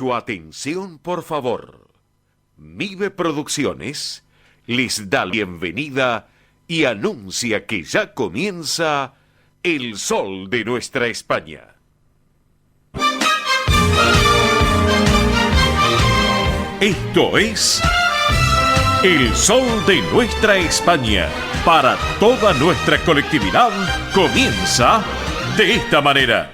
Su atención, por favor. Mive Producciones les da la bienvenida y anuncia que ya comienza El Sol de Nuestra España. Esto es El Sol de Nuestra España. Para toda nuestra colectividad comienza de esta manera.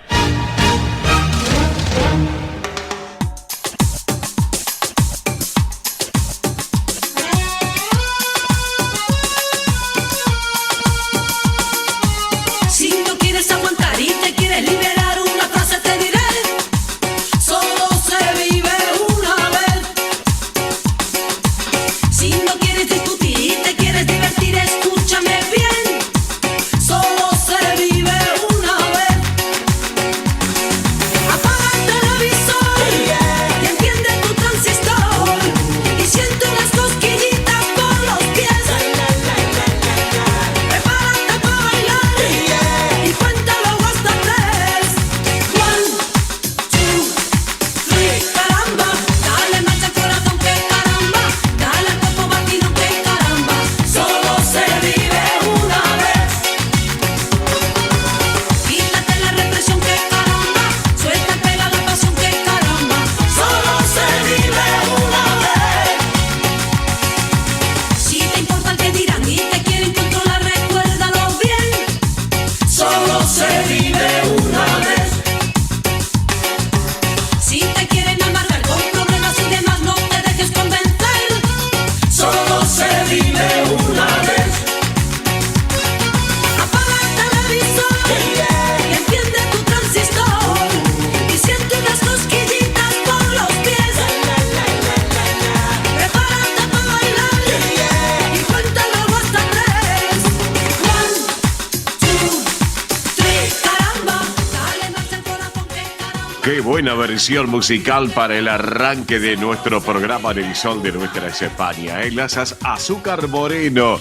Qué buena versión musical para el arranque de nuestro programa en El Sol de Nuestra España. Las Azúcar Moreno,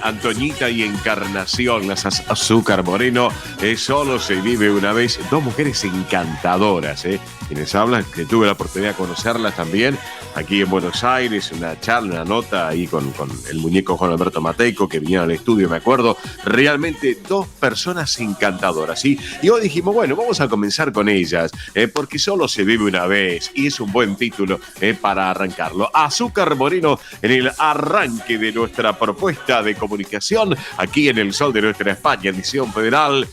Antoñita y Encarnación, las Azúcar Moreno, solo se vive una vez. Dos mujeres encantadoras, quienes hablan, que tuve la oportunidad de conocerlas también aquí en Buenos Aires, una charla, una nota ahí con el muñeco Juan Alberto Mateico, que vinieron al estudio, me acuerdo. Realmente dos personas encantadoras, ¿sí? Y hoy dijimos, bueno, vamos a comenzar con ellas, porque solo se vive una vez, y es un buen título para arrancarlo. Azúcar Moreno en el arranque de nuestra propuesta de comunicación, aquí en El Sol de Nuestra España, edición federal,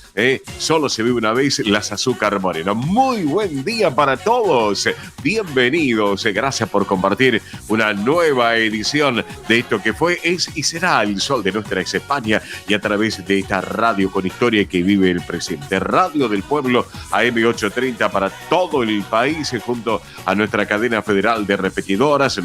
solo se vive una vez, las Azúcar Moreno. Muy buen día para todos, bienvenidos, gracias por compartir una nueva edición de esto que fue, es y será El Sol de Nuestra España, y a través de esta radio con historia que vive el presente, Radio del Pueblo AM830 para todo el país, junto a nuestra cadena federal de repetidoras,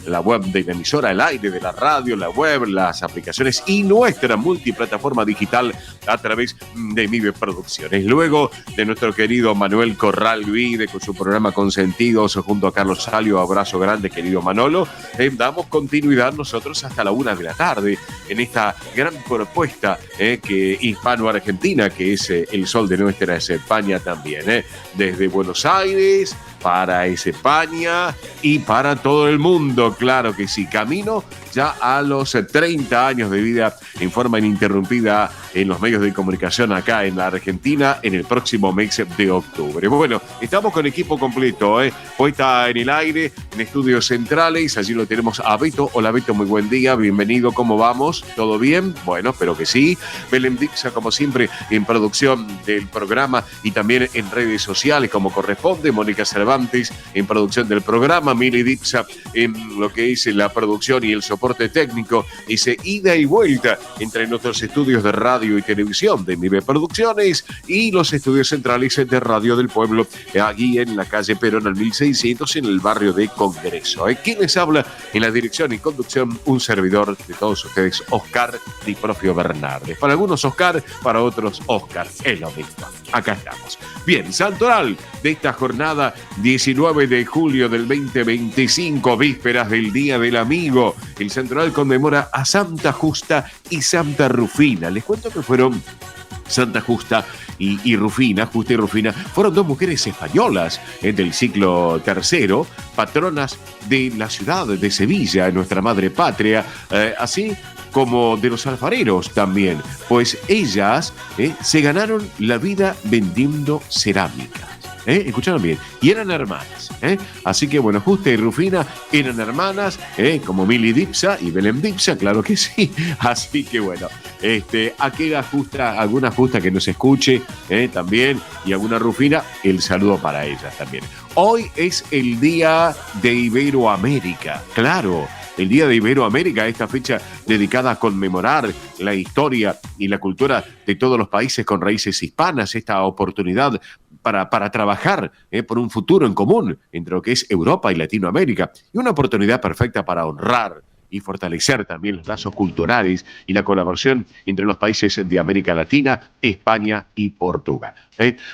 la web de la emisora, el aire de la radio, la web, las aplicaciones y nuestra multiplataforma digital a través de Mive Producciones. Luego de nuestro querido Manuel Corral Vide con su programa Consentidos junto a Carlos Salio, abrazo grande, querido Manolo, damos continuidad nosotros hasta la 1 de la tarde en esta gran propuesta que hispano-argentina, que es El Sol de Nuestra España también, desde Buenos Aires para España y para todo el mundo, claro que sí. Camino ya a los 30 años de vida en forma ininterrumpida en los medios de comunicación acá en la Argentina en el próximo mes de octubre. Bueno, estamos con equipo completo, puesta en el aire, en estudios centrales. Allí lo tenemos a Beto. Hola Beto, muy buen día, bienvenido, ¿cómo vamos? ¿Todo bien? Bueno, espero que sí. Belén Dixa, como siempre, en producción del programa y también en redes sociales como corresponde. Mónica Cervantes en producción del programa. Mili Dixa en lo que es la producción y el soporte técnico. Dice ida y vuelta entre nuestros estudios de radio y televisión de Mive Producciones y los estudios centrales de Radio del Pueblo, aquí en la calle Perón al 1600 en el barrio de Congreso. ¿Quién les habla en la dirección y conducción? Un servidor de todos ustedes, Oscar Di Profio Bernardes. Para algunos Oscar, para otros Oscar, es lo mismo. Acá estamos. Bien, santoral de esta jornada 19 de julio del 2025, vísperas del Día del Amigo. El santoral conmemora a Santa Justa y Santa Rufina. Les cuento que fueron Santa Justa y Rufina, Justa y Rufina, fueron dos mujeres españolas del siglo III, patronas de la ciudad de Sevilla, nuestra madre patria, así como de los alfareros también, pues ellas se ganaron la vida vendiendo cerámica. Escucharon bien, y eran hermanas. Así que bueno, Justa y Rufina eran hermanas, como Mili Dipsa y Belén Dipsa, claro que sí. Así que bueno, alguna Justa que nos escuche también, y alguna Rufina, el saludo para ellas también. Hoy es el Día de Iberoamérica, claro. El Día de Iberoamérica, esta fecha dedicada a conmemorar la historia y la cultura de todos los países con raíces hispanas, esta oportunidad para trabajar por un futuro en común entre lo que es Europa y Latinoamérica, y una oportunidad perfecta para honrar y fortalecer también los lazos culturales y la colaboración entre los países de América Latina, España y Portugal.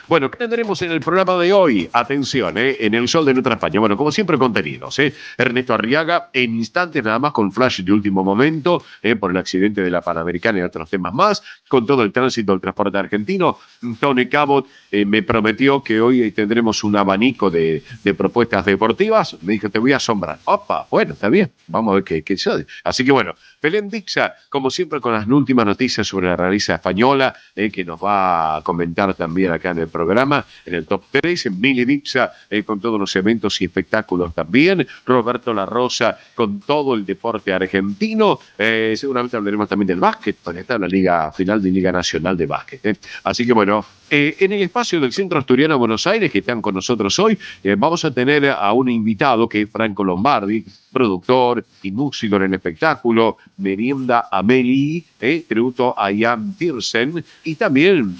Bueno, ¿qué tendremos en el programa de hoy? Atención, en el Sol de Nuestra España. Bueno, como siempre, contenidos. Ernesto Arriaga, en instantes nada más con flash de último momento, por el accidente de la Panamericana y otros temas más, con todo el tránsito del transporte argentino. Tony Cabot me prometió que hoy tendremos un abanico de propuestas deportivas. Me dijo, te voy a asombrar. Opa, bueno, está bien, vamos a ver qué soy. Así que bueno, Belén Dipsa, como siempre, con las últimas noticias sobre la realeza española, que nos va a comentar también acá en el programa, en el top 3, Mili Dipsa con todos los eventos y espectáculos también, Roberto La Rosa con todo el deporte argentino, seguramente hablaremos también del básquet, porque está la Liga Final de Liga Nacional de Básquet. Así que bueno, en el espacio del Centro Asturiano de Buenos Aires, que están con nosotros hoy, vamos a tener a un invitado que es Franco Lombardi, productor y músico en el espectáculo, Merienda Amelie, tributo a Jan Tiersen, y también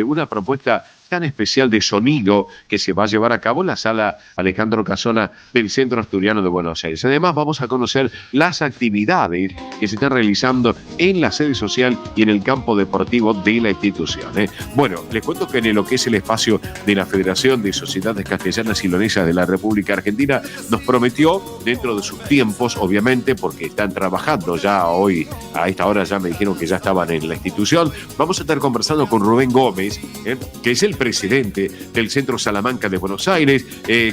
una propuesta tan especial de sonido que se va a llevar a cabo en la sala Alejandro Casona del Centro Asturiano de Buenos Aires. Además, vamos a conocer las actividades que se están realizando en la sede social y en el campo deportivo de la institución. Bueno, les cuento que en lo que es el espacio de la Federación de Sociedades Castellanas y Leonesas de la República Argentina, nos prometió, dentro de sus tiempos, obviamente, porque están trabajando ya hoy, a esta hora ya me dijeron que ya estaban en la institución, vamos a estar conversando con Rubén Gómez, que es el presidente del Centro Salamanca de Buenos Aires,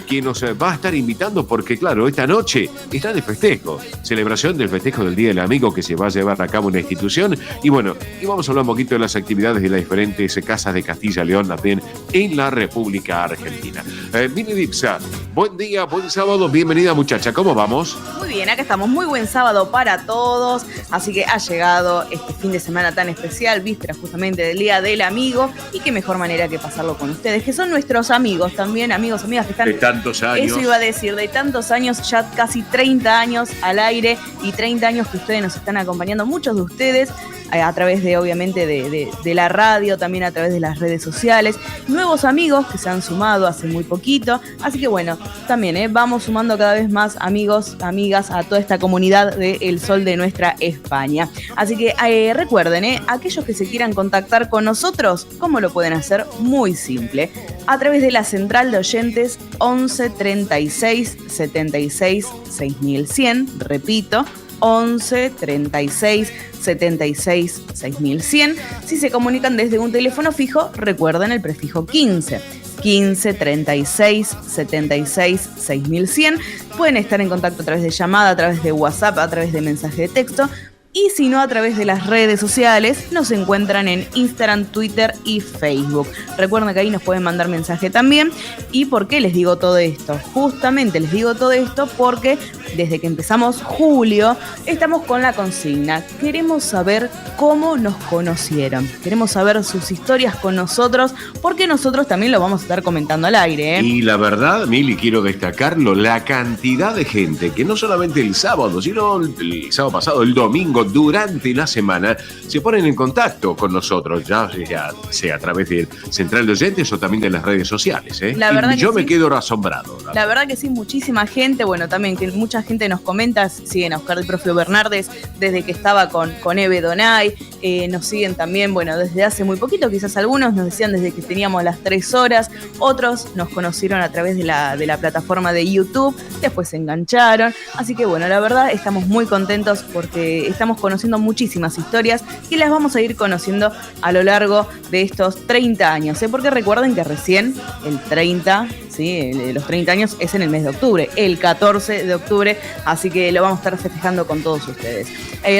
quien nos va a estar invitando porque, claro, esta noche está de festejo, celebración del festejo del Día del Amigo que se va a llevar a cabo en la institución, y bueno, y vamos a hablar un poquito de las actividades de las diferentes casas de Castilla y León también en la República Argentina. Mili Dipsa, buen día, buen sábado, bienvenida muchacha, ¿cómo vamos? Muy bien, acá estamos, muy buen sábado para todos, así que ha llegado este fin de semana tan especial, víspera justamente del Día del Amigo, y qué mejor manera que pasarlo con ustedes, que son nuestros amigos también, amigos, amigas que están... De tantos años. Eso iba a decir, de tantos años, ya casi 30 años al aire, y 30 años que ustedes nos están acompañando, muchos de ustedes, a través de, obviamente, de la radio, también a través de las redes sociales, nuevos amigos que se han sumado hace muy poquito, así que bueno, también vamos sumando cada vez más amigos, amigas a toda esta comunidad de El Sol de Nuestra España. Así que recuerden, aquellos que se quieran contactar con nosotros, ¿cómo lo pueden hacer? Muy simple, a través de la central de oyentes 11 36 76 6100, repito, 11 36 76 6100. Si se comunican desde un teléfono fijo, recuerden el prefijo 15 36 76 6100. Pueden estar en contacto a través de llamada, a través de WhatsApp, a través de mensaje de texto. Y si no, a través de las redes sociales, nos encuentran en Instagram, Twitter y Facebook. Recuerden que ahí nos pueden mandar mensaje también. ¿Y por qué les digo todo esto? Justamente les digo todo esto porque desde que empezamos julio, estamos con la consigna. Queremos saber cómo nos conocieron. Queremos saber sus historias con nosotros, porque nosotros también lo vamos a estar comentando al aire. Y la verdad, Mili, quiero destacarlo, la cantidad de gente que no solamente el sábado, sino el sábado pasado, el domingo, durante la semana, se ponen en contacto con nosotros, ya sea a través de Central de Oyentes o también de las redes sociales. La verdad y yo que me sí. quedo asombrado. La verdad que sí, muchísima gente, bueno, también que mucha gente nos comenta, siguen a Oscar el Profio Bernardes desde que estaba con Eve Donay, nos siguen también, bueno, desde hace muy poquito, quizás algunos nos decían desde que teníamos las 3 horas, otros nos conocieron a través de la plataforma de YouTube, después se engancharon, así que bueno, la verdad estamos muy contentos porque estamos conociendo muchísimas historias y las vamos a ir conociendo a lo largo de estos 30 años, porque recuerden que recién el 30, ¿sí? Los 30 años es en el mes de octubre, el 14 de octubre, así que lo vamos a estar festejando con todos ustedes.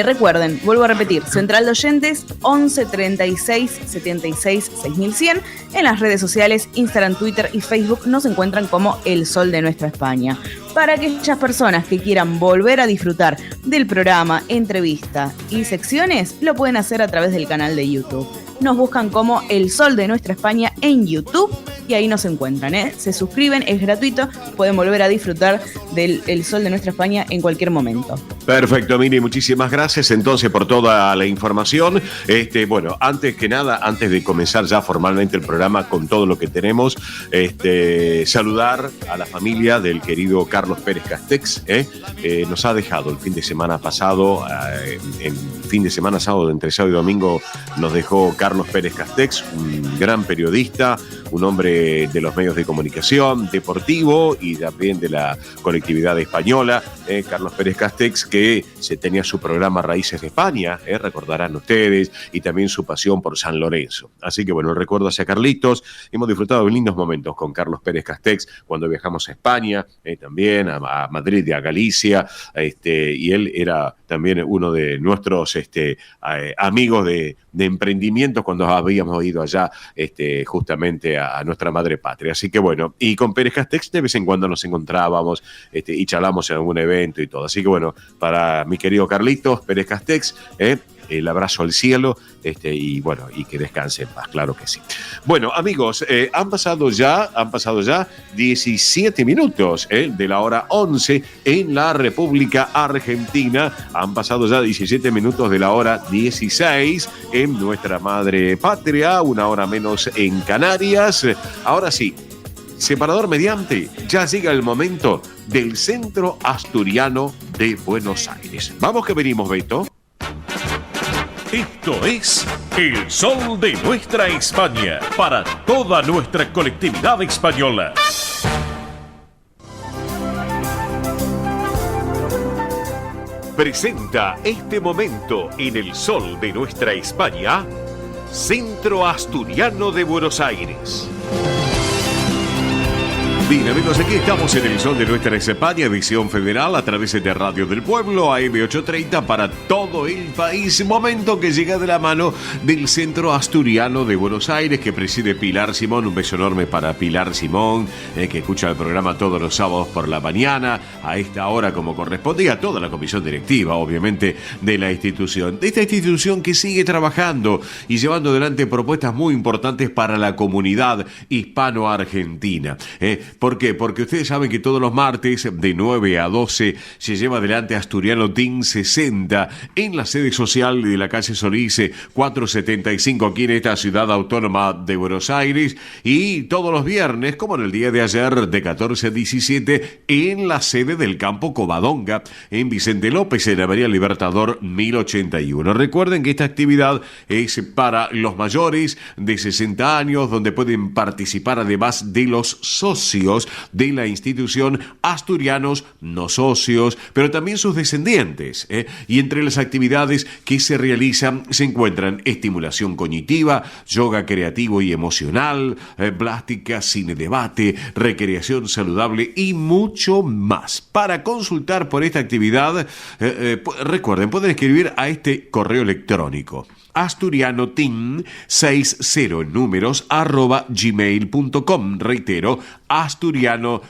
Recuerden, vuelvo a repetir, Central de Oyentes 11 36 76 6100. En las redes sociales, Instagram, Twitter y Facebook nos encuentran como El Sol de Nuestra España. Para aquellas personas que quieran volver a disfrutar del programa, entrevista y secciones, lo pueden hacer a través del canal de YouTube. Nos buscan como El Sol de Nuestra España en YouTube y ahí nos encuentran, Se suscriben, es gratuito, pueden volver a disfrutar del El Sol de Nuestra España en cualquier momento. Perfecto, Mini, muchísimas gracias entonces por toda la información. Bueno, antes que nada, antes de comenzar ya formalmente el programa con todo lo que tenemos, saludar a la familia del querido Carlos Pérez Castex. Nos ha dejado el fin de semana pasado, sábado, entre sábado y domingo, nos dejó Carlos Pérez Castex, un gran periodista, un hombre de los medios de comunicación, deportivo y también de la colectividad española. Carlos Pérez Castex, que se tenía su programa Raíces de España, recordarán ustedes, y también su pasión por San Lorenzo. Así que bueno, el recuerdo hacia Carlitos. Hemos disfrutado de lindos momentos con Carlos Pérez Castex cuando viajamos a España, también a Madrid y a Galicia, y él era también uno de nuestros amigos de emprendimientos cuando habíamos ido allá justamente a nuestra madre patria. Así que bueno, y con Pérez Castex de vez en cuando nos encontrábamos y charlamos en algún evento y todo. Así que bueno, para mi querido Carlitos Pérez Castex, el abrazo al cielo, y bueno, y que descanse en paz, claro que sí. Bueno, amigos, han pasado ya 17 minutos de la hora 11 en la República Argentina. Han pasado ya 17 minutos de la hora 16 en nuestra madre patria, una hora menos en Canarias. Ahora sí, separador mediante, ya llega el momento del Centro Asturiano de Buenos Aires. Vamos que venimos, Beto. Esto es El Sol de Nuestra España, para toda nuestra colectividad española. Presenta este momento en El Sol de Nuestra España, Centro Asturiano de Buenos Aires. Bien, amigos, aquí estamos en El Sol de Nuestra España, edición federal, a través de Radio del Pueblo, AM830, para todo el país. Momento que llega de la mano del Centro Asturiano de Buenos Aires, que preside Pilar Simón. Un beso enorme para Pilar Simón, que escucha el programa todos los sábados por la mañana, a esta hora como corresponde, y a toda la comisión directiva, obviamente, de la institución. De esta institución que sigue trabajando y llevando adelante propuestas muy importantes para la comunidad hispano-argentina. ¿Por qué? Porque ustedes saben que todos los martes de 9 a 12 se lleva adelante Asturiano Team 60 en la sede social de la calle Solís 475 aquí en esta ciudad autónoma de Buenos Aires, y todos los viernes, como en el día de ayer, de 14 a 17 en la sede del campo Covadonga en Vicente López, en la Avenida Libertador 1081. Recuerden que esta actividad es para los mayores de 60 años, donde pueden participar además de los socios de la institución, asturianos no socios, pero también sus descendientes. Y entre las actividades que se realizan se encuentran estimulación cognitiva, yoga creativo y emocional, plástica, cine debate, recreación saludable y mucho más. Para consultar por esta actividad, recuerden, pueden escribir a este correo electrónico: asturianoteam60 en números @gmail.com. Reitero, asturianoteam60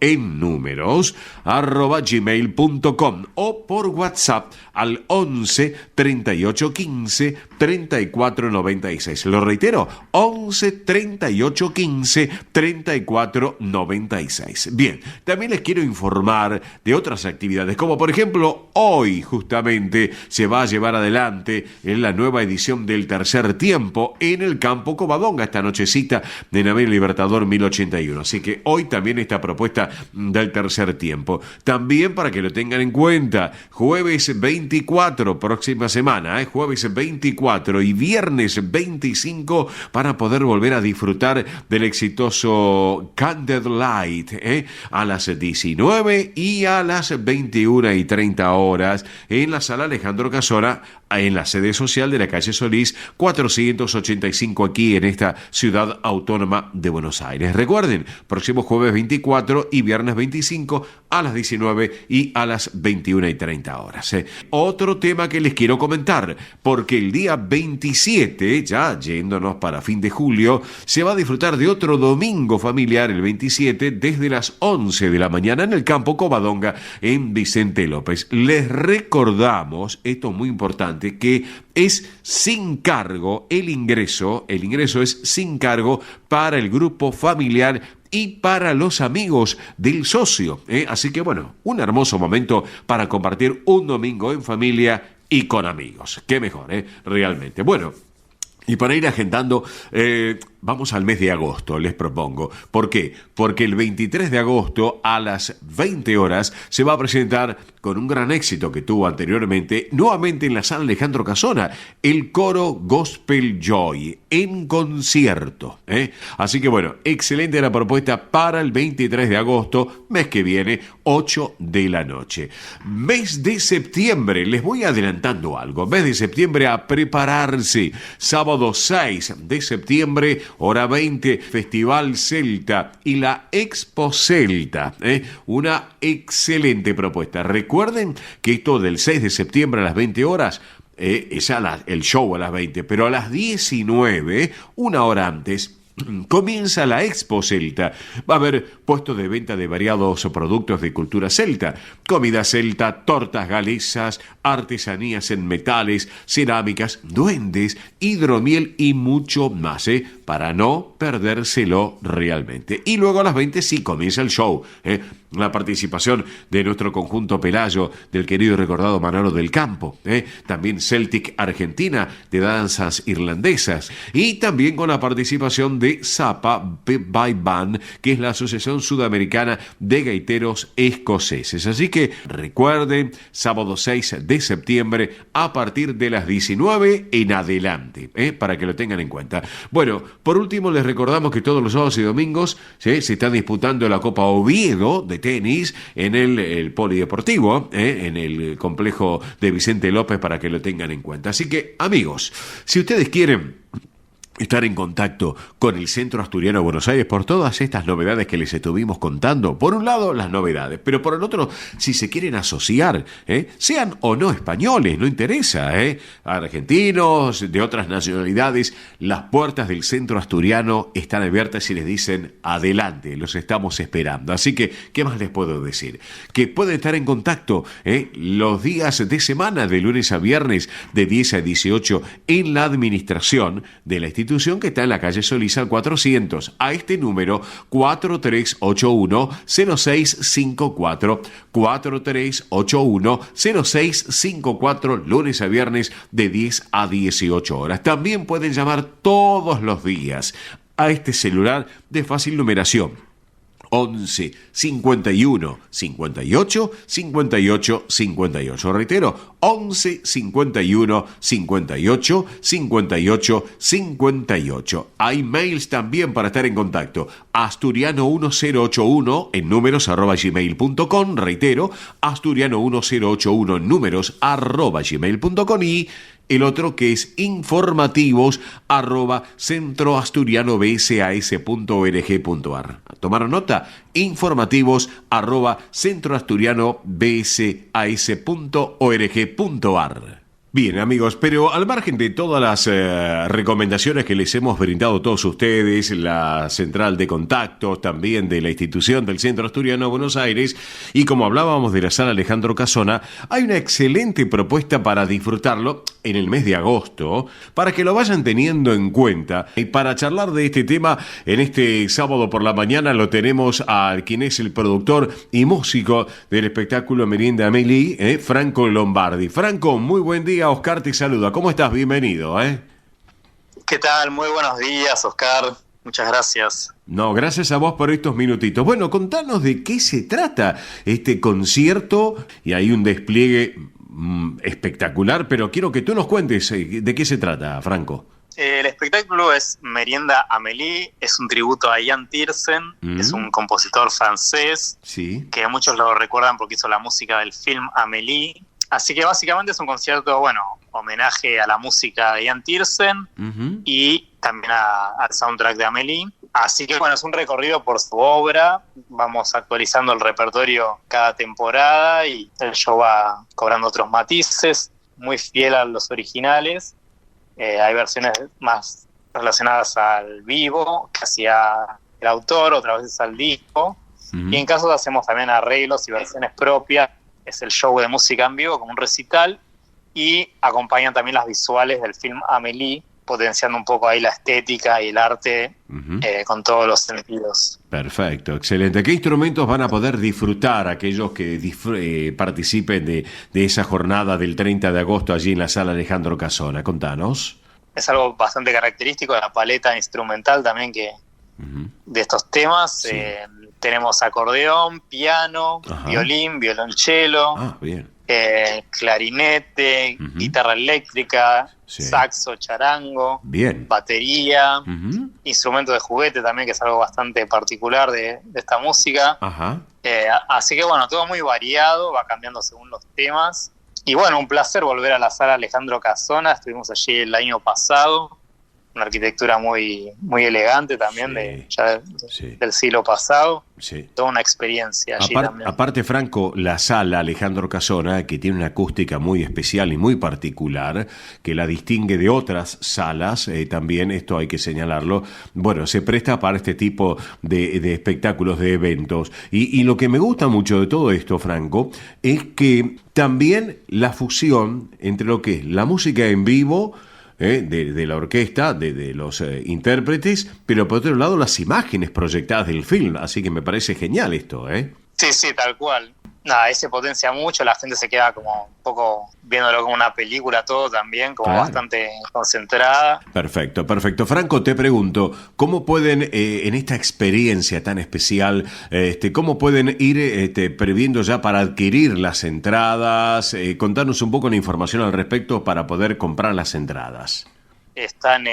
en números @gmail.com, o por WhatsApp al 11 38 15 34 96. Lo reitero, 11 38 15 34 96. Bien, también les quiero informar de otras actividades, como por ejemplo, hoy justamente se va a llevar adelante en la nueva edición del Tercer Tiempo en el campo Covadonga. Esta nochecita, en en Avenida Libertador 1081. Así que hoy también esta propuesta del tercer tiempo. También para que lo tengan en cuenta, jueves 24, próxima semana, jueves 24 y viernes 25, para poder volver a disfrutar del exitoso Candlelight, a las 19 y a las 21:30 horas en la sala Alejandro Casona, en la sede social de la calle Solís 485, aquí en esta ciudad autónoma de Buenos Aires. Recuerden, próximo jueves 24 y viernes 25 a las 19 y a las 21:30 horas. Otro tema que les quiero comentar, porque el día 27, ya yéndonos para fin de julio, se va a disfrutar de otro domingo familiar, el 27, desde las 11 de la mañana en el campo Covadonga, en Vicente López. Les recordamos, esto es muy importante, que es sin cargo el ingreso es sin cargo para el grupo familiar y para los amigos del socio, Así que bueno, un hermoso momento para compartir un domingo en familia y con amigos. Qué mejor, realmente. Bueno, y para ir agendando, vamos al mes de agosto, les propongo. ¿Por qué? Porque el 23 de agosto a las 20 horas se va a presentar, con un gran éxito que tuvo anteriormente, nuevamente en la sala Alejandro Casona, el coro Gospel Joy en concierto. Así que bueno, excelente la propuesta para el 23 de agosto, mes que viene, 8 de la noche. Mes de septiembre, les voy adelantando algo. Mes de septiembre a prepararse. Sábado 6 de septiembre, hora 20, Festival Celta y la Expo Celta. Una excelente propuesta. Recuerden que esto del 6 de septiembre a las 20 horas es el show a las 20, pero a las 19, una hora antes, comienza la Expo Celta. Va a haber puestos de venta de variados productos de cultura celta, comida celta, tortas galesas, artesanías en metales, cerámicas, duendes, hidromiel y mucho más, para no perdérselo realmente. Y luego a las 20 sí comienza el show, la participación de nuestro conjunto Pelayo, del querido y recordado Manolo del Campo, también Celtic Argentina, de danzas irlandesas, y también con la participación de Zappa by Band, que es la Asociación Sudamericana de Gaiteros Escoceses. Así que recuerden, sábado 6 de septiembre a partir de las 19 en adelante, para que lo tengan en cuenta. Bueno, por último les recordamos que todos los sábados y domingos se está disputando la Copa Oviedo de tenis en el polideportivo, en el complejo de Vicente López, para que lo tengan en cuenta. Así que, amigos, si ustedes quieren estar en contacto con el Centro Asturiano de Buenos Aires por todas estas novedades que les estuvimos contando. Por un lado, las novedades, pero por el otro, si se quieren asociar, sean o no españoles, no interesa, argentinos, de otras nacionalidades, las puertas del Centro Asturiano están abiertas y les dicen adelante, los estamos esperando. Así que, ¿qué más les puedo decir? Que pueden estar en contacto los días de semana, de lunes a viernes, de 10 a 18, en la administración de la institución que está en la calle Solís al 400, a este número 4381-0654, 4381-0654, lunes a viernes de 10 a 18 horas. También pueden llamar todos los días a este celular de fácil numeración: 11 51 58 58 58. Reitero, 11 51 58 58 58. Hay mails también para estar en contacto: asturiano1081 en números @gmail.com. Reitero, asturiano1081 en números @gmail.com. Y el otro, que es informativos@centroasturianobsas.org.ar. ¿Tomaron nota? informativos@centroasturianobsas.org.ar. Bien, amigos, pero al margen de todas las recomendaciones que les hemos brindado a todos ustedes, la central de contactos también de la institución del Centro Asturiano de Buenos Aires, y como hablábamos de la sala Alejandro Casona, hay una excelente propuesta para disfrutarlo en el mes de agosto, para que lo vayan teniendo en cuenta. Y para charlar de este tema, en este sábado por la mañana lo tenemos a quien es el productor y músico del espectáculo Merienda Amélie, Franco Lombardi. Franco, muy buen día. Oscar te saluda. ¿Cómo estás? Bienvenido. ¿Qué tal? Muy buenos días, Oscar. Muchas gracias. No, gracias a vos por estos minutitos. Bueno, contanos de qué se trata este concierto, y hay un despliegue espectacular, pero quiero que tú nos cuentes de qué se trata, Franco. El espectáculo es Merienda Amélie, es un tributo a Ian Tiersen, es un compositor francés, sí, que muchos lo recuerdan porque hizo la música del film Amélie. Así que básicamente es un concierto, bueno, homenaje a la música de Ian Tiersen y también al soundtrack de Amélie. Así que bueno, es un recorrido por su obra, vamos actualizando el repertorio cada temporada y el show va cobrando otros matices, muy fiel a los originales. Hay versiones más relacionadas al vivo, que hacía el autor, otras veces al disco. Y en casos hacemos también arreglos y versiones propias. Es el show de música en vivo, como un recital, y acompañan también las visuales del film Amélie, potenciando un poco ahí la estética y el arte con todos los sentidos. Perfecto, excelente. ¿Qué instrumentos van a poder disfrutar aquellos que participen de esa jornada del 30 de agosto allí en la Sala Alejandro Casona? Contanos. Es algo bastante característico de la paleta instrumental también que de estos temas. Sí. Tenemos acordeón, piano, violín, violonchelo, bien. Clarinete, guitarra eléctrica, saxo, charango, bien, batería, instrumento de juguete también, que es algo bastante particular de esta música. Así que bueno, todo muy variado, va cambiando según los temas. Y bueno, un placer volver a la Sala Alejandro Casona, estuvimos allí el año pasado, una arquitectura muy, muy elegante también del siglo pasado. Sí. Toda una experiencia allí también. Aparte, Franco, la Sala Alejandro Casona, que tiene una acústica muy especial y muy particular, que la distingue de otras salas, también esto hay que señalarlo, bueno, se presta para este tipo de espectáculos, de eventos. Y lo que me gusta mucho de todo esto, Franco, es que también la fusión entre lo que es la música en vivo, de la orquesta, de los intérpretes, pero por otro lado las imágenes proyectadas del film, así que me parece genial esto, ¿eh? Sí, tal cual. Nada, se potencia mucho, la gente se queda como un poco viéndolo como una película todo también, como bastante concentrada. Perfecto. Franco, te pregunto, ¿cómo pueden, en esta experiencia tan especial, cómo pueden ir previendo ya para adquirir las entradas? Contanos un poco de información al respecto para poder comprar las entradas. Están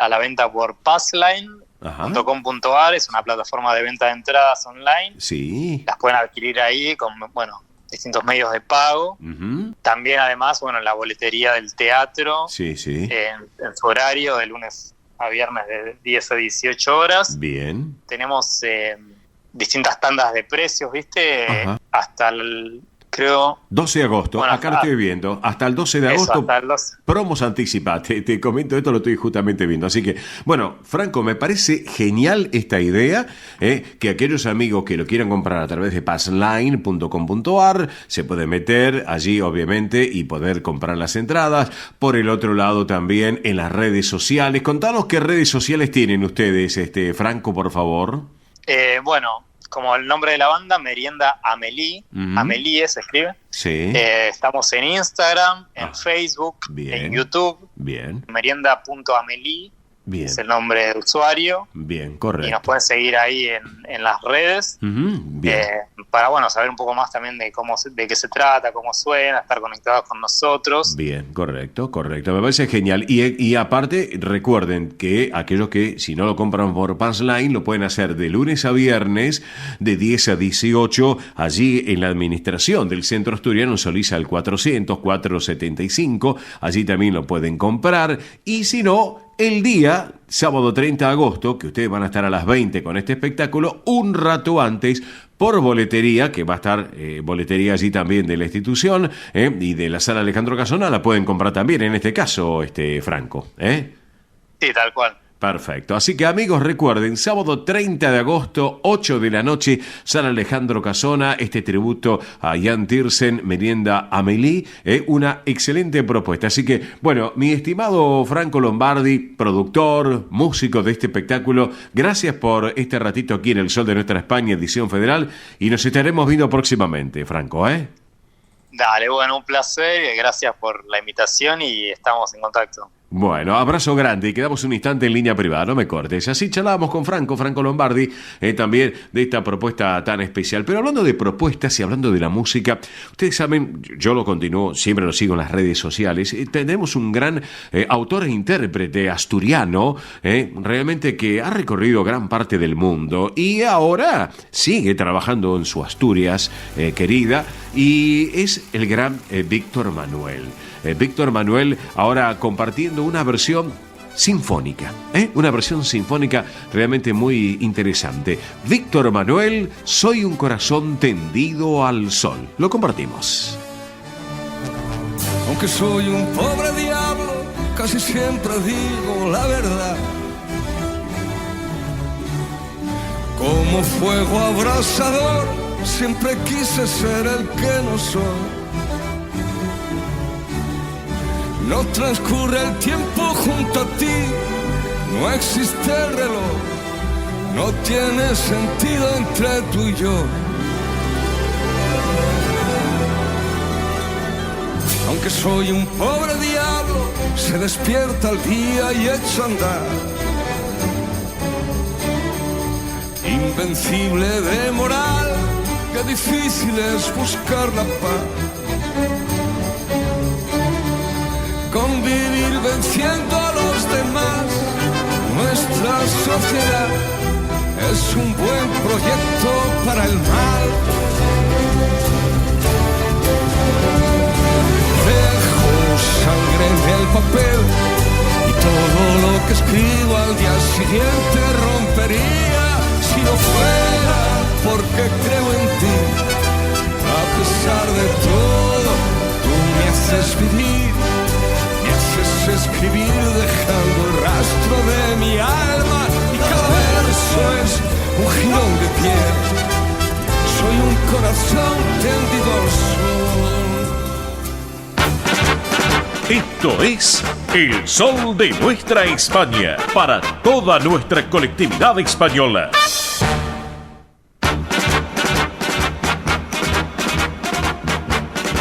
a la venta por Passline.com.ar, es una plataforma de venta de entradas online. Sí. Las pueden adquirir ahí con, distintos medios de pago. También, además, en la boletería del teatro, en su horario de lunes a viernes de 10 a 18 horas. Bien. Tenemos distintas tandas de precios, ¿viste? Hasta el... creo... 12 de agosto, acá lo estoy viendo, hasta el 12 de agosto, hasta el 12. Promos anticipadas, te comento esto, lo estoy justamente viendo, así que, Franco, me parece genial esta idea, que aquellos amigos que lo quieran comprar a través de passline.com.ar, se pueden meter allí, obviamente, y poder comprar las entradas. Por el otro lado, también en las redes sociales. Contanos qué redes sociales tienen ustedes, Franco, por favor. Como el nombre de la banda, Merienda Amélie, Amélie se escribe. Sí. Estamos en Instagram, en Facebook, en YouTube. Bien. Merienda.amélie es el nombre de usuario. Bien, correcto. Y nos pueden seguir ahí en las redes. Para saber un poco más también de qué se trata, cómo suena, estar conectados con nosotros. Bien, correcto. Me parece genial. Y aparte, recuerden que aquellos que si no lo compran por Passline lo pueden hacer de lunes a viernes de 10 a 18 allí en la administración del Centro Asturiano Solís al 400-475. Allí también lo pueden comprar. Y si no, el día, sábado 30 de agosto, que ustedes van a estar a las 20 con este espectáculo, un rato antes, por boletería, que va a estar boletería allí también de la institución, y de la Sala Alejandro Casona, la pueden comprar también, en este caso, Franco. Sí, tal cual. Perfecto. Así que, amigos, recuerden, sábado 30 de agosto, 8 de la noche, Sala Alejandro Casona, este tributo a Ian Tiersen, Merienda Amélie, una excelente propuesta. Así que, mi estimado Franco Lombardi, productor, músico de este espectáculo, gracias por este ratito aquí en El Sol de Nuestra España, edición federal, y nos estaremos viendo próximamente, Franco, Dale, un placer, gracias por la invitación y estamos en contacto. Bueno, abrazo grande y quedamos un instante en línea privada, no me cortes. Así charlábamos con Franco Lombardi, también de esta propuesta tan especial. Pero hablando de propuestas y hablando de la música, ustedes saben, yo lo continúo, siempre lo sigo en las redes sociales. Tenemos un gran autor e intérprete asturiano, realmente que ha recorrido gran parte del mundo y ahora sigue trabajando en su Asturias querida, y es el gran Víctor Manuel. Víctor Manuel ahora compartiendo una versión sinfónica, una versión sinfónica realmente muy interesante. Víctor Manuel, Soy un corazón tendido al sol. Lo compartimos. Aunque soy un pobre diablo, casi siempre digo la verdad. Como fuego abrasador, siempre quise ser el que no soy. No transcurre el tiempo junto a ti, no existe el reloj, no tiene sentido entre tú y yo. Aunque soy un pobre diablo, se despierta el día y echo a andar. Invencible de moral, qué difícil es buscar la paz. Convivir venciendo a los demás, nuestra sociedad es un buen proyecto para el mal. Dejo sangre en el papel y todo lo que escribo al día siguiente rompería si no fuera porque creo en ti. A pesar de todo, tú me haces vivir, me haces escribir dejando el rastro de mi alma, y cada verso es un jirón de piel. Soy un corazón tendido al sol. Esto es El Sol de Nuestra España, para toda nuestra colectividad española.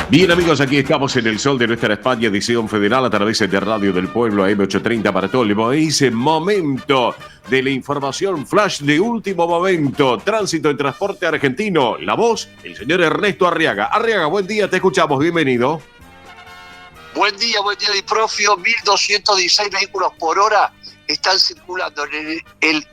Bien, amigos, aquí estamos en El Sol de Nuestra España, edición federal a través de Radio del Pueblo AM830 para todo el país. Momento de la información flash de último momento. Tránsito en transporte argentino. La voz, el señor Ernesto Arriaga. Arriaga, buen día, te escuchamos, bienvenido. Buen día, Diprofio. 1.216 vehículos por hora están circulando en el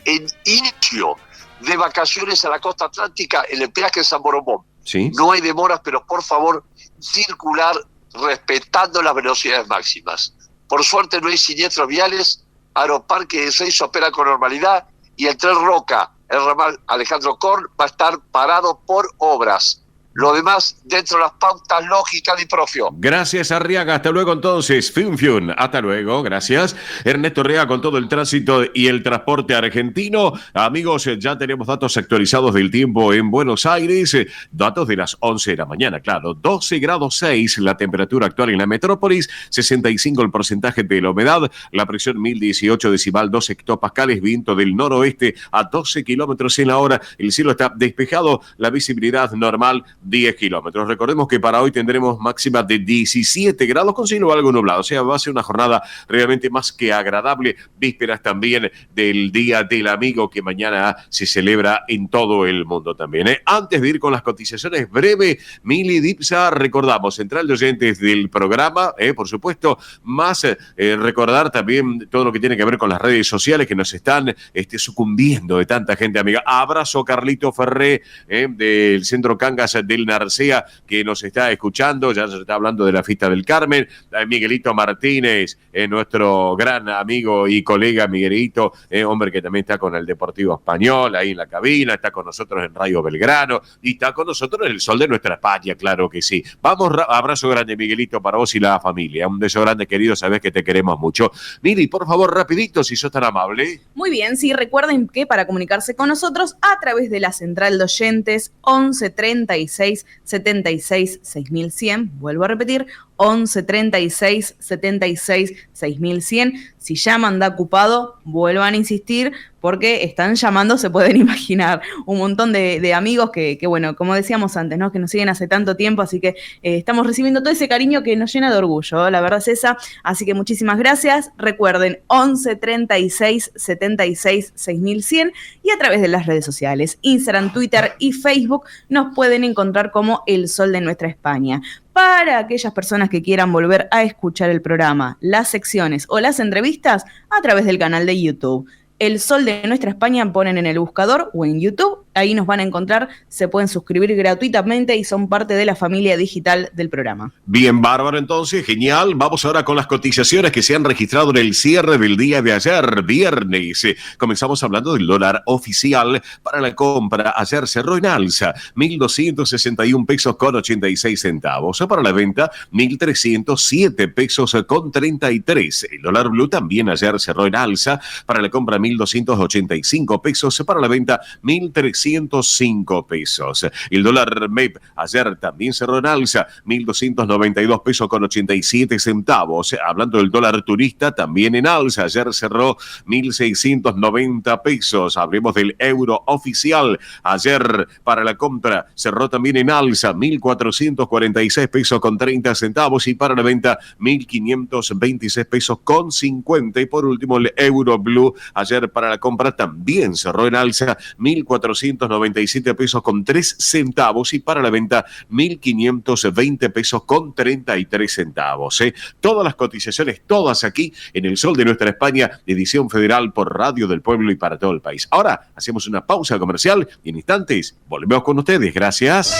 inicio de vacaciones a la costa atlántica en el peaje de San Borondón. ¿Sí? No hay demoras, pero por favor, circular respetando las velocidades máximas. Por suerte no hay siniestros viales, Aeroparque de Seiza opera con normalidad y el tren Roca, el ramal Alejandro Korn, va a estar parado por obras. Lo demás dentro de las pautas lógicas de Profio. Gracias, Arriaga. Hasta luego, entonces. Fiun. Hasta luego. Gracias. Ernesto Arriaga con todo el tránsito y el transporte argentino. Amigos, ya tenemos datos actualizados del tiempo en Buenos Aires. Datos de las 11 de la mañana, claro. 12 grados 6 la temperatura actual en la metrópolis. 65 el porcentaje de la humedad. La presión 1018 decimal 2 hectopascales. Viento del noroeste a 12 kilómetros en la hora. El cielo está despejado. La visibilidad normal 10 kilómetros. Recordemos que para hoy tendremos máxima de 17 grados con cielo algo nublado. O sea, va a ser una jornada realmente más que agradable. Vísperas también del Día del Amigo que mañana se celebra en todo el mundo también. Antes de ir con las cotizaciones, breve, Mili Dipsa, recordamos, central de oyentes del programa, por supuesto, más recordar también todo lo que tiene que ver con las redes sociales que nos están sucumbiendo de tanta gente amiga. Abrazo Carlito Ferré del Centro Cangas del Narcea que nos está escuchando, ya se está hablando de la fiesta del Carmen. Miguelito Martínez, nuestro gran amigo y colega Miguelito, hombre que también está con el Deportivo Español ahí en la cabina, está con nosotros en Radio Belgrano y está con nosotros en El Sol de Nuestra España, claro que sí. Vamos, abrazo grande Miguelito para vos y la familia, un beso grande querido, sabés que te queremos mucho. Miri, por favor, rapidito, si sos tan amable. Muy bien, sí, recuerden que para comunicarse con nosotros a través de la central de oyentes 11 36 76 6100, vuelvo a repetir, 11 36 76 6100. Si llaman da ocupado, vuelvan a insistir porque están llamando, se pueden imaginar, un montón de amigos que bueno, como decíamos antes, ¿no? Que nos siguen hace tanto tiempo, así que estamos recibiendo todo ese cariño que nos llena de orgullo, la verdad es esa, así que muchísimas gracias. Recuerden, 11 36 76 6100 y a través de las redes sociales, Instagram, Twitter y Facebook, nos pueden encontrar como El Sol de Nuestra España. Para aquellas personas que quieran volver a escuchar el programa, las secciones o las entrevistas, a través del canal de YouTube. El Sol de Nuestra España, ponen en el buscador o en YouTube, ahí nos van a encontrar, se pueden suscribir gratuitamente y son parte de la familia digital del programa. Bien, bárbaro, entonces, genial. Vamos ahora con las cotizaciones que se han registrado en el cierre del día de ayer, viernes. Comenzamos hablando del dólar oficial. Para la compra, ayer cerró en alza, 1.261 pesos con 86 centavos. Para la venta, 1.307 pesos con 33. El dólar blue también ayer cerró en alza. Para la compra, 1.285 pesos. Para la venta, 1.305 pesos. El dólar MEP ayer también cerró en alza, 1.292 pesos con 87 centavos. Hablando del dólar turista, también en alza. Ayer cerró 1.690 pesos. Hablemos del euro oficial. Ayer para la compra cerró también en alza, 1.446 pesos con 30 centavos. Y para la venta, 1.526 pesos con 50. Y por último, el euro blue ayer para la compra también cerró en alza, 1.497 pesos con 3 centavos y para la venta 1.520 pesos con 33 centavos. Todas las cotizaciones, todas aquí en El Sol de Nuestra España, edición federal por Radio del Pueblo y para todo el país. Ahora hacemos una pausa comercial y en instantes volvemos con ustedes. Gracias.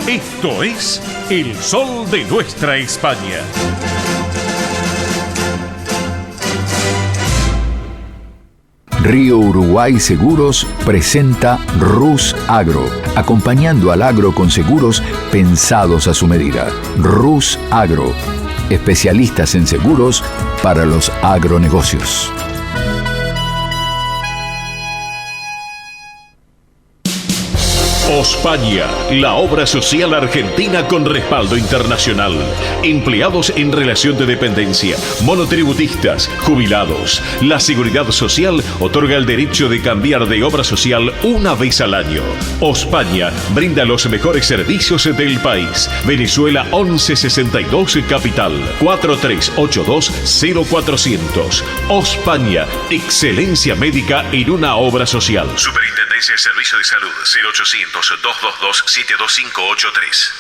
Esto es El Sol de Nuestra España. Río Uruguay Seguros presenta Rus Agro, acompañando al agro con seguros pensados a su medida. Rus Agro, especialistas en seguros para los agronegocios. Ospaña, la obra social argentina con respaldo internacional. Empleados en relación de dependencia, monotributistas, jubilados. La Seguridad Social otorga el derecho de cambiar de obra social una vez al año. Ospaña brinda los mejores servicios del país. Venezuela 1162 Capital, 4382-0400. Ospaña, excelencia médica en una obra social. Superintendencia de Servicios de Salud, 0800-222-72583.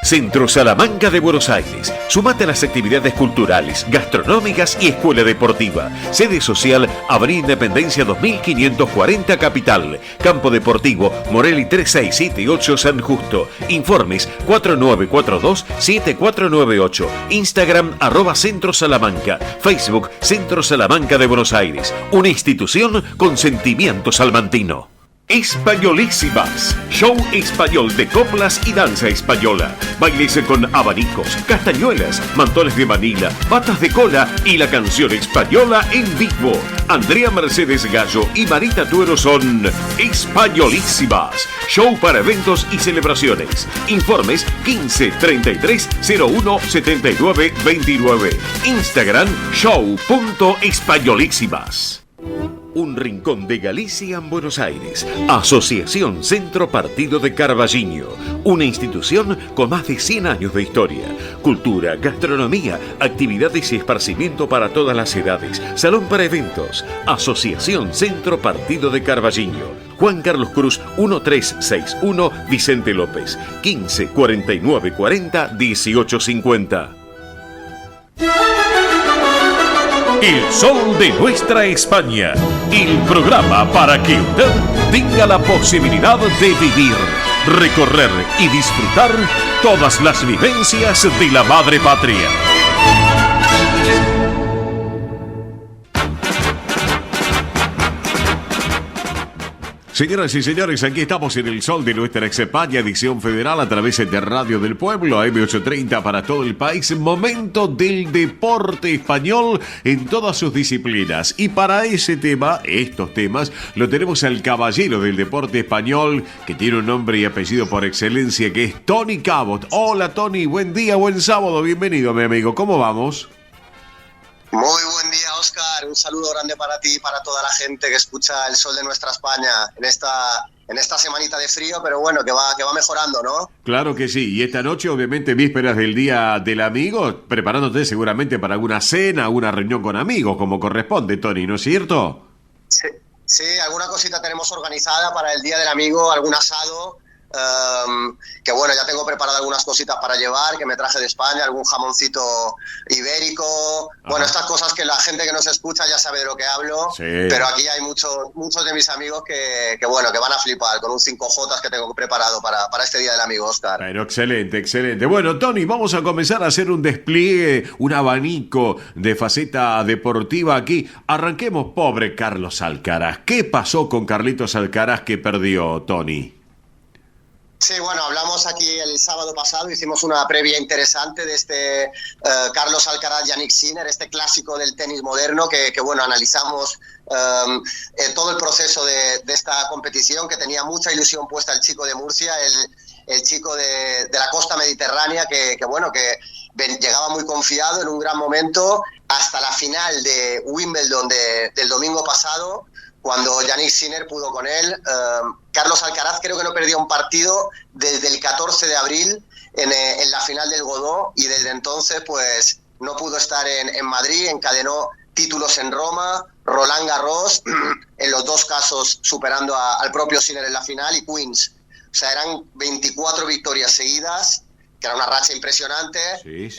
Centro Salamanca de Buenos Aires. Sumate a las actividades culturales, gastronómicas y escuela deportiva. Sede social, Avenida Independencia 2540 Capital. Campo Deportivo, Morelli 3678 San Justo. Informes 4942-7498. Instagram @Centro Salamanca. Facebook Centro Salamanca de Buenos Aires. Una institución con sentimiento salmantino. Españolísimas, show español de coplas y danza española, bailes con abanicos, castañuelas, mantones de Manila, batas de cola y la canción española en vivo. Andrea Mercedes Gallo y Marita Tuero son Españolísimas, show para eventos y celebraciones. Informes 15 33 01 79 29. Instagram show.españolísimas. Un rincón de Galicia en Buenos Aires. Asociación Centro Partido de Carballiño. Una institución con más de 100 años de historia. Cultura, gastronomía, actividades y esparcimiento para todas las edades. Salón para eventos. Asociación Centro Partido de Carballiño. Juan Carlos Cruz 1361 Vicente López. 15 49 40 18 50. El Sol de Nuestra España, el programa para que usted tenga la posibilidad de vivir, recorrer y disfrutar todas las vivencias de la madre patria. Señoras y señores, aquí estamos en el sol de nuestra ex España, edición federal a través de Radio del Pueblo, AM830 para todo el país. Momento del deporte español en todas sus disciplinas. Y para ese tema, estos temas, lo tenemos al caballero del deporte español, que tiene un nombre y apellido por excelencia, que es Tony Cabot. Hola Tony, buen día, buen sábado, bienvenido mi amigo, ¿cómo vamos? Muy buen día, Óscar. Un saludo grande para ti y para toda la gente que escucha el sol de nuestra España en esta semanita de frío, pero bueno, que va mejorando, ¿no? Claro que sí. Y esta noche, obviamente, vísperas del Día del Amigo, preparándote seguramente para alguna cena, alguna reunión con amigos, como corresponde, Tony, ¿no es cierto? Sí, alguna cosita tenemos organizada para el Día del Amigo, algún asado. Que bueno, ya tengo preparado algunas cositas para llevar, que me traje de España, algún jamoncito ibérico. Bueno, estas cosas que la gente que nos escucha ya sabe de lo que hablo, sí. Pero aquí hay muchos de mis amigos que bueno, que van a flipar con un 5J que tengo preparado para este Día del Amigo, Óscar. Pero excelente. Bueno, Tony, vamos a comenzar a hacer un despliegue, un abanico de faceta deportiva aquí. Arranquemos, pobre Carlos Alcaraz. ¿Qué pasó con Carlitos Alcaraz que perdió, Tony? Sí, bueno, hablamos aquí el sábado pasado, hicimos una previa interesante de este Carlos Alcaraz, Jannik Sinner, este clásico del tenis moderno que bueno, analizamos todo el proceso de esta competición, que tenía mucha ilusión puesta el chico de Murcia, el chico de la costa mediterránea, que bueno, que llegaba muy confiado en un gran momento hasta la final de Wimbledon del domingo pasado, cuando Jannik Sinner pudo con él. Carlos Alcaraz creo que no perdió un partido desde el 14 de abril en la final del Godó, y desde entonces pues no pudo estar en Madrid, encadenó títulos en Roma, Roland Garros, en los dos casos superando al propio Sinner en la final, y Queens. O sea, eran 24 victorias seguidas, que era una racha impresionante. Sí.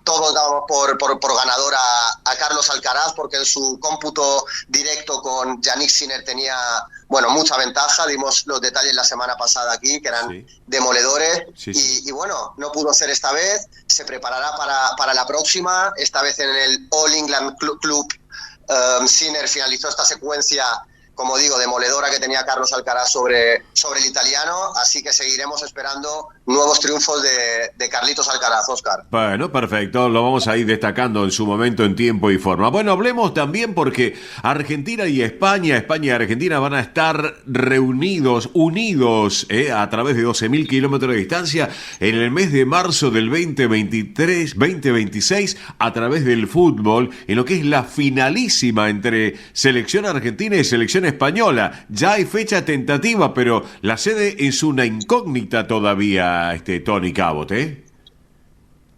Todos dábamos por ganador a Carlos Alcaraz, porque en su cómputo directo con Jannik Sinner tenía, bueno, mucha ventaja. Dimos los detalles la semana pasada aquí, que eran demoledores. Sí. Y bueno, no pudo ser esta vez. Se preparará para la próxima. Esta vez en el All England Club. Sinner finalizó esta secuencia, como digo, demoledora que tenía Carlos Alcaraz sobre el italiano, así que seguiremos esperando nuevos triunfos de Carlitos Alcaraz, Óscar. Bueno, perfecto, lo vamos a ir destacando en su momento, en tiempo y forma. Bueno, hablemos también porque Argentina y España y Argentina van a estar unidos a través de 12.000 kilómetros de distancia en el mes de marzo del 2026 a través del fútbol, en lo que es la finalísima entre selección argentina y selección española. Ya hay fecha tentativa, pero la sede es una incógnita todavía, Tony Cabot, ¿eh?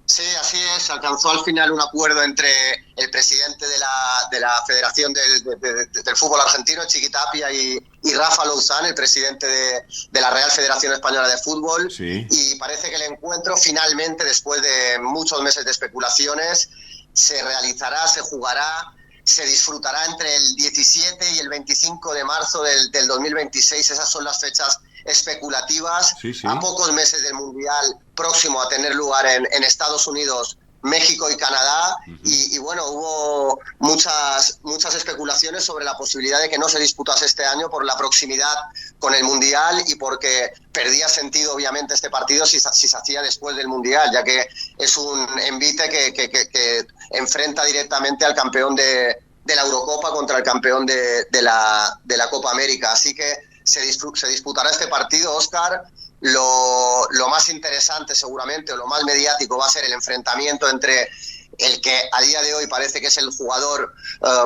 Sí, así es. Alcanzó al final un acuerdo entre el presidente de la Federación del Fútbol Argentino, Chiqui Tapia, y Rafa Louzán, el presidente de la Real Federación Española de Fútbol. Sí. Y parece que el encuentro finalmente, después de muchos meses de especulaciones, se realizará, se jugará, se disfrutará entre el 17 y el 25 de marzo del 2026. Esas son las fechas especulativas, sí. A pocos meses del Mundial próximo a tener lugar en Estados Unidos, México y Canadá. Uh-huh. Y bueno, hubo muchas especulaciones sobre la posibilidad de que no se disputase este año por la proximidad con el Mundial y porque perdía sentido obviamente este partido si se hacía después del Mundial, ya que es un envite que enfrenta directamente al campeón de la Eurocopa contra el campeón de la Copa América. Así que se disputará este partido, Óscar. Lo más interesante seguramente, o lo más mediático, va a ser el enfrentamiento entre el que a día de hoy parece que es el jugador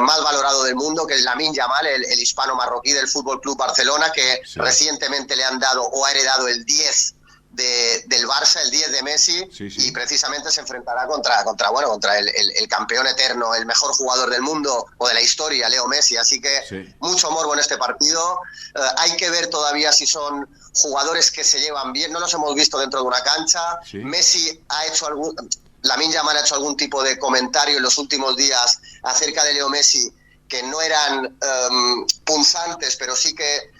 más valorado del mundo, que es Lamine Yamal, el hispano-marroquí del Fútbol Club Barcelona, que recientemente le han dado o ha heredado el 10 del Barça, el 10 de Messi, y precisamente se enfrentará contra el campeón eterno, el mejor jugador del mundo o de la historia, Leo Messi. Así que mucho morbo en este partido. Hay que ver todavía si son jugadores que se llevan bien. No los hemos visto dentro de una cancha. Lamine Yamal ha hecho algún tipo de comentario en los últimos días acerca de Leo Messi que no eran punzantes, pero sí que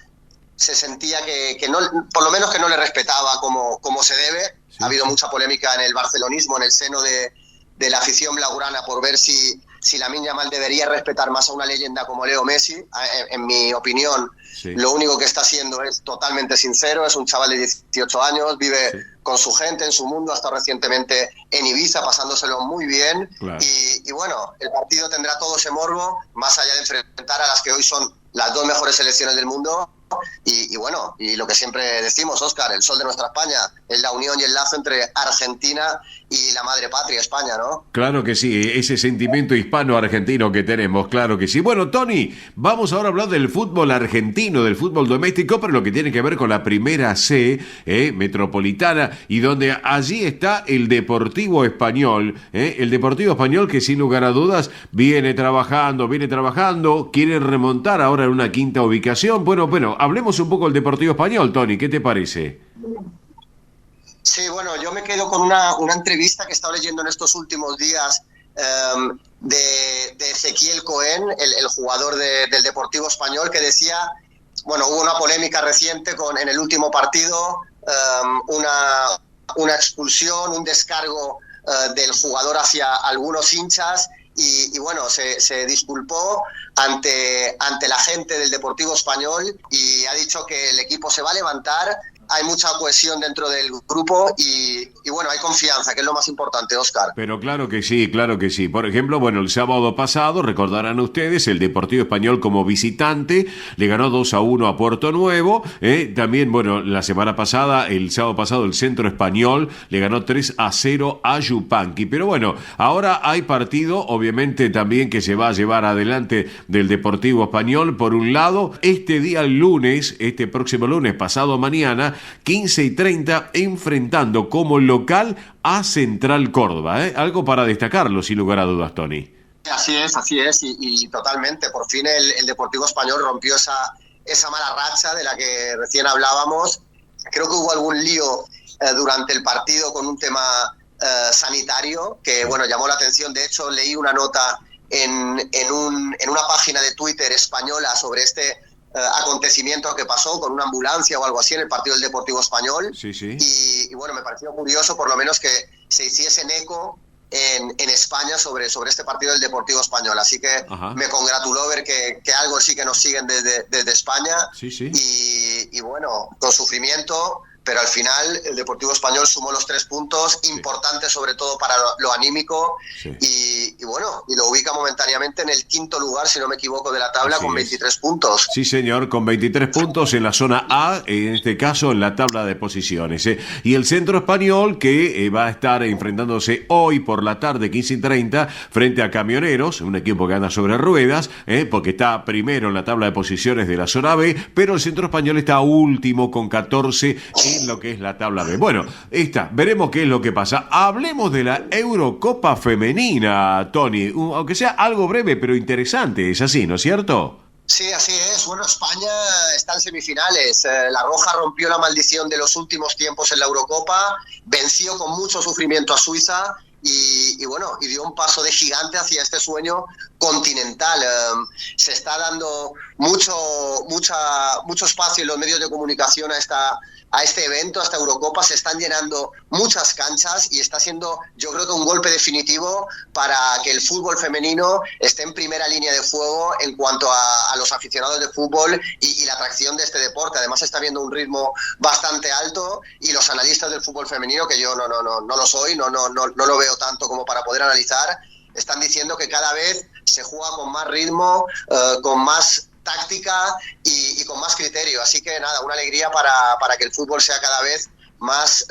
se sentía que no, por lo menos que no le respetaba como se debe. Ha habido mucha polémica en el barcelonismo, en el seno de la afición blaugrana, por ver si si Lamine Yamal debería respetar más a una leyenda como Leo Messi. En mi opinión, lo único que está haciendo es totalmente sincero. Es un chaval de 18 años, vive con su gente en su mundo, ha estado recientemente en Ibiza pasándoselo muy bien. Claro. Y bueno, el partido tendrá todo ese morbo, más allá de enfrentar a las que hoy son las dos mejores selecciones del mundo. Y bueno, y lo que siempre decimos, Óscar, el sol de nuestra España es la unión y el lazo entre Argentina y la madre patria, España, ¿no? Claro que sí, ese sentimiento hispano-argentino que tenemos, claro que sí. Bueno, Tony, vamos ahora a hablar del fútbol argentino, del fútbol doméstico, pero lo que tiene que ver con la Primera C, metropolitana, y donde allí está el Deportivo Español, el Deportivo Español que sin lugar a dudas viene trabajando, quiere remontar ahora en una quinta ubicación. Bueno, hablemos un poco del Deportivo Español, Tony, ¿qué te parece? Sí, bueno, yo me quedo con una entrevista que he estado leyendo en estos últimos días de Ezequiel Cohen, el jugador del Deportivo Español, que decía, bueno, hubo una polémica reciente en el último partido, una expulsión, un descargo del jugador hacia algunos hinchas. Y bueno, se disculpó ante la gente del Deportivo Español y ha dicho que el equipo se va a levantar. Hay mucha cohesión dentro del grupo y bueno, hay confianza, que es lo más importante, Óscar. Pero claro que sí. Por ejemplo, bueno, el sábado pasado, recordarán ustedes, el Deportivo Español como visitante le ganó 2-1 a Puerto Nuevo. También, bueno, la semana pasada, el sábado pasado, el Centro Español le ganó 3-0 a Yupanqui. Pero bueno, ahora hay partido, obviamente también que se va a llevar adelante del Deportivo Español. Por un lado, este próximo lunes, pasado mañana, 15:30, enfrentando como local a Central Córdoba. Algo para destacarlo, sin lugar a dudas, Tony. Así es, y totalmente. Por fin el Deportivo Español rompió esa mala racha de la que recién hablábamos. Creo que hubo algún lío durante el partido con un tema sanitario que, bueno, llamó la atención. De hecho, leí una nota en una página de Twitter española sobre este acontecimiento que pasó con una ambulancia o algo así en el partido del Deportivo Español. Sí. Y bueno, me pareció curioso por lo menos que se hiciesen eco en España sobre este partido del Deportivo Español. Así que me congratuló ver que algo sí que nos siguen desde España. Sí. Y bueno, con sufrimiento, pero al final el Deportivo Español sumó los 3 puntos, importantes sobre todo para lo anímico, y bueno, y lo ubica momentáneamente en el 5º lugar, si no me equivoco, de la tabla. Así con 23 puntos. Sí, señor, con 23 puntos en la zona A, en este caso en la tabla de posiciones. Y el Centro Español, que va a estar enfrentándose hoy por la tarde, 15:30, frente a Camioneros, un equipo que anda sobre ruedas, porque está primero en la tabla de posiciones de la zona B, pero el Centro Español está último con 14 en lo que es la tabla B. Bueno, veremos qué es lo que pasa. Hablemos de la Eurocopa femenina, Tony, aunque sea algo breve, pero interesante, es así, ¿no es cierto? Sí, así es. Bueno, España está en semifinales. La Roja rompió la maldición de los últimos tiempos en la Eurocopa, venció con mucho sufrimiento a Suiza y bueno, y dio un paso de gigante hacia este sueño continental. Se está dando mucho espacio en los medios de comunicación a este evento, a esta Eurocopa. Se están llenando muchas canchas y está siendo, yo creo que un golpe definitivo para que el fútbol femenino esté en primera línea de fuego en cuanto a los aficionados de fútbol y la atracción de este deporte. Además está viendo un ritmo bastante alto y los analistas del fútbol femenino, que yo no lo soy, no lo veo tanto como para poder analizar, están diciendo que cada vez se juega con más ritmo, con más táctica y con más criterio. Así que nada, una alegría para que el fútbol sea cada vez más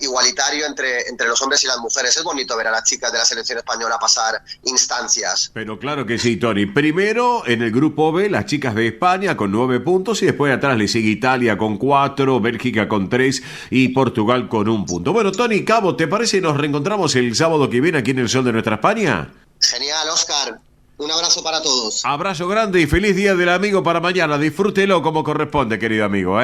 igualitario entre los hombres y las mujeres. Es bonito ver a las chicas de la selección española pasar instancias. Pero claro que sí, Tony. Primero, en el grupo B, las chicas de España con 9 puntos y después atrás le sigue Italia con 4, Bélgica con 3 y Portugal con 1 punto. Bueno, Tony Cabo, ¿te parece nos reencontramos el sábado que viene aquí en el Sol de Nuestra España? Genial, Óscar. Un abrazo para todos. Abrazo grande y feliz Día del Amigo para mañana. Disfrútelo como corresponde, querido amigo,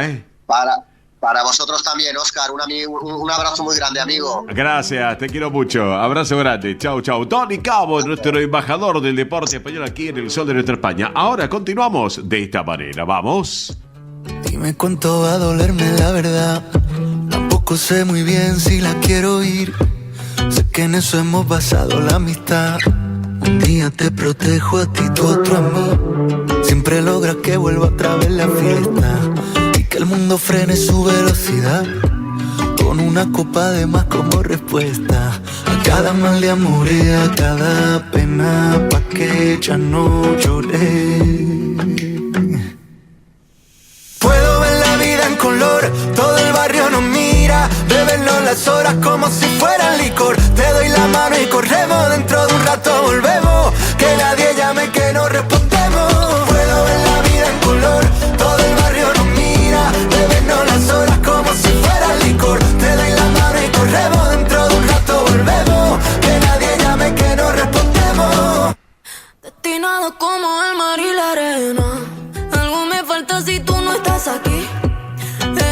Para vosotros también, Óscar. Un abrazo muy grande, amigo. Gracias, te quiero mucho. Abrazo grande. Chau. Tony Cabo, nuestro embajador del deporte español aquí en el Sol de Nuestra España. Ahora continuamos de esta manera. Vamos. Dime cuánto va a dolerme la verdad. Tampoco sé muy bien si la quiero oír. Sé que en eso hemos basado la amistad. Un día te protejo a ti, tú otro a mí. Siempre logras que vuelva otra vez la fiesta y que el mundo frene su velocidad. Con una copa de más como respuesta a cada mal de amor y a cada pena, pa' que ya no lloré. Puedo ver la vida en color, todo el barrio nos mira, bebernos las horas como si fueran licor. Te doy la mano y corremos, dentro de un rato volvemos, que nadie llame que no respondemos. Puedo ver la vida en color, todo el barrio nos mira, bebernos las horas como si fueran licor. Te doy la mano y corremos, dentro de un rato volvemos, que nadie llame que no respondemos. Destinado como el mar y la arena, algo me falta si tú no estás aquí.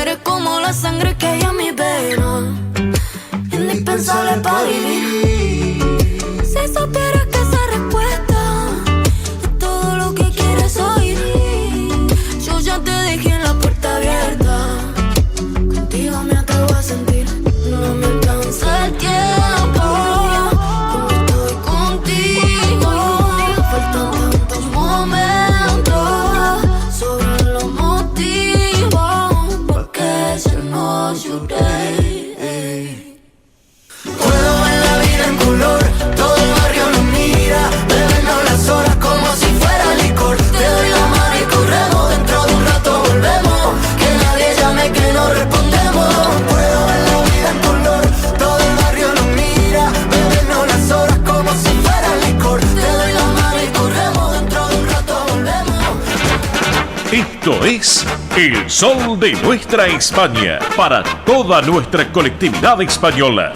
Eres como la sangre que hay en mi vena, indispensable para vivir. Si supieras que esa respuesta es todo lo que quieres oír, yo ya te dejé en la puerta abierta. Contigo me atrevo a sentir, no me alcanza el tiempo. Cuando estoy contigo, faltan tantos momentos, sobran los motivos, porque si no lloré. Puedo ver la vida en color, todo el barrio nos mira, bebernos las horas como si fuera licor. Te doy la mano y corremos, dentro de un rato volvemos, que nadie llame que no respondemos. Puedo ver la vida en color, todo el barrio nos mira, bebernos las horas como si fuera licor. Te doy la mano y corremos, dentro de un rato volvemos. Esto es El Sol de Nuestra España, para toda nuestra colectividad española.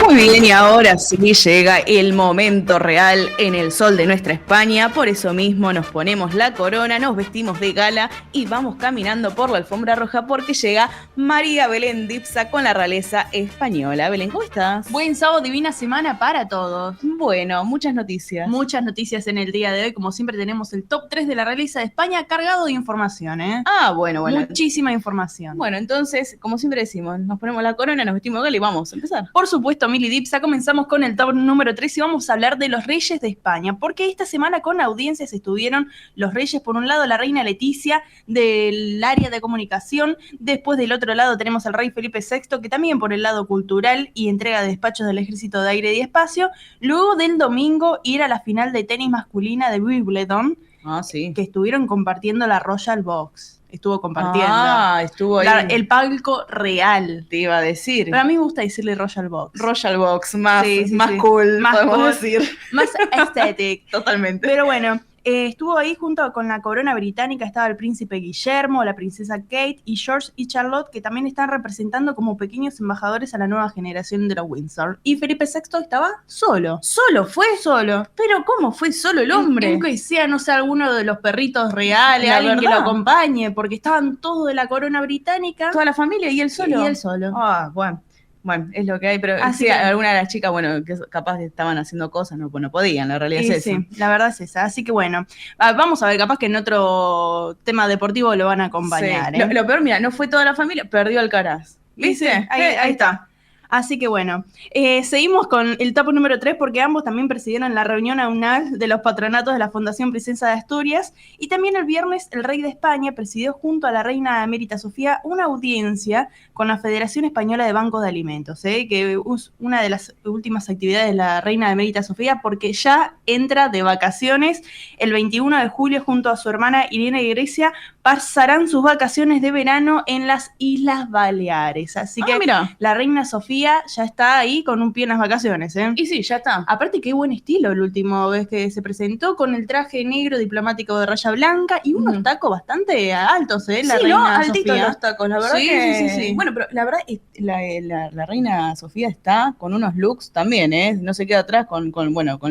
Muy bien, y ahora sí llega el momento real en el sol de nuestra España. Por eso mismo nos ponemos la corona, nos vestimos de gala y vamos caminando por la alfombra roja porque llega María Belén Dipsa con la realeza española. Belén, ¿cómo estás? Buen sábado, divina semana para todos. Bueno, muchas noticias. Muchas noticias en el día de hoy. Como siempre tenemos el top 3 de la realeza de España cargado de información, ¿eh? Ah, bueno. Muchísima información. Bueno, entonces, como siempre decimos, nos ponemos la corona, nos vestimos de gala y vamos a empezar. Por supuesto, Mili Dipsa, comenzamos con el top número 3 y vamos a hablar de los reyes de España, porque esta semana con audiencias estuvieron los reyes. Por un lado, la reina Leticia del área de comunicación, después del otro lado tenemos al rey Felipe VI, que también por el lado cultural y entrega de despachos del Ejército de Aire y Espacio. Luego del domingo ir a la final de tenis masculina de Wimbledon, que estuvieron compartiendo la Royal Box. Estuvo compartiendo. Estuvo ahí. El palco real. Te iba a decir. Pero a mí me gusta decirle Royal Box. Royal Box, más sí. cool, más podemos cool, decir. Más aesthetic. Totalmente. Pero bueno, estuvo ahí junto con la corona británica, estaba el príncipe Guillermo, la princesa Kate y George y Charlotte, que también están representando como pequeños embajadores a la nueva generación de los Windsor. Y Felipe VI estaba solo. Solo. Pero ¿cómo fue solo el hombre? Aunque sea, no sé, alguno de los perritos reales, alguien que lo acompañe, porque estaban todos de la corona británica. Toda la familia y él solo. Bueno, es lo que hay, pero así sí, alguna de las chicas, que capaz estaban haciendo cosas, no podían, la realidad es esa. Sí, la verdad es esa. Así que bueno, vamos a ver, capaz que en otro tema deportivo lo van a acompañar. Sí. Lo peor, mira, no fue toda la familia, perdió Alcaraz. ¿Viste? Ahí está. Así que bueno, seguimos con el top número 3 porque ambos también presidieron la reunión anual de los patronatos de la Fundación Princesa de Asturias, y también el viernes el rey de España presidió junto a la reina emérita Sofía una audiencia con la Federación Española de Bancos de Alimentos, que es una de las últimas actividades de la reina emérita Sofía, porque ya entra de vacaciones el 21 de julio junto a su hermana Irene y Grecia. Pasarán sus vacaciones de verano en las Islas Baleares. Así que mira, la reina Sofía ya está ahí con un pie en las vacaciones, ¿eh? Y sí, ya está. Aparte, qué buen estilo el último vez que se presentó, con el traje negro diplomático de raya blanca y unos tacos bastante altos, ¿eh? La reina altitos Sofía. Los tacos, la verdad. Sí. Bueno, pero la verdad, la reina Sofía está con unos looks también, ¿eh? No se queda atrás con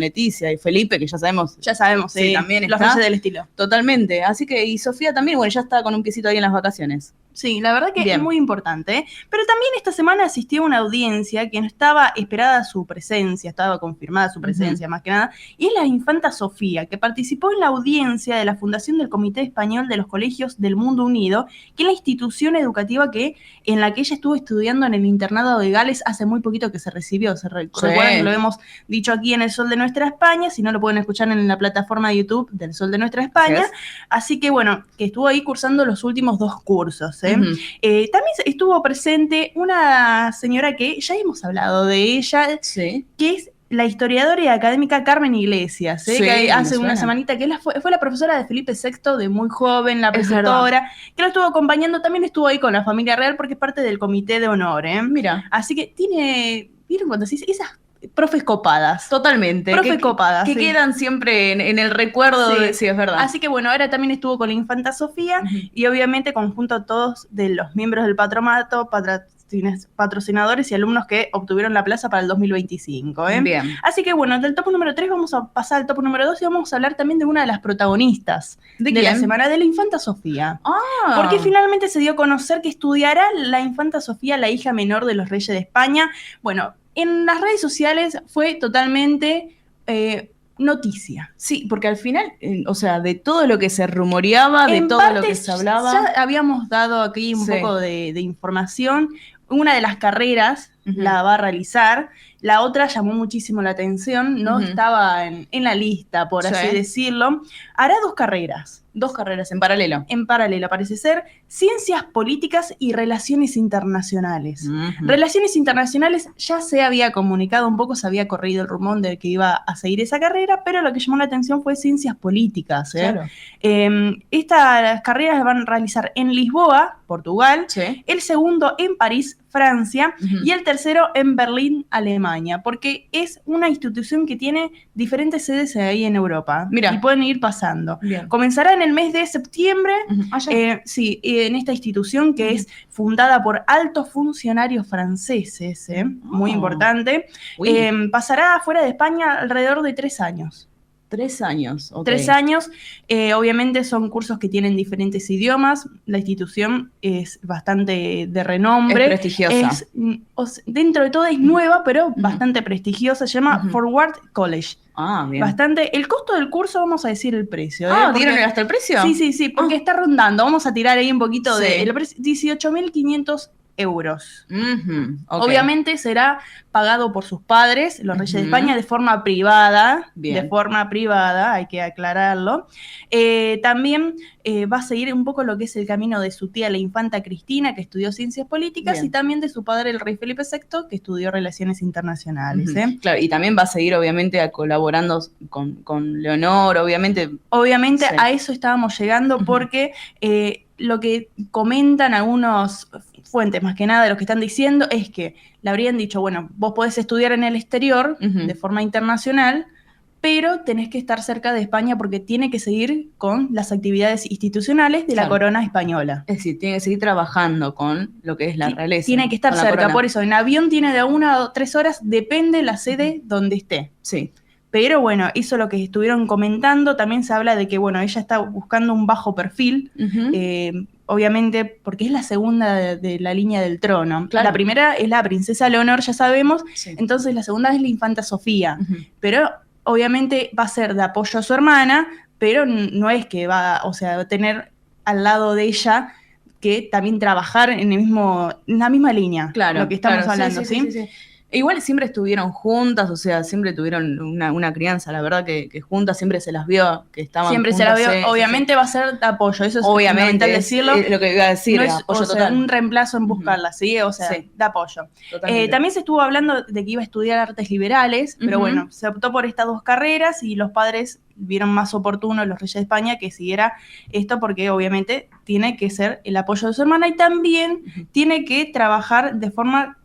Leticia y Felipe, que ya sabemos. Sí, también los está. reyes del estilo. Totalmente. Así que, y Sofía también, ya está con un piecito ahí en las vacaciones. Sí, la verdad que Bien. es muy importante, ¿eh? Pero también esta semana asistió a una audiencia que no estaba esperada su presencia, estaba confirmada su presencia más que nada, y es la infanta Sofía, que participó en la audiencia de la fundación del Comité Español de los Colegios del Mundo Unido, que es la institución educativa en la que ella estuvo estudiando en el internado de Gales hace muy poquito que se recibió. Recuerdan que lo hemos dicho aquí en El Sol de Nuestra España, si no lo pueden escuchar en la plataforma de YouTube del Sol de Nuestra España. Yes. Así que bueno, que estuvo ahí cursando los últimos 2 cursos. También estuvo presente una señora que ya hemos hablado de ella, que es la historiadora y académica Carmen Iglesias, que hace una semanita que fue la profesora de Felipe VI de muy joven, la preceptora, que lo estuvo acompañando, también estuvo ahí con la familia real porque es parte del comité de honor. Mira. Así que ¿vieron cuando se dice? Esas profes copadas. Totalmente. Profes copadas. Que quedan siempre en el recuerdo. Sí, es verdad. Así que bueno, ahora también estuvo con la infanta Sofía y obviamente conjunto a todos de los miembros del patronato, patrocinadores y alumnos que obtuvieron la plaza para el 2025. Bien. Así que bueno, del top número 3 vamos a pasar al top número 2 y vamos a hablar también de una de las protagonistas de la semana, de la infanta Sofía. Porque finalmente se dio a conocer que estudiará la infanta Sofía, la hija menor de los reyes de España. Bueno, en las redes sociales fue totalmente noticia. Sí, porque al final, o sea, de todo lo que se rumoreaba, de todo lo que se hablaba. Ya habíamos dado aquí un poco de información. Una de las carreras la va a realizar, la otra llamó muchísimo la atención, no estaba en la lista, por así decirlo. Hará 2 carreras. 2 carreras en paralelo. En paralelo, parece ser. Ciencias Políticas y Relaciones Internacionales. Relaciones Internacionales ya se había comunicado un poco, se había corrido el rumor de que iba a seguir esa carrera, pero lo que llamó la atención fue Ciencias Políticas. Claro. Estas carreras las van a realizar en Lisboa, Portugal, el segundo en París, Francia, y el tercero en Berlín, Alemania, porque es una institución que tiene diferentes sedes ahí en Europa. Mira. Y pueden ir pasando. Bien. Comenzará en el mes de septiembre, en esta institución que es fundada por altos funcionarios franceses, muy importante. Pasará fuera de España alrededor de 3 años. 3 años. 3 años, obviamente son cursos que tienen diferentes idiomas, la institución es bastante de renombre. Es prestigiosa. Dentro de todo es nueva, pero bastante prestigiosa, se llama Forward College. Bien. Bastante. El costo del curso, vamos a decir el precio. ¿Dieron hasta el precio? Sí, porque está rondando, vamos a tirar ahí un poquito de... El precio, 18.500 euros. Obviamente será pagado por sus padres, los reyes de España, de forma privada. Bien. De forma privada, hay que aclararlo. También va a seguir un poco lo que es el camino de su tía, la infanta Cristina, que estudió Ciencias Políticas, y también de su padre, el rey Felipe VI, que estudió Relaciones Internacionales. Claro, y también va a seguir, obviamente, colaborando con Leonor, obviamente. Obviamente a eso estábamos llegando porque lo que comentan algunos fuentes, más que nada, de lo que están diciendo, es que le habrían dicho, bueno, vos podés estudiar en el exterior de forma internacional, pero tenés que estar cerca de España porque tiene que seguir con las actividades institucionales de la corona española. Es decir, tiene que seguir trabajando con lo que es la realeza. Tiene que estar cerca, por eso en avión tiene de 1 a 3 horas, depende la sede donde esté. Sí. Pero bueno, eso es lo que estuvieron comentando. También se habla de que, bueno, ella está buscando un bajo perfil, obviamente, porque es la segunda de la línea del trono. Claro. La primera es la princesa Leonor, ya sabemos, entonces la segunda es la infanta Sofía. Pero obviamente va a ser de apoyo a su hermana, pero no es que va a tener al lado de ella que también trabajar en la misma línea, claro, lo que estamos hablando, ¿sí? Igual siempre estuvieron juntas, o sea, siempre tuvieron una crianza, la verdad que juntas siempre se las vio, que estaban siempre juntas. Se las vio, obviamente va a ser de apoyo, eso es obviamente, fundamental decirlo. Es lo que iba a decir, no es apoyo total. Un reemplazo en buscarla, ¿sí? O sea, de apoyo. También se estuvo hablando de que iba a estudiar artes liberales, pero bueno, se optó por estas 2 carreras y los padres vieron más oportuno, los reyes de España, que siguiera esto porque obviamente tiene que ser el apoyo de su hermana y también tiene que trabajar de forma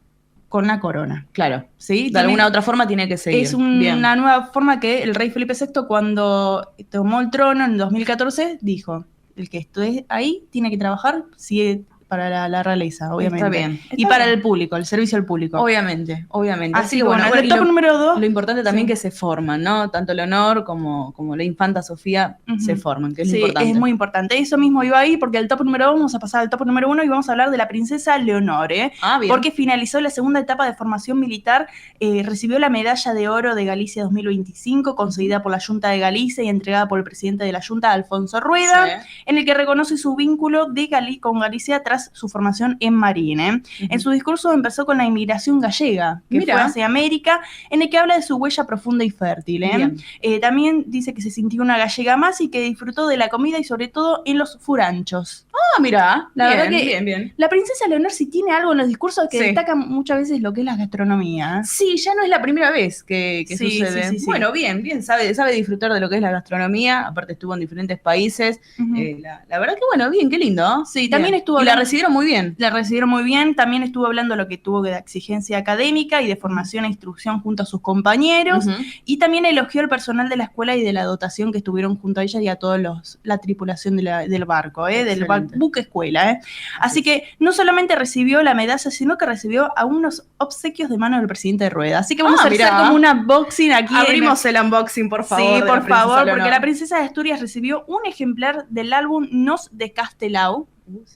con la corona. Claro, ¿sí? De alguna otra forma tiene que seguir. Es una nueva forma que el rey Felipe VI, cuando tomó el trono en 2014, dijo, el que esté ahí tiene que trabajar, sigue la realeza, obviamente. Está bien. Y para el público, el servicio al público. Obviamente. Así que bueno, el top número 2. Lo importante también Sí. que se forman, ¿no? Tanto Leonor como la infanta Sofía se forman, que es lo importante. Es muy importante. Eso mismo iba ahí, porque el top número 2, vamos a pasar al top número 1 y vamos a hablar de la princesa Leonor, ¿eh? Bien. Porque finalizó la segunda etapa de formación militar, recibió la medalla de oro de Galicia 2025, concedida por la Junta de Galicia y entregada por el presidente de la Junta, Alfonso Rueda, en el que reconoce su vínculo con Galicia tras su formación en Marín, ¿eh? En su discurso empezó con la inmigración gallega, que fue hacia América, en el que habla de su huella profunda y fértil, ¿eh? También dice que se sintió una gallega más y que disfrutó de la comida y sobre todo en los furanchos. Mira, la verdad que bien. la princesa Leonor sí tiene algo en los discursos que destaca muchas veces lo que es la gastronomía. Sí, ya no es la primera vez que Sí, sucede. sí, sí. Bueno, bien, sabe disfrutar de lo que es la gastronomía, aparte estuvo en diferentes países. La verdad que bueno, bien, qué lindo. Sí, también estuvo Y la hablando- recibieron muy bien. La recibieron muy bien, también estuvo hablando lo que tuvo de exigencia académica y de formación e instrucción junto a sus compañeros, y también elogió al personal de la escuela y de la dotación que estuvieron junto a ella y a todos la tripulación del barco, del buque escuela. Así que no solamente recibió la medalla, sino que recibió a unos obsequios de mano del presidente de Rueda. Así que vamos a hacer mirá. como un unboxing aquí. Abrimos el unboxing, por favor. Sí, de la por princesa favor, porque Leonor. la princesa de Asturias recibió un ejemplar del álbum Nos de Castelau.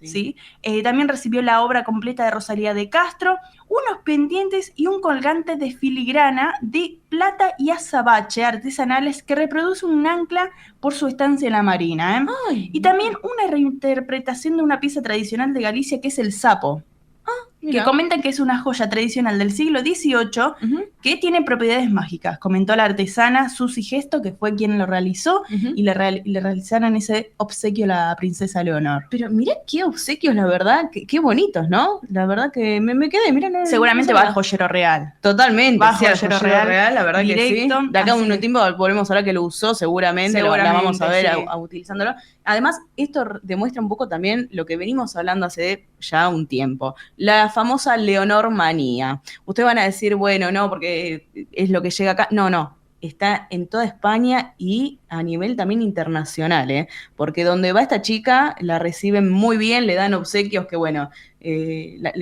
¿Sí? También recibió la obra completa de Rosalía de Castro, unos pendientes y un colgante de filigrana de plata y azabache artesanales que reproduce un ancla por su estancia en la Marina, ¿eh? Y también una reinterpretación de una pieza tradicional de Galicia que es el sapo. Que Mira. comentan que es una joya tradicional del siglo XVIII que tiene propiedades mágicas. Comentó la artesana Susi Gesto, que fue quien lo realizó, y le realizaron ese obsequio a la princesa Leonor. Pero mirá qué obsequios, la verdad, qué bonitos, ¿no? La verdad que me quedé, mirá. Seguramente no va sabía. al joyero real. Totalmente, Va sí, al al joyero joyero real, la verdad directo, que sí. De acá a así un que- tiempo volvemos a ver que lo usó, seguramente, la vamos a ver sí. utilizándolo. Además, esto demuestra un poco también lo que venimos hablando hace ya un tiempo, la famosa Leonor manía. Ustedes van a decir, bueno, no, porque es lo que llega acá. No, está en toda España y a nivel también internacional, ¿eh? Porque donde va esta chica la reciben muy bien, le dan obsequios que, bueno,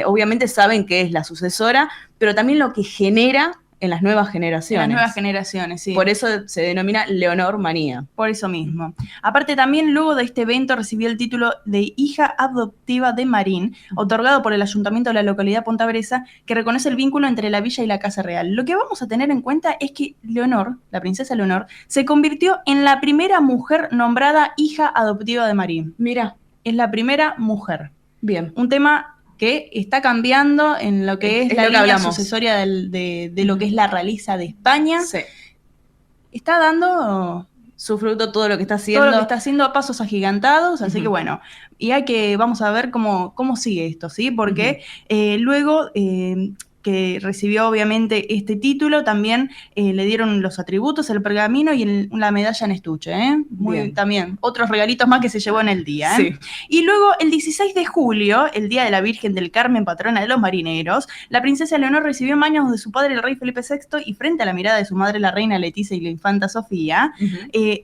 obviamente saben que es la sucesora, pero también lo que genera en las nuevas generaciones. En las nuevas generaciones, sí. Por eso se denomina Leonor manía. Por eso mismo. Aparte también luego de este evento recibió el título de hija adoptiva de Marín, otorgado por el ayuntamiento de la localidad Pontabresa, que reconoce el vínculo entre la villa y la casa real. Lo que vamos a tener en cuenta es que Leonor, la princesa Leonor, se convirtió en la primera mujer nombrada hija adoptiva de Marín. Mira. Es la primera mujer. Bien. Un tema que está cambiando en lo que es la lo que línea hablamos. sucesoria de lo que es la realeza de España. Sí. Está dando Su fruto, todo lo que está haciendo. todo lo que está haciendo a pasos agigantados, así que bueno, vamos a ver cómo sigue esto, ¿sí? Porque luego que recibió obviamente este título, también le dieron los atributos, el pergamino y la medalla en estuche, ¿eh? También, otros regalitos más que se llevó en el día, ¿eh? Sí. Y luego, el 16 de julio, el Día de la Virgen del Carmen, patrona de los marineros, la princesa Leonor recibió en manos de su padre, el rey Felipe VI, y frente a la mirada de su madre, la reina Leticia, y la infanta Sofía,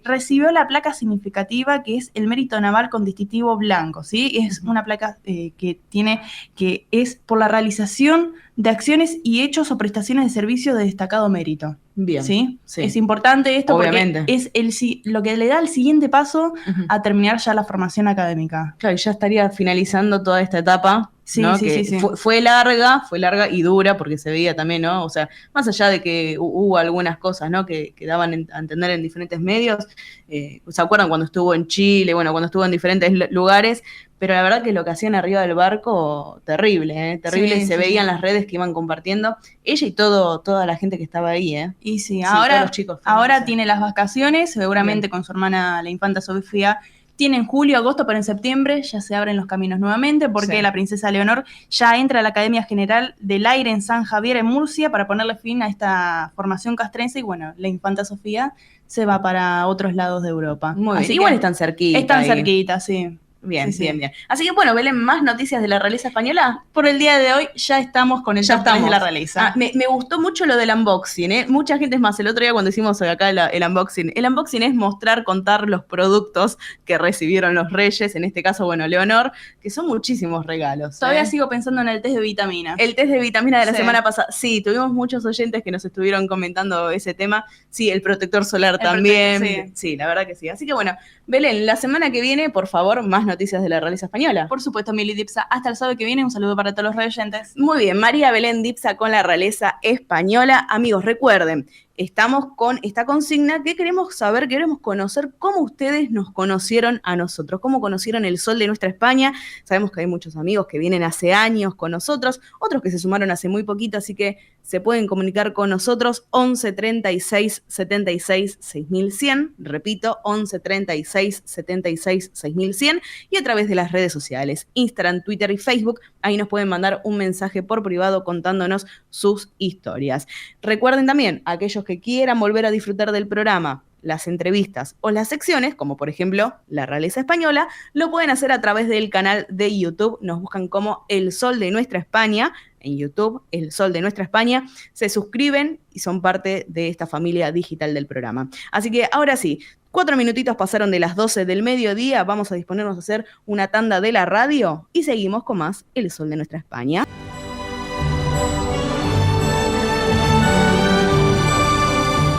recibió la placa significativa que es el Mérito Naval con distintivo blanco, ¿sí? Es una placa que es por la realización de acciones y hechos o prestaciones de servicio de destacado mérito. Bien. ¿Sí? Sí. Es importante esto Obviamente. porque es lo que le da el siguiente paso a terminar ya la formación académica. Claro, y ya estaría finalizando toda esta etapa. Sí, ¿no? sí, Que sí. Fue larga y dura, porque se veía también, ¿no? O sea, más allá de que hubo algunas cosas, ¿no? Que daban a entender en diferentes medios. ¿Se acuerdan cuando estuvo en Chile? Bueno, cuando estuvo en diferentes lugares. Pero la verdad que lo que hacían arriba del barco, terrible, ¿eh? Terrible. Sí, Se sí, veían sí. las redes que iban compartiendo. Ella y toda la gente que estaba ahí, ¿eh? Y sí, todos ahora, los chicos. ahora tiene las vacaciones, seguramente con su hermana, la infanta Sofía. Tiene en julio, agosto, pero en septiembre ya se abren los caminos nuevamente porque Sí. la princesa Leonor ya entra a la Academia General del Aire en San Javier, en Murcia, para ponerle fin a esta formación castrense. Y bueno, la infanta Sofía se va para otros lados de Europa. Muy bien. Así Igual que están cerquita. están ahí. cerquita, sí. Bien, Sí, sí. bien, bien. Así que bueno, Belén, ¿más noticias de la realeza española? Por el día de hoy ya estamos con el Ya top 3 de estamos. la realeza. Me gustó mucho lo del unboxing, ¿eh? Mucha gente, es más, el otro día cuando hicimos acá el unboxing es mostrar, contar los productos que recibieron los reyes, en este caso, bueno, Leonor, que son muchísimos regalos. Todavía ¿eh? sigo pensando en el test de vitamina. El test de vitamina de la Sí. semana pasada, sí, tuvimos muchos oyentes que nos estuvieron comentando ese tema. Sí, el protector solar El también. protector, Sí, la verdad que sí. Así que bueno, Belén, la semana que viene, por favor, más noticias de la realeza española. Por supuesto, Mili Dipsa. Hasta el sábado que viene, un saludo para todos los radioyentes. Muy bien, María Belén Dipsa con la realeza española. Amigos, recuerden, estamos con esta consigna que queremos saber, queremos conocer cómo ustedes nos conocieron a nosotros, cómo conocieron el sol de nuestra España. Sabemos que hay muchos amigos que vienen hace años con nosotros, otros que se sumaron hace muy poquito, así que se pueden comunicar con nosotros 11 36 76 6100, repito, 11 36 76 6100, y a través de las redes sociales, Instagram, Twitter y Facebook. Ahí nos pueden mandar un mensaje por privado contándonos sus historias. Recuerden también, aquellos que quieran volver a disfrutar del programa, las entrevistas o las secciones, como por ejemplo La Realeza Española, lo pueden hacer a través del canal de YouTube. Nos buscan como El Sol de Nuestra España en YouTube, El Sol de Nuestra España. Se suscriben y son parte de esta familia digital del programa. Así que ahora sí, 4 minutitos pasaron de las 12 del mediodía. Vamos a disponernos a hacer una tanda de la radio y seguimos con más El Sol de Nuestra España.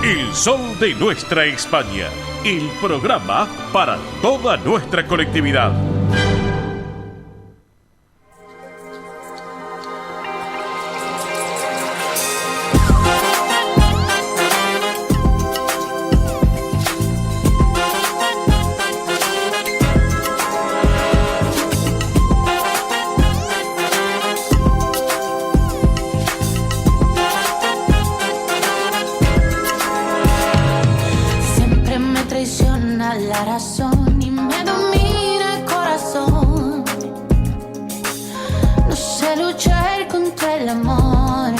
El Sol de Nuestra España, el programa para toda nuestra colectividad. Siempre me traiciona la razón y me domina el corazón. No sé luchar contra el amor.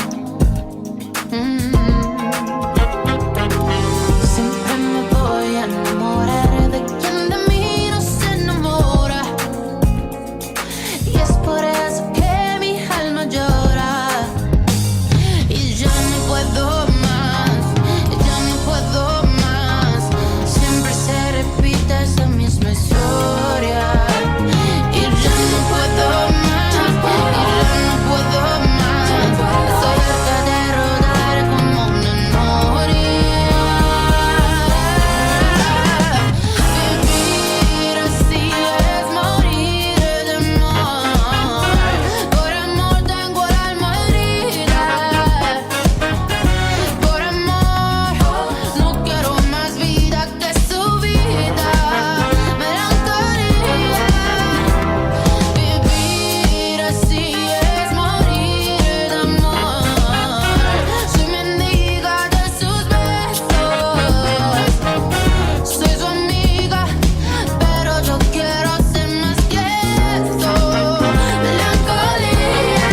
Siempre me voy a enamorar de quien de mí no se enamora. Y es por eso que mi alma llora. Y ya no puedo más, ya no puedo más. Siempre se repite esa misma historia. Y ya no puedo más, y ya no puedo más. Estoy harta de rodar como una noria. Vivir así es morir de amor. Por amor tengo el alma herida. Por amor no quiero más vida que su vida. Melancolía. Vivir así es morir de amor. Soy mendiga de sus besos. Soy su amiga, pero yo quiero ser más que eso. Melancolía.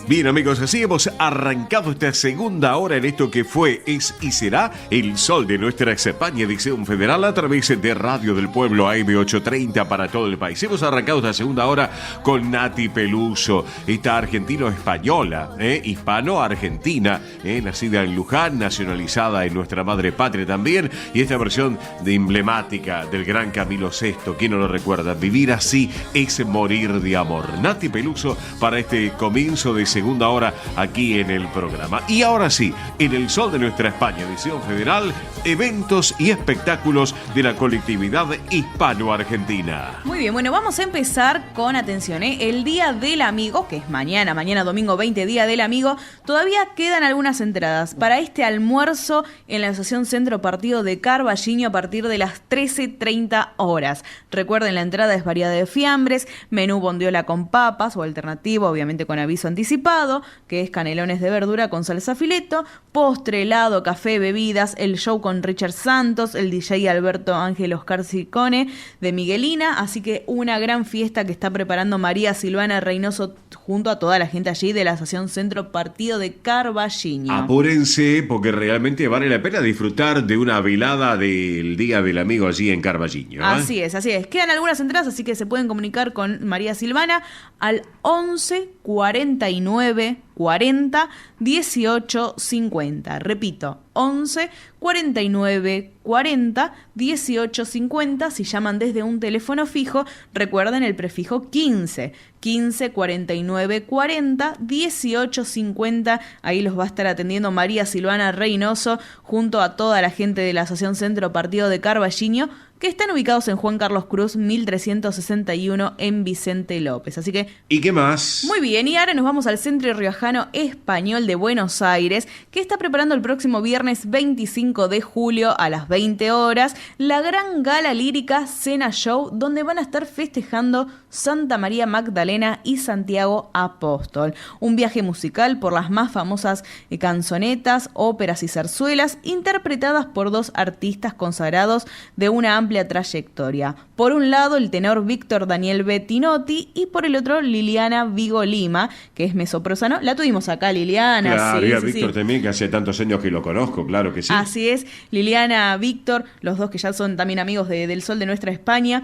Bien, amigos, así hemos arrancado esta segunda hora en esto que fue, es y será el sol de nuestra España, edición federal, a través de Radio del Pueblo AM830 para todo el país. Hemos arrancado esta segunda hora con Nati Peluso, esta argentino-española, hispano-argentina, nacida en Luján, nacionalizada en nuestra madre patria también, y esta versión de emblemática del gran Camilo VI, ¿quién no lo recuerda? Vivir así es morir de amor. Nati Peluso para este comienzo de segunda hora aquí en el programa. Y ahora sí, en el sol de nuestra España, edición federal, eventos y espectáculos de la colectividad hispano-argentina. Muy bien, bueno, vamos a empezar con atención, el Día del Amigo, que es mañana domingo 20, Día del Amigo. Todavía quedan algunas entradas para este almuerzo en la Asociación Centro Partido de Carballiño a partir de las 13:30 horas. Recuerden, la entrada es variada de fiambres, menú bondiola con papas o alternativo, obviamente con aviso anticipado. asado, que es canelones de verdura con salsa fileto, postre, helado, café, bebidas, el show con Richard Santos, el DJ Alberto Ángel Oscar Ciccone de Miguelina, así que una gran fiesta que está preparando María Silvana Reynoso junto a toda la gente allí de la Asociación Centro Partido de Carballiño. Apúrense porque realmente vale la pena disfrutar de una velada del Día del Amigo allí en Carballiño. Así es. Quedan algunas entradas, así que se pueden comunicar con María Silvana al 11 49 40 18 50. Repito, 11 49 40 18 50. Si llaman desde un teléfono fijo, recuerden el prefijo 15. 15 49 40 18 50. Ahí los va a estar atendiendo María Silvana Reynoso junto a toda la gente de la Asociación Centro Partido de Carballiño, que están ubicados en Juan Carlos Cruz 1361 en Vicente López. Así que... ¿Y qué más? Muy bien, y ahora nos vamos al Centro Riojano Español de Buenos Aires, que está preparando el próximo viernes 25 de julio a las 20 horas la gran gala lírica Cena Show, donde van a estar festejando Santa María Magdalena y Santiago Apóstol. Un viaje musical por las más famosas canzonetas, óperas y zarzuelas, interpretadas por dos artistas consagrados de una amplia trayectoria. Por un lado, el tenor Víctor Daniel Bettinotti y por el otro, Liliana Vigo Lima, que es mezzoprosano. La tuvimos acá, Liliana. Claro, sí, y a sí, Víctor también, que hace tantos años que lo conozco, claro que sí. Así es, Liliana, Víctor, los dos que ya son también amigos del Sol de Nuestra España.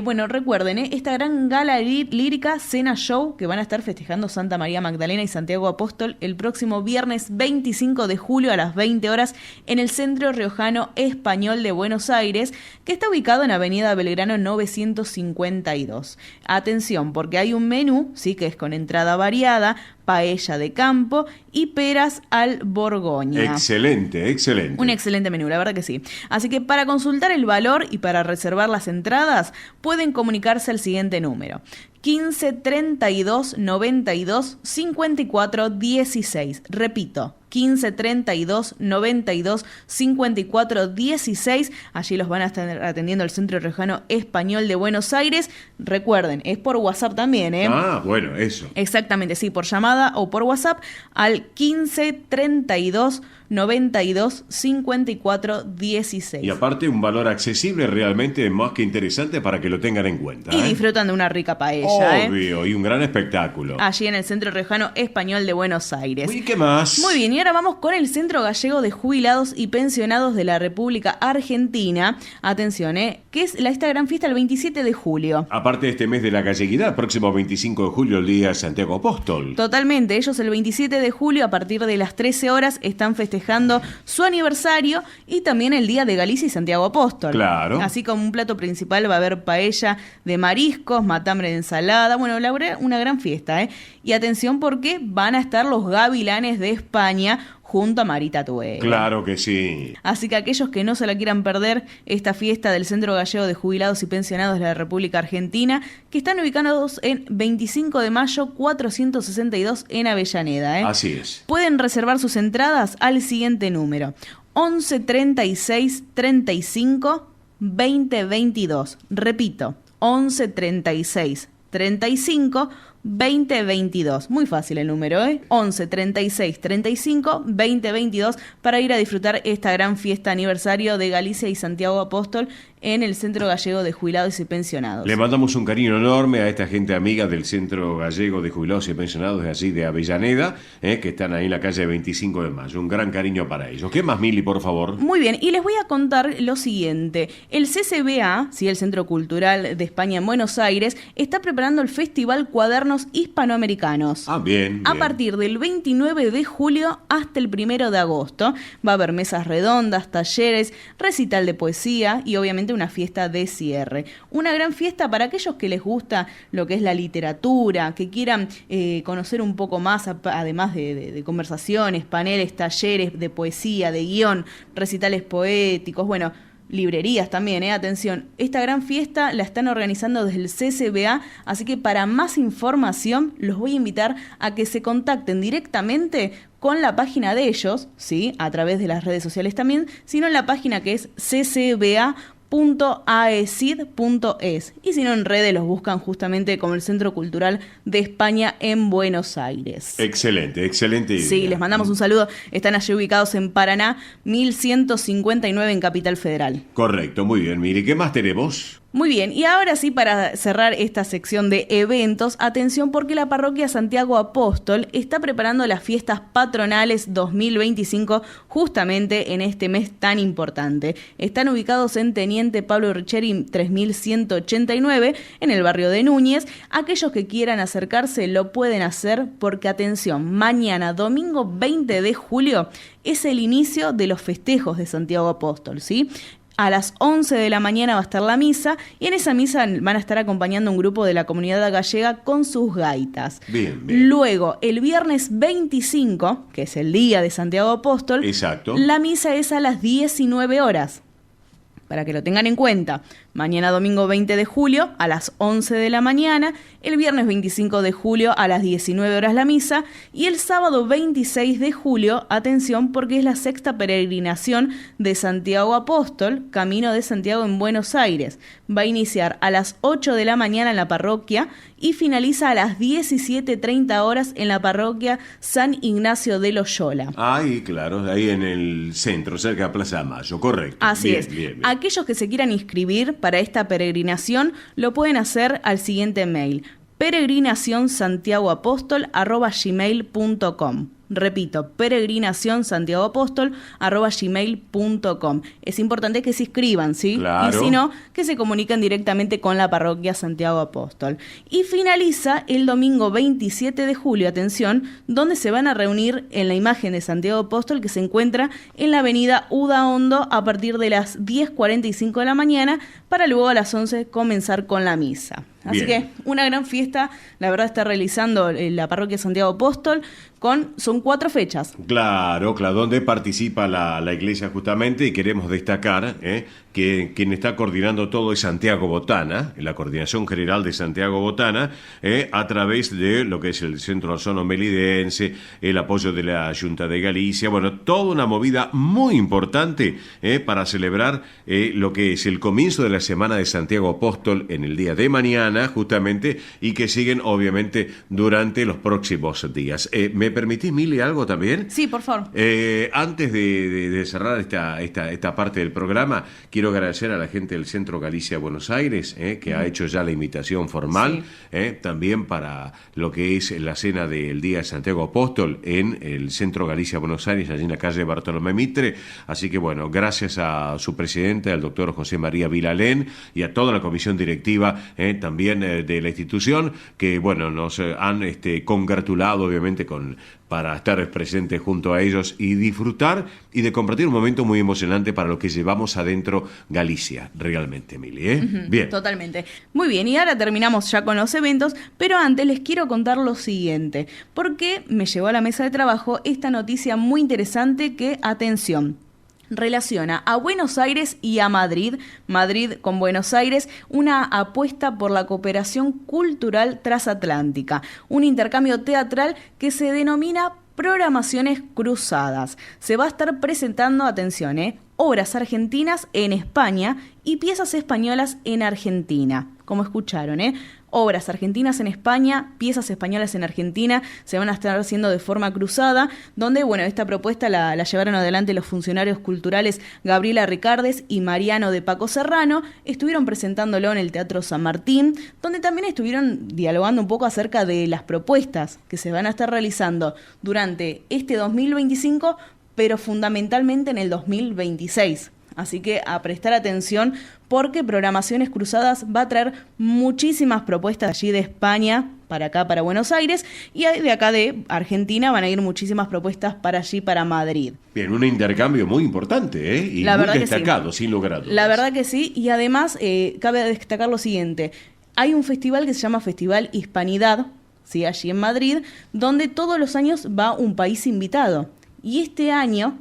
Bueno, recuerden, esta gran gala lírica Cena Show que van a estar festejando Santa María Magdalena y Santiago Apóstol el próximo viernes 25 de julio a las 20 horas en el Centro Riojano Español de Buenos Aires, que está ubicado en Avenida Belgrano 952. Atención, porque hay un menú, sí, que es con entrada variada, paella de campo y peras al Borgoña. Excelente, excelente. Un excelente menú, la verdad que sí. Así que para consultar el valor y para reservar las entradas, pueden comunicarse al siguiente número: 15 32 92 54 16. Repito, 15 32 92 54 16. Allí los van a estar atendiendo el Centro Riojano Español de Buenos Aires. Recuerden, es por WhatsApp también, ¿eh? Ah, bueno, eso. Exactamente, sí, por llamada o por WhatsApp al 15 32 92 54 16. Y aparte un valor accesible realmente más que interesante para que lo tengan en cuenta. Y disfrutan de una rica paella. Obvio, y un gran espectáculo. Allí en el Centro Riojano Español de Buenos Aires. ¿Y qué más? Muy bien, y ahora vamos con el Centro Gallego de Jubilados y Pensionados de la República Argentina. Atención, que es esta gran fiesta el 27 de julio. Aparte de este mes de la galleguidad, próximo 25 de julio, el día de Santiago Apóstol. Totalmente, ellos el 27 de julio a partir de las 13 horas están festejando su aniversario y también el Día de Galicia y Santiago Apóstol. Claro. Así como un plato principal va a haber paella de mariscos, matambre de ensalada, bueno, la verdad, una gran fiesta, Y atención porque van a estar los Gavilanes de España junto a Marita Tué. Claro que sí. Así que aquellos que no se la quieran perder, esta fiesta del Centro Gallego de Jubilados y Pensionados de la República Argentina, que están ubicados en 25 de mayo 462 en Avellaneda. Así es. Pueden reservar sus entradas al siguiente número: 11 36 35 20 22. Repito, 11 36 35 2022. Muy fácil el número, 11 36 35 2022 para ir a disfrutar esta gran fiesta aniversario de Galicia y Santiago Apóstol en el Centro Gallego de Jubilados y Pensionados. Le mandamos un cariño enorme a esta gente amiga del Centro Gallego de Jubilados y Pensionados de allí de Avellaneda, que están ahí en la calle 25 de mayo. Un gran cariño para ellos. ¿Qué más, Mili, por favor? Muy bien, y les voy a contar lo siguiente. El CCBA, ¿sí? El Centro Cultural de España en Buenos Aires, está preparando el Festival Cuadernos Hispanoamericanos. Ah, bien. A partir del 29 de julio hasta el 1 de agosto. Va a haber mesas redondas, talleres, recital de poesía y obviamente una fiesta de cierre. Una gran fiesta para aquellos que les gusta lo que es la literatura, que quieran conocer un poco más, además de conversaciones, paneles, talleres de poesía, de guión, recitales poéticos, bueno, librerías también, atención. Esta gran fiesta la están organizando desde el CCBA, así que para más información los voy a invitar a que se contacten directamente con la página de ellos, ¿sí? A través de las redes sociales también, sino en la página que es ccba.org.ar. .aecid.es, y si no en redes los buscan justamente como el Centro Cultural de España en Buenos Aires. Excelente, excelente idea. Sí, les mandamos un saludo. Están allí ubicados en Paraná, 1159 en Capital Federal. Correcto, muy bien. Mire, ¿qué más tenemos? Muy bien, y ahora sí, para cerrar esta sección de eventos, atención porque la parroquia Santiago Apóstol está preparando las fiestas patronales 2025 justamente en este mes tan importante. Están ubicados en Teniente Pablo Richeri 3189 en el barrio de Núñez. Aquellos que quieran acercarse lo pueden hacer porque, atención, mañana domingo 20 de julio es el inicio de los festejos de Santiago Apóstol, ¿sí? A las 11 de la mañana va a estar la misa y en esa misa van a estar acompañando un grupo de la comunidad gallega con sus gaitas. Bien, bien. Luego, el viernes 25, que es el día de Santiago Apóstol, exacto, la misa es a las 19 horas. Para que lo tengan en cuenta, mañana domingo 20 de julio a las 11 de la mañana, el viernes 25 de julio a las 19 horas la misa y el sábado 26 de julio, atención porque es la sexta peregrinación de Santiago Apóstol, Camino de Santiago en Buenos Aires. Va a iniciar a las 8 de la mañana en la parroquia y finaliza a las 17:30 horas en la parroquia San Ignacio de Loyola. Ahí, claro, ahí en el centro, cerca de Plaza de Mayo, correcto. Así bien, es. Bien, bien. Aquellos que se quieran inscribir para esta peregrinación lo pueden hacer al siguiente mail: peregrinacionsantiagoapostol@gmail.com. Repito, peregrinacionsantiagoapostol@gmail.com. Es importante que se inscriban, ¿sí? Claro. Y si no, que se comuniquen directamente con la parroquia Santiago Apóstol. Y finaliza el domingo 27 de julio, atención, donde se van a reunir en la imagen de Santiago Apóstol que se encuentra en la avenida Udaondo a partir de las 10:45 de la mañana para luego a las 11 comenzar con la misa. Así Bien. que una gran fiesta, la verdad, está realizando la parroquia Santiago Apóstol son 4 fechas. Claro, donde participa la iglesia justamente, y queremos destacar que quien está coordinando todo es Santiago Botana, la Coordinación General de Santiago Botana, a través de lo que es el Centro Ozono Melidense, el apoyo de la Junta de Galicia, bueno, toda una movida muy importante para celebrar lo que es el comienzo de la Semana de Santiago Apóstol en el día de mañana, justamente, y que siguen obviamente durante los próximos días. ¿Me permitís, Mili, algo también? Sí, por favor. Antes de cerrar esta parte del programa, quiero agradecer a la gente del Centro Galicia Buenos Aires, que ha hecho ya la invitación formal, también para lo que es la cena del Día de Santiago Apóstol en el Centro Galicia Buenos Aires, allí en la calle Bartolomé Mitre. Así que bueno, gracias a su presidente, al doctor José María Vilalén, y a toda la comisión directiva también de la institución, que bueno, nos han congratulado obviamente para estar presentes junto a ellos y disfrutar y de compartir un momento muy emocionante para lo que llevamos adentro Galicia, realmente, Mili. Bien. Totalmente. Muy bien, y ahora terminamos ya con los eventos, pero antes les quiero contar lo siguiente, porque me llevó a la mesa de trabajo esta noticia muy interesante que, atención, relaciona a Buenos Aires y a Madrid con Buenos Aires, una apuesta por la cooperación cultural transatlántica, un intercambio teatral que se denomina Programaciones Cruzadas. Se va a estar presentando, atención, obras argentinas en España y piezas españolas en Argentina. Como escucharon, obras argentinas en España, piezas españolas en Argentina, se van a estar haciendo de forma cruzada, donde, bueno, esta propuesta la llevaron adelante los funcionarios culturales Gabriela Ricardes y Mariano de Paco Serrano, estuvieron presentándolo en el Teatro San Martín, donde también estuvieron dialogando un poco acerca de las propuestas que se van a estar realizando durante este 2025, pero fundamentalmente en el 2026. Así que a prestar atención porque Programaciones Cruzadas va a traer muchísimas propuestas allí de España para acá, para Buenos Aires, y de acá de Argentina van a ir muchísimas propuestas para allí, para Madrid. Bien, un intercambio muy importante, y la muy verdad destacado, sí. Sin lugar a dudas. La verdad que sí, y además cabe destacar lo siguiente. Hay un festival que se llama Festival Hispanidad, ¿sí? Allí en Madrid, donde todos los años va un país invitado. Y este año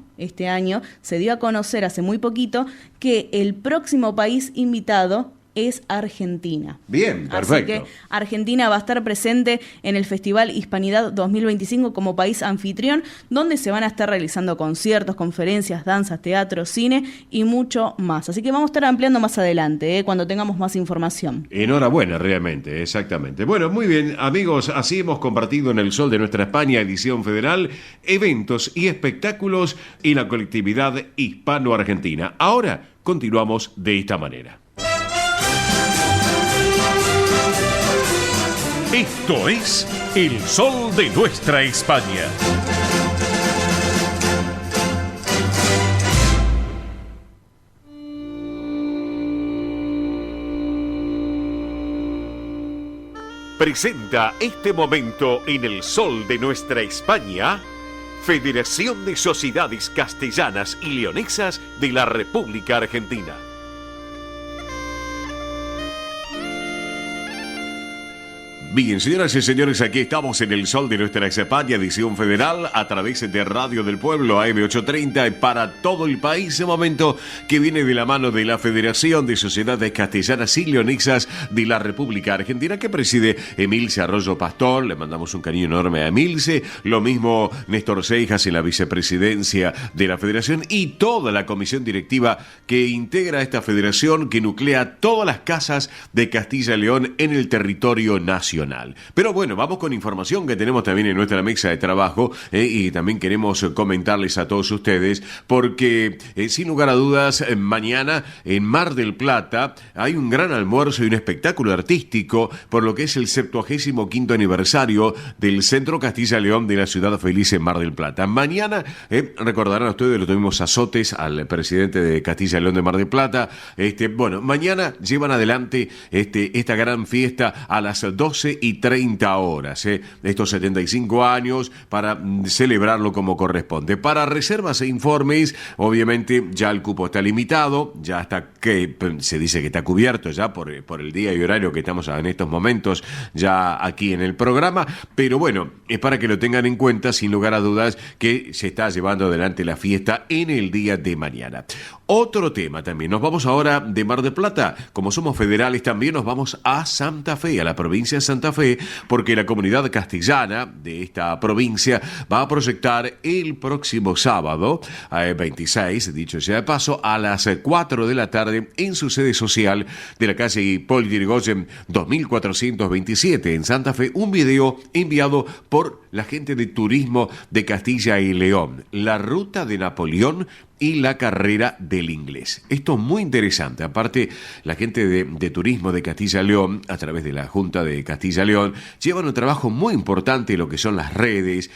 se dio a conocer hace muy poquito que el próximo país invitado es Argentina. Bien, perfecto. Así que Argentina va a estar presente en el Festival Hispanidad 2025 como país anfitrión, donde se van a estar realizando conciertos, conferencias, danzas, teatro, cine y mucho más. Así que vamos a estar ampliando más adelante, cuando tengamos más información. Enhorabuena, realmente, exactamente. Bueno, muy bien, amigos, así hemos compartido en El Sol de Nuestra España, edición federal, eventos y espectáculos y la colectividad hispano-argentina. Ahora continuamos de esta manera. Esto es El Sol de Nuestra España. Presenta este momento en El Sol de Nuestra España, Federación de Sociedades Castellanas y Leonesas de la República Argentina. Bien, señoras y señores, aquí estamos en El Sol de Nuestra España, edición federal, a través de Radio del Pueblo, AM830, para todo el país. Un momento que viene de la mano de la Federación de Sociedades Castellanas y Leonesas de la República Argentina, que preside Emilce Arroyo Pastor. Le mandamos un cariño enorme a Emilce. Lo mismo Néstor Seijas en la vicepresidencia de la Federación y toda la comisión directiva que integra esta federación, que nuclea todas las casas de Castilla y León en el territorio nacional. Pero bueno, vamos con información que tenemos también en nuestra mesa de trabajo, y también queremos comentarles a todos ustedes, porque sin lugar a dudas, mañana en Mar del Plata hay un gran almuerzo y un espectáculo artístico por lo que es el 75º aniversario del Centro Castilla y León de la Ciudad Feliz en Mar del Plata. Mañana, recordarán ustedes, lo tuvimos azotes al presidente de Castilla y León de Mar del Plata. Bueno, mañana llevan adelante esta gran fiesta a las 12:30, estos 75 años, para celebrarlo como corresponde. Para reservas e informes, obviamente ya el cupo está limitado, ya está, que se dice que está cubierto ya por el día y horario que estamos en estos momentos ya aquí en el programa, pero bueno, es para que lo tengan en cuenta, sin lugar a dudas, que se está llevando adelante la fiesta en el día de mañana. Otro tema también, nos vamos ahora de Mar del Plata, como somos federales también nos vamos a Santa Fe, a la provincia de Santa Fe, porque la comunidad castellana de esta provincia va a proyectar el próximo sábado, 26, dicho sea de paso, a las 4 de la tarde en su sede social de la calle Hipólito Yrigoyen 2427 en Santa Fe, un video enviado por la gente de turismo de Castilla y León, la ruta de Napoleón y la carrera del inglés. Esto es muy interesante. Aparte, la gente de turismo de Castilla y León, a través de la Junta de Castilla y León, llevan un trabajo muy importante en lo que son las redes,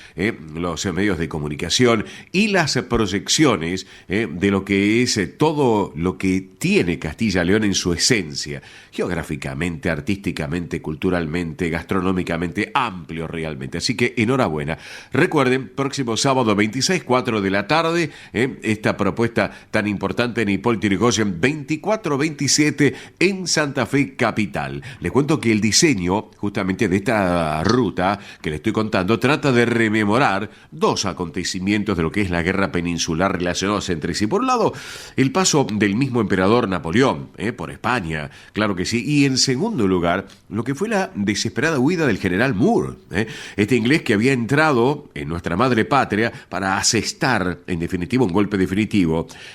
los medios de comunicación y las proyecciones de lo que es todo lo que tiene Castilla y León en su esencia, geográficamente, artísticamente, culturalmente, gastronómicamente, amplio realmente. Así que enhorabuena. Recuerden, próximo sábado 26, 4 de la tarde, esta propuesta tan importante en Hipólito Yrigoyen 2427 en Santa Fe capital. Les cuento que el diseño justamente de esta ruta que les estoy contando trata de rememorar dos acontecimientos de lo que es la guerra peninsular relacionados entre sí. Por un lado, el paso del mismo emperador Napoleón por España, claro que sí, y en segundo lugar, lo que fue la desesperada huida del general Moore, este inglés que había entrado en nuestra madre patria para asestar, en definitiva, un golpe definitivo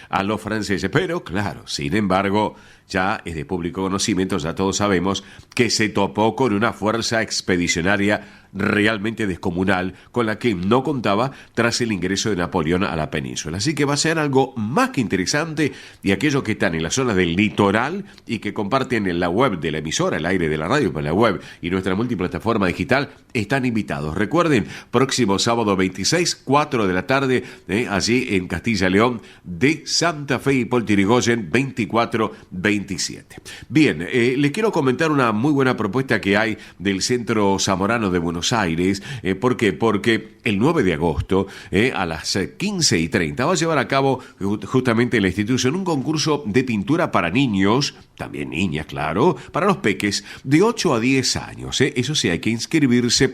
a los franceses. Pero claro, sin embargo, ya es de público conocimiento, ya todos sabemos que se topó con una fuerza expedicionaria realmente descomunal con la que no contaba tras el ingreso de Napoleón a la península. Así que va a ser algo más que interesante, y aquellos que están en la zona del litoral y que comparten en la web de la emisora, el aire de la radio, por la web y nuestra multiplataforma digital, están invitados. Recuerden, próximo sábado 26, 4 de la tarde, allí en Castilla y León de Santa Fe y Hipólito Yrigoyen 2427. Bien, les quiero comentar una muy buena propuesta que hay del Centro Zamorano de Buenos Aires. ¿Por qué? Porque el 9 de agosto a las 15:30 va a llevar a cabo justamente en la institución un concurso de pintura para niños, también niñas, claro, para los peques de 8 a 10 años. Eso sí, hay que inscribirse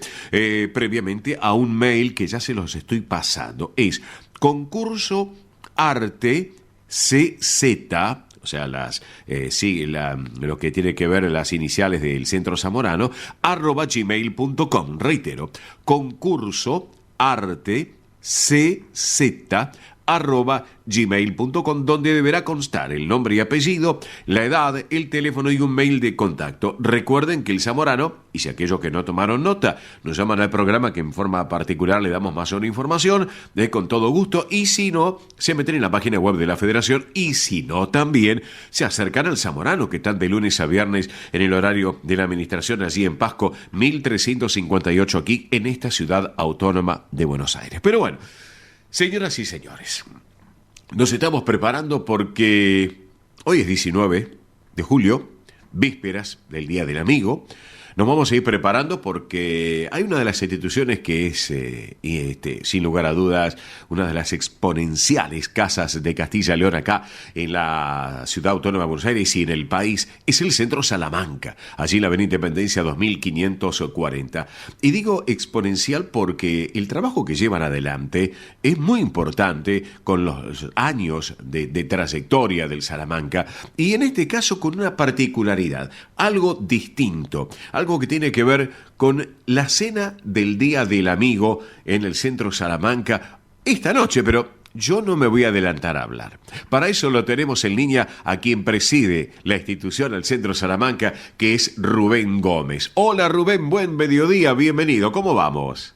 previamente a un mail que ya se los estoy pasando. Es concurso arte cz o sea, lo que tiene que ver las iniciales del Centro Zamorano, @gmail.com. Reitero, concurso arte cz @gmail.com, donde deberá constar el nombre y apellido, la edad, el teléfono y un mail de contacto. Recuerden que el Zamorano, y si aquellos que no tomaron nota nos llaman al programa, que en forma particular le damos más información, con todo gusto, y si no, se meten en la página web de la Federación, y si no, también se acercan al Zamorano, que están de lunes a viernes en el horario de la administración, allí en Pasco 1358, aquí en esta ciudad autónoma de Buenos Aires. Pero bueno, señoras y señores, nos estamos preparando porque hoy es 19 de julio, vísperas del Día del Amigo. Nos vamos a ir preparando porque hay una de las instituciones que es, sin lugar a dudas, una de las exponenciales casas de Castilla y León acá en la ciudad autónoma de Buenos Aires y en el país, es el Centro Salamanca, allí en la Avenida Independencia 2540. Y digo exponencial porque el trabajo que llevan adelante es muy importante con los años de trayectoria del Salamanca, y en este caso con una particularidad, algo distinto, algo que tiene que ver con la cena del Día del Amigo en el Centro Salamanca esta noche, pero yo no me voy a adelantar a hablar. Para eso lo tenemos en línea a quien preside la institución, el Centro Salamanca, que es Rubén Gómez. Hola Rubén, buen mediodía, bienvenido, ¿cómo vamos?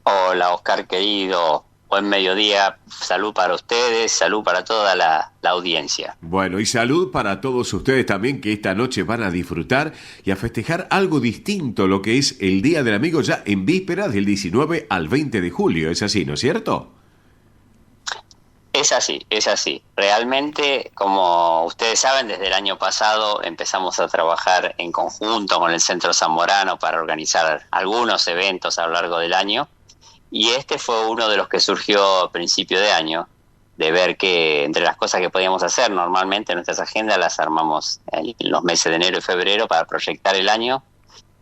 Hola Oscar querido, buen mediodía, salud para ustedes, salud para toda la audiencia. Bueno, y salud para todos ustedes también, que esta noche van a disfrutar y a festejar algo distinto, lo que es el Día del Amigo, ya en vísperas del 19 al 20 de julio, ¿es así, no es cierto? Es así, es así. Realmente, como ustedes saben, desde el año pasado empezamos a trabajar en conjunto con el Centro Zamorano para organizar algunos eventos a lo largo del año. Y este fue uno de los que surgió a principio de año, de ver que entre las cosas que podíamos hacer, normalmente nuestras agendas las armamos en los meses de enero y febrero para proyectar el año,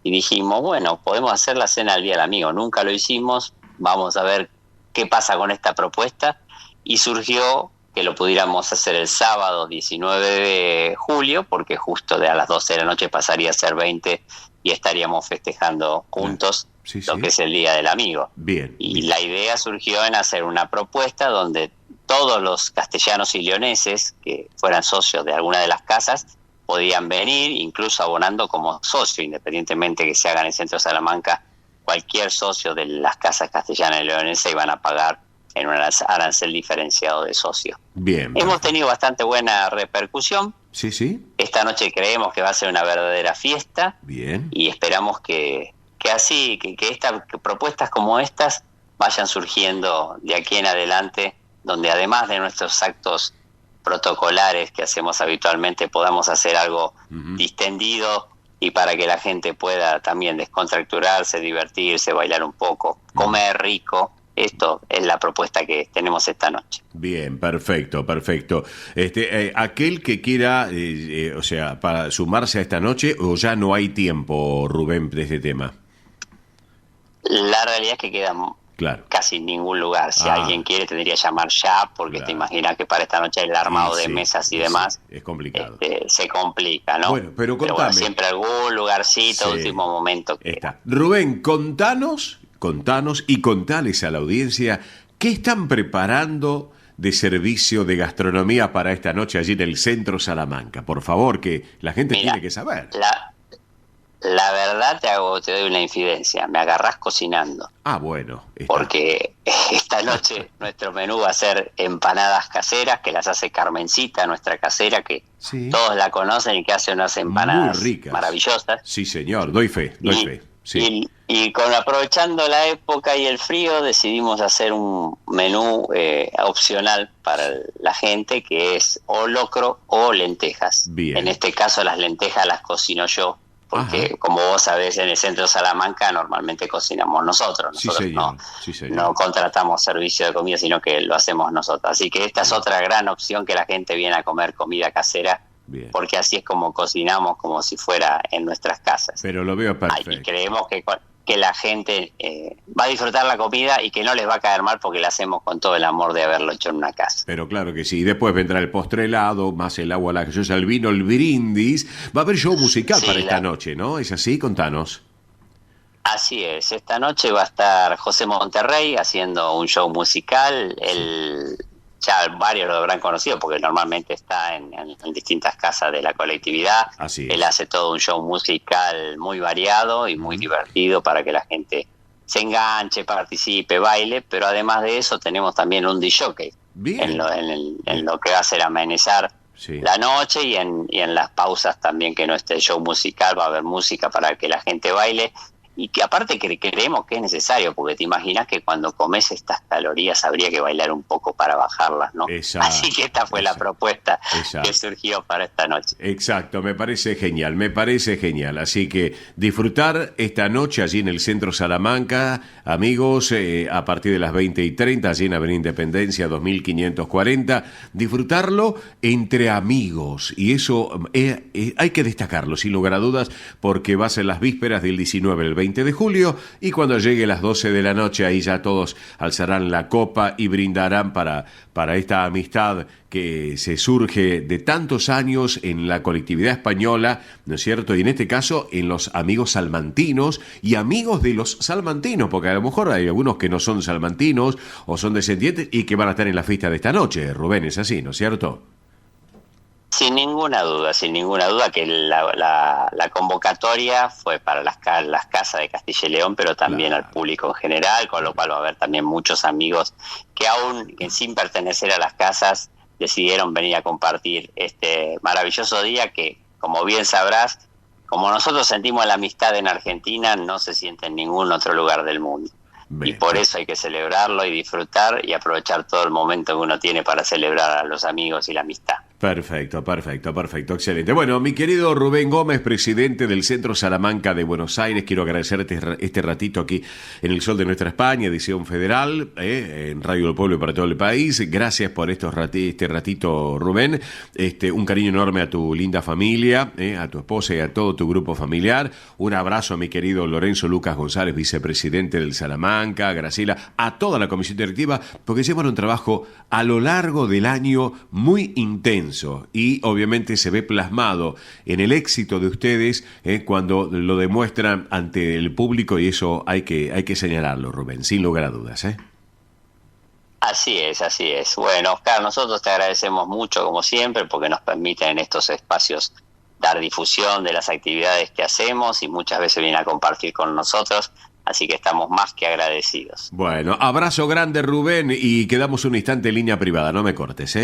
y dijimos, bueno, podemos hacer la cena del Día del Amigo. Nunca lo hicimos, vamos a ver qué pasa con esta propuesta, y surgió que lo pudiéramos hacer el sábado 19 de julio, porque justo a las 12 de la noche pasaría a ser 20 y estaríamos festejando juntos lo que es el Día del Amigo. Bien. Y la idea surgió en hacer una propuesta donde todos los castellanos y leoneses que fueran socios de alguna de las casas podían venir, incluso abonando como socio, independientemente que se haga en el Centro Salamanca. Cualquier socio de las casas castellanas y leonesas iban a pagar en un arancel diferenciado de socio. Bien. Hemos tenido bastante buena repercusión. Sí, sí. Esta noche creemos que va a ser una verdadera fiesta. Bien. Y esperamos que estas propuestas como estas vayan surgiendo de aquí en adelante, donde además de nuestros actos protocolares que hacemos habitualmente, podamos hacer algo distendido y para que la gente pueda también descontracturarse, divertirse, bailar un poco, comer rico. Esto es la propuesta que tenemos esta noche. Bien, perfecto, perfecto. Aquel que quiera, para sumarse a esta noche, o ya no hay tiempo, Rubén, de este tema. La realidad es que queda casi ningún lugar. Si alguien quiere, tendría que llamar ya, porque te imaginas que para esta noche el armado de mesas y demás es complicado. Se complica, ¿no? Bueno, pero contame. Bueno, siempre algún lugarcito, último momento. Está. Rubén, contanos y contales a la audiencia qué están preparando de servicio de gastronomía para esta noche allí en el Centro Salamanca. Por favor, que la gente tiene que saber. La verdad te doy una infidencia, me agarrás cocinando. Ah, bueno. Porque esta noche nuestro menú va a ser empanadas caseras, que las hace Carmencita, nuestra casera, que todos la conocen y que hace unas empanadas muy ricas, maravillosas. Sí, señor, doy fe. Sí. Y aprovechando la época y el frío, decidimos hacer un menú opcional para la gente, que es o locro o lentejas. Bien. En este caso las lentejas las cocino yo, porque como vos sabés, en el Centro Salamanca normalmente cocinamos nosotros. No contratamos servicio de comida, sino que lo hacemos nosotros. Así que esta es otra gran opción, que la gente viene a comer comida casera. Bien. Porque así es como cocinamos, como si fuera en nuestras casas. Pero lo veo perfecto. Y creemos que que la gente va a disfrutar la comida y que no les va a caer mal porque la hacemos con todo el amor de haberlo hecho en una casa. Pero claro que sí. Después vendrá el postre helado, más el agua, la gaseosa, el vino, el brindis. Va a haber show musical para esta noche, ¿no? ¿Es así? Contanos. Así es. Esta noche va a estar José Monterrey haciendo un show musical. Ya varios lo habrán conocido porque normalmente está en distintas casas de la colectividad. Así es. Él hace todo un show musical muy variado y muy divertido para que la gente se enganche, participe, baile, pero además de eso tenemos también un DJ en lo que va a ser amenizar la noche y en las pausas también, que no esté el show musical, va a haber música para que la gente baile. Y que aparte creemos que es necesario, porque te imaginas que cuando comes estas calorías habría que bailar un poco para bajarlas, ¿no? Exacto, así que esta fue la propuesta que surgió para esta noche. Exacto, me parece genial. Así que disfrutar esta noche allí en el Centro Salamanca, amigos, a partir de las 20:30, allí en Avenida Independencia 2540, disfrutarlo entre amigos. Y eso hay que destacarlo, sin lugar a dudas, porque va a ser las vísperas del 19, el 20 de julio, y cuando llegue las 12 de la noche, ahí ya todos alzarán la copa y brindarán para esta amistad que se surge de tantos años en la colectividad española, ¿no es cierto? Y en este caso en los amigos salmantinos y amigos de los salmantinos, porque a lo mejor hay algunos que no son salmantinos o son descendientes y que van a estar en la fiesta de esta noche. Rubén, es así, ¿no es cierto? Sin ninguna duda que la convocatoria fue para las casas de Castilla y León, pero también al público en general, con lo cual va a haber también muchos amigos que aún sin pertenecer a las casas decidieron venir a compartir este maravilloso día que, como bien sabrás, como nosotros sentimos la amistad en Argentina, no se siente en ningún otro lugar del mundo. Y por eso hay que celebrarlo y disfrutar y aprovechar todo el momento que uno tiene para celebrar a los amigos y la amistad. Perfecto, excelente. Bueno, mi querido Rubén Gómez, presidente del Centro Salamanca de Buenos Aires, quiero agradecerte este ratito aquí en El Sol de Nuestra España, edición federal, en Radio del Pueblo y para todo el país. Gracias por este ratito, Rubén. Un cariño enorme a tu linda familia, a tu esposa y a todo tu grupo familiar. Un abrazo a mi querido Lorenzo Lucas González, vicepresidente del Salamanca, Graciela, a toda la comisión directiva, porque llevan un trabajo a lo largo del año muy intenso. Y obviamente se ve plasmado en el éxito de ustedes cuando lo demuestran ante el público, y eso hay que señalarlo, Rubén, sin lugar a dudas. Así es. Bueno, Oscar, nosotros te agradecemos mucho, como siempre, porque nos permiten en estos espacios dar difusión de las actividades que hacemos y muchas veces vienen a compartir con nosotros. Así que estamos más que agradecidos. Bueno, abrazo grande, Rubén, y quedamos un instante en línea privada, no me cortes,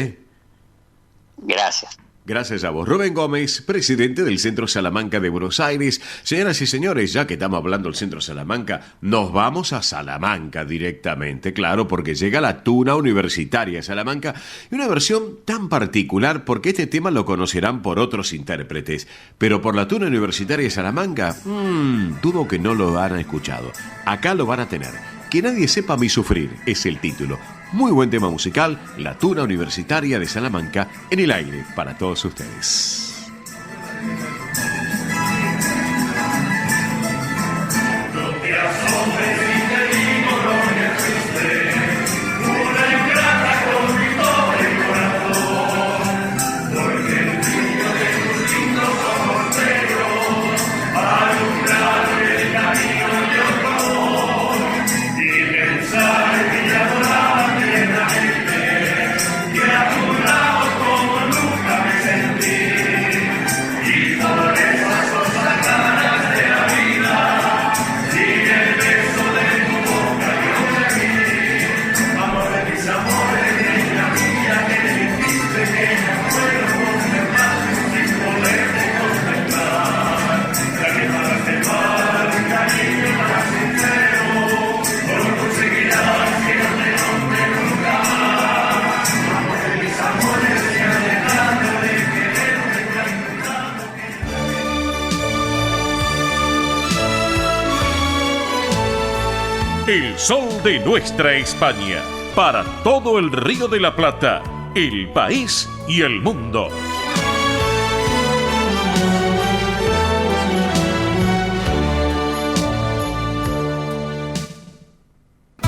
Gracias. Gracias a vos. Rubén Gómez, presidente del Centro Salamanca de Buenos Aires. Señoras y señores, ya que estamos hablando del Centro Salamanca, nos vamos a Salamanca directamente, claro, porque llega la Tuna Universitaria de Salamanca, y una versión tan particular, porque este tema lo conocerán por otros intérpretes, pero por la Tuna Universitaria de Salamanca, dudo que no lo han escuchado. Acá lo van a tener. Que nadie sepa mi sufrir es el título. Muy buen tema musical, la Tuna Universitaria de Salamanca en el aire para todos ustedes. El sol de nuestra España, para todo el Río de la Plata, el país y el mundo.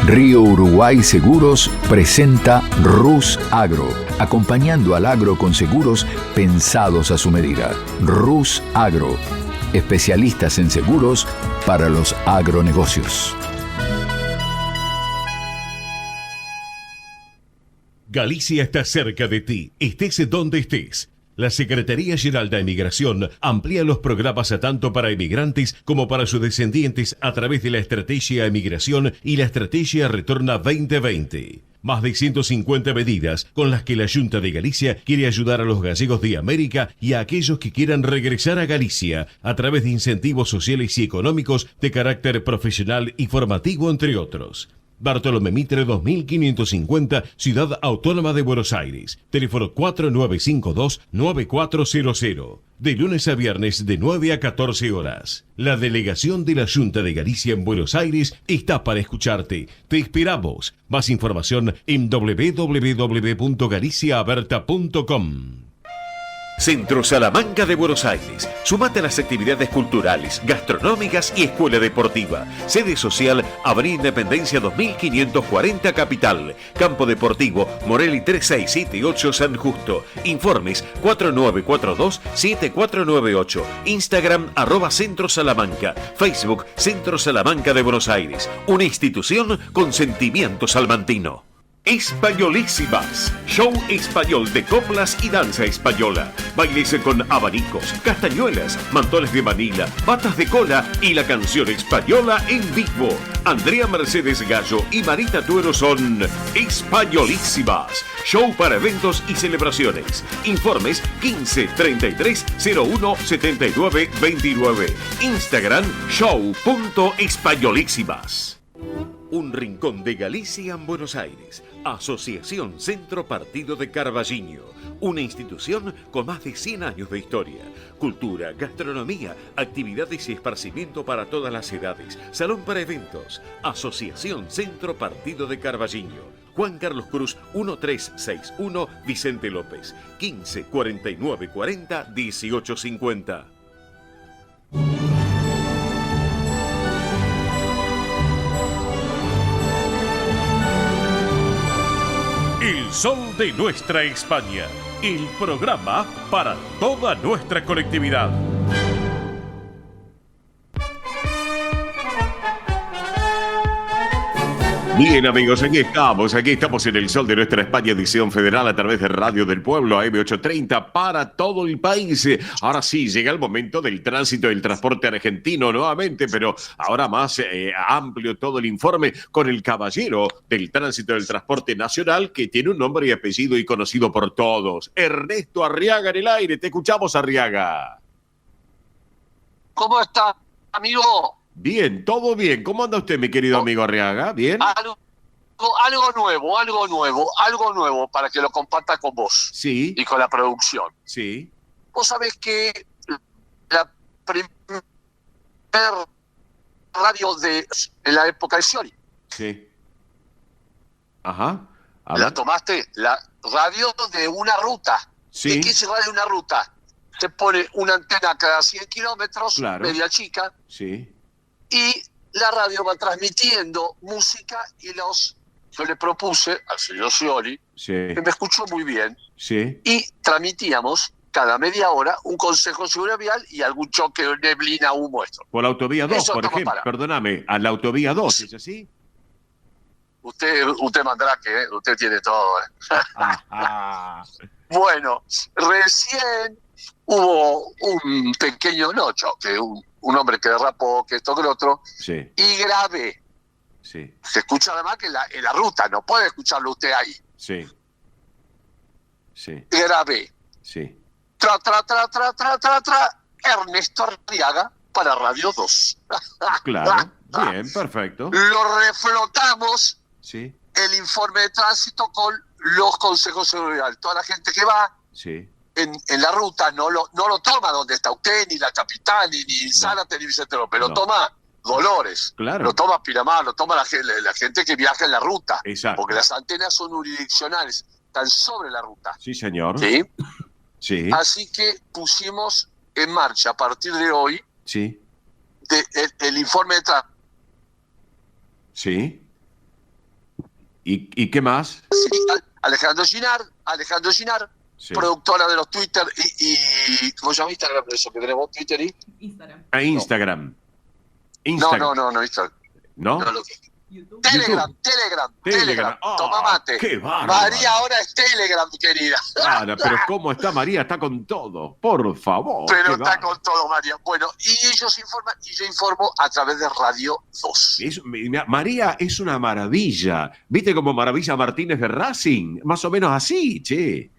Río Uruguay Seguros presenta Rus Agro, acompañando al agro con seguros pensados a su medida. Rus Agro, especialistas en seguros para los agronegocios. Galicia está cerca de ti, estés donde estés. La Secretaría General de Emigración amplía los programas tanto para emigrantes como para sus descendientes a través de la Estrategia Emigración y la Estrategia Retorna 2020. Más de 150 medidas con las que la Junta de Galicia quiere ayudar a los gallegos de América y a aquellos que quieran regresar a Galicia a través de incentivos sociales y económicos de carácter profesional y formativo, entre otros. Bartolomé Mitre 2550, Ciudad Autónoma de Buenos Aires. Teléfono 4952-9400. De lunes a viernes de 9 a 14 horas. La delegación de la Junta de Galicia en Buenos Aires está para escucharte. Te esperamos. Más información en www.galiciaaberta.com. Centro Salamanca de Buenos Aires. Sumate a las actividades culturales, gastronómicas y escuela deportiva. Sede social, Avenida Independencia 2540 Capital. Campo Deportivo, Morelli 3678 San Justo. Informes 4942-7498. Instagram @Centro Salamanca. Facebook Centro Salamanca de Buenos Aires. Una institución con sentimiento salmantino. Españolísimas, show español de coplas y danza española. Bailes con abanicos, castañuelas, mantones de Manila, batas de cola y la canción española en vivo. Andrea Mercedes Gallo y Marita Tuero son Españolísimas, show para eventos y celebraciones. Informes 15 33 01 79 29. Instagram show.españolísimas. Un rincón de Galicia en Buenos Aires. Asociación Centro Partido de Carballiño. Una institución con más de 100 años de historia. Cultura, gastronomía, actividades y esparcimiento para todas las edades. Salón para eventos. Asociación Centro Partido de Carballiño. Juan Carlos Cruz 1361 Vicente López. 15 49 40 18 50. El sol de nuestra España, el programa para toda nuestra colectividad. Bien, amigos, aquí estamos en el sol de nuestra España, edición federal a través de Radio del Pueblo, AM830 para todo el país. Ahora sí, llega el momento del tránsito del transporte argentino nuevamente, pero ahora más amplio todo el informe con el caballero del tránsito del transporte nacional, que tiene un nombre y apellido y conocido por todos. Ernesto Arriaga en el aire. Te escuchamos, Arriaga. ¿Cómo está, amigo? Bien, todo bien. ¿Cómo anda usted, mi querido amigo Arriaga? ¿Bien? Algo nuevo para que lo comparta con vos. Sí. Y con la producción. Sí. Vos sabés que la primera radio en la época de Scioli. Sí. Ajá. ¿La tomaste? La radio de una ruta. Sí. ¿De qué se va de una ruta? Se pone una antena cada 100 kilómetros, claro, media chica. Sí. Y la radio va transmitiendo música y yo le propuse al señor Scioli, sí, que me escuchó muy bien, sí, y transmitíamos cada media hora un consejo de seguridad vial y algún choque de neblina, humo, esto. Por la autovía 2, Eso por estamos ejemplo. Perdóname, a la autovía 2, ¿es así? Usted mandará que usted tiene todo. Bueno, recién hubo un pequeño choque, un hombre que derrapó, que esto, que lo otro, sí, y grave. Sí. Se escucha además que en la ruta, no puede escucharlo usted ahí. Sí. Sí. Grave. Sí. Tra, Ernesto Arriaga para Radio 2. Claro, bien, perfecto. Lo reflotamos, sí, el informe de tránsito con los consejos de seguridad. Toda la gente que va, sí, en la ruta no lo toma donde está usted, ni la capital, ni Zárate, ni Vicente López, lo toma Dolores, claro, lo toma Pinamar, lo toma la gente que viaja en la ruta. Exacto. Porque las antenas son unidireccionales, están sobre la ruta. Sí, señor. ¿Sí? Sí. Así que pusimos en marcha a partir de hoy, sí, el informe de tránsito. Sí. ¿Y qué más? Sí, Alejandro Ginar, Sí. productora de los Twitter y ¿cómo se llama Instagram? Eso que tenemos Twitter y Instagram. A Instagram. no, Instagram. ¿No? No, Telegram. Ah, Toma mate. qué bárbaro. María ahora es Telegram, querida. Claro, pero ¿cómo está María? Está con todo. Por favor. Pero qué está bárbaro. con todo, María. Bueno, y ellos informan y yo informo a través de Radio 2. María es una maravilla. ¿Viste como Maravilla Martínez de Racing? Más o menos así, che.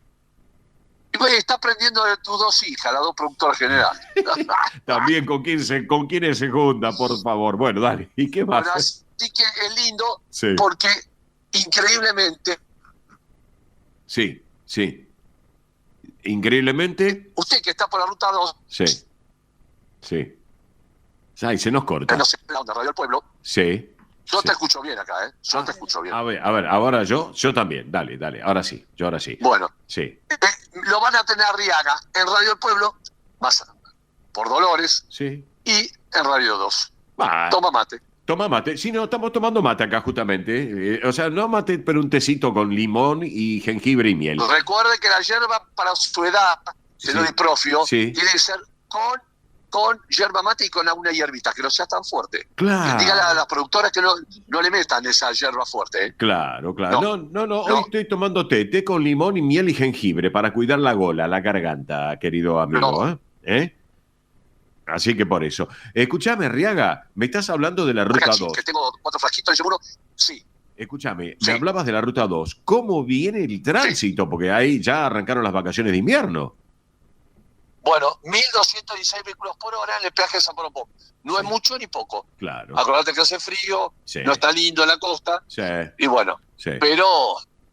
Y bueno, está aprendiendo de tus dos hijas, las dos productoras generales. También con quiénes se junta, por favor. Bueno, dale. ¿Y qué más? Bueno, así que es lindo Sí. porque increíblemente, Sí. Increíblemente, usted que está por la ruta 2, sí. Ay, se nos corta. no sé, la onda Radio del Pueblo, Sí. yo te escucho bien acá, ¿eh? Yo te escucho bien. A ver, ahora yo también. Dale. Ahora sí. Bueno, Sí. lo van a tener Arriaga en Radio del Pueblo, por Dolores, Sí. y en Radio 2. Va. Toma mate. Toma mate. Sí, no, estamos tomando mate acá justamente. O sea, no mate, pero un tecito con limón y jengibre y miel. Recuerde que la yerba para su edad, se lo diprofio, Sí. tiene que ser con yerba mate y con una hierbita, que no sea tan fuerte. Claro. Dígale a las productoras que no le metan esa yerba fuerte, ¿eh? Claro. No. Hoy estoy tomando té con limón y miel y jengibre para cuidar la gola, la garganta, querido amigo. ¿Eh? Así que por eso. Escúchame, Riaga, me estás hablando de la Ruta 2. Que tengo 4 frasquitos de seguro, sí. Escúchame, me hablabas de la Ruta 2. ¿Cómo viene el tránsito? Porque ahí ya arrancaron las vacaciones de invierno. Bueno, 1.216 vehículos por hora en el peaje de San Borombo. No es mucho ni poco. Claro. Acordate que hace frío, Sí. no está lindo en la costa, Sí. y bueno, Sí. pero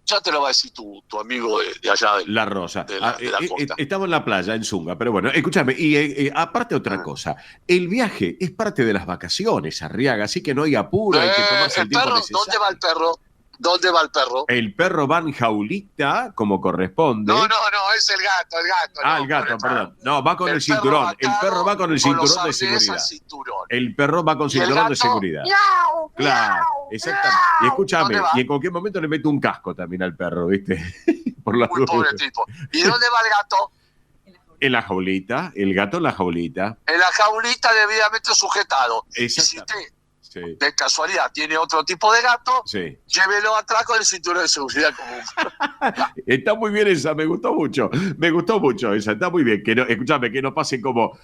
ya te lo va a decir tu amigo de allá. La Rosa. de la costa. Estamos en la playa, en Zunga, pero bueno, escúchame, y aparte otra cosa, el viaje es parte de las vacaciones, Arriaga, así que no hay apuro, hay que tomarse el tiempo perro, necesario. ¿dónde va el perro? ¿Dónde va el perro? El perro va en jaulita, como corresponde. No, es el gato. El gato, perdón. No, va con el perro cinturón. atado El perro va con el los cinturón de arneses al seguridad. cinturón. El perro va con Y el cinturón de gato, seguridad. miau, Claro, exactamente. Y escúchame, ¿Dónde va? y en cualquier momento le meto un casco también al perro, ¿viste? Por la Muy pobre tipo. ¿Y dónde va el gato? En la jaulita, el gato en la jaulita. En la jaulita debidamente sujetado. Exacto. Y si usted, Sí. de casualidad, tiene otro tipo de gato, Sí. llévelo atrás con el cinturón de seguridad común. Está muy bien esa, me gustó mucho esa, está muy bien. Que no, escúchame, que no pase como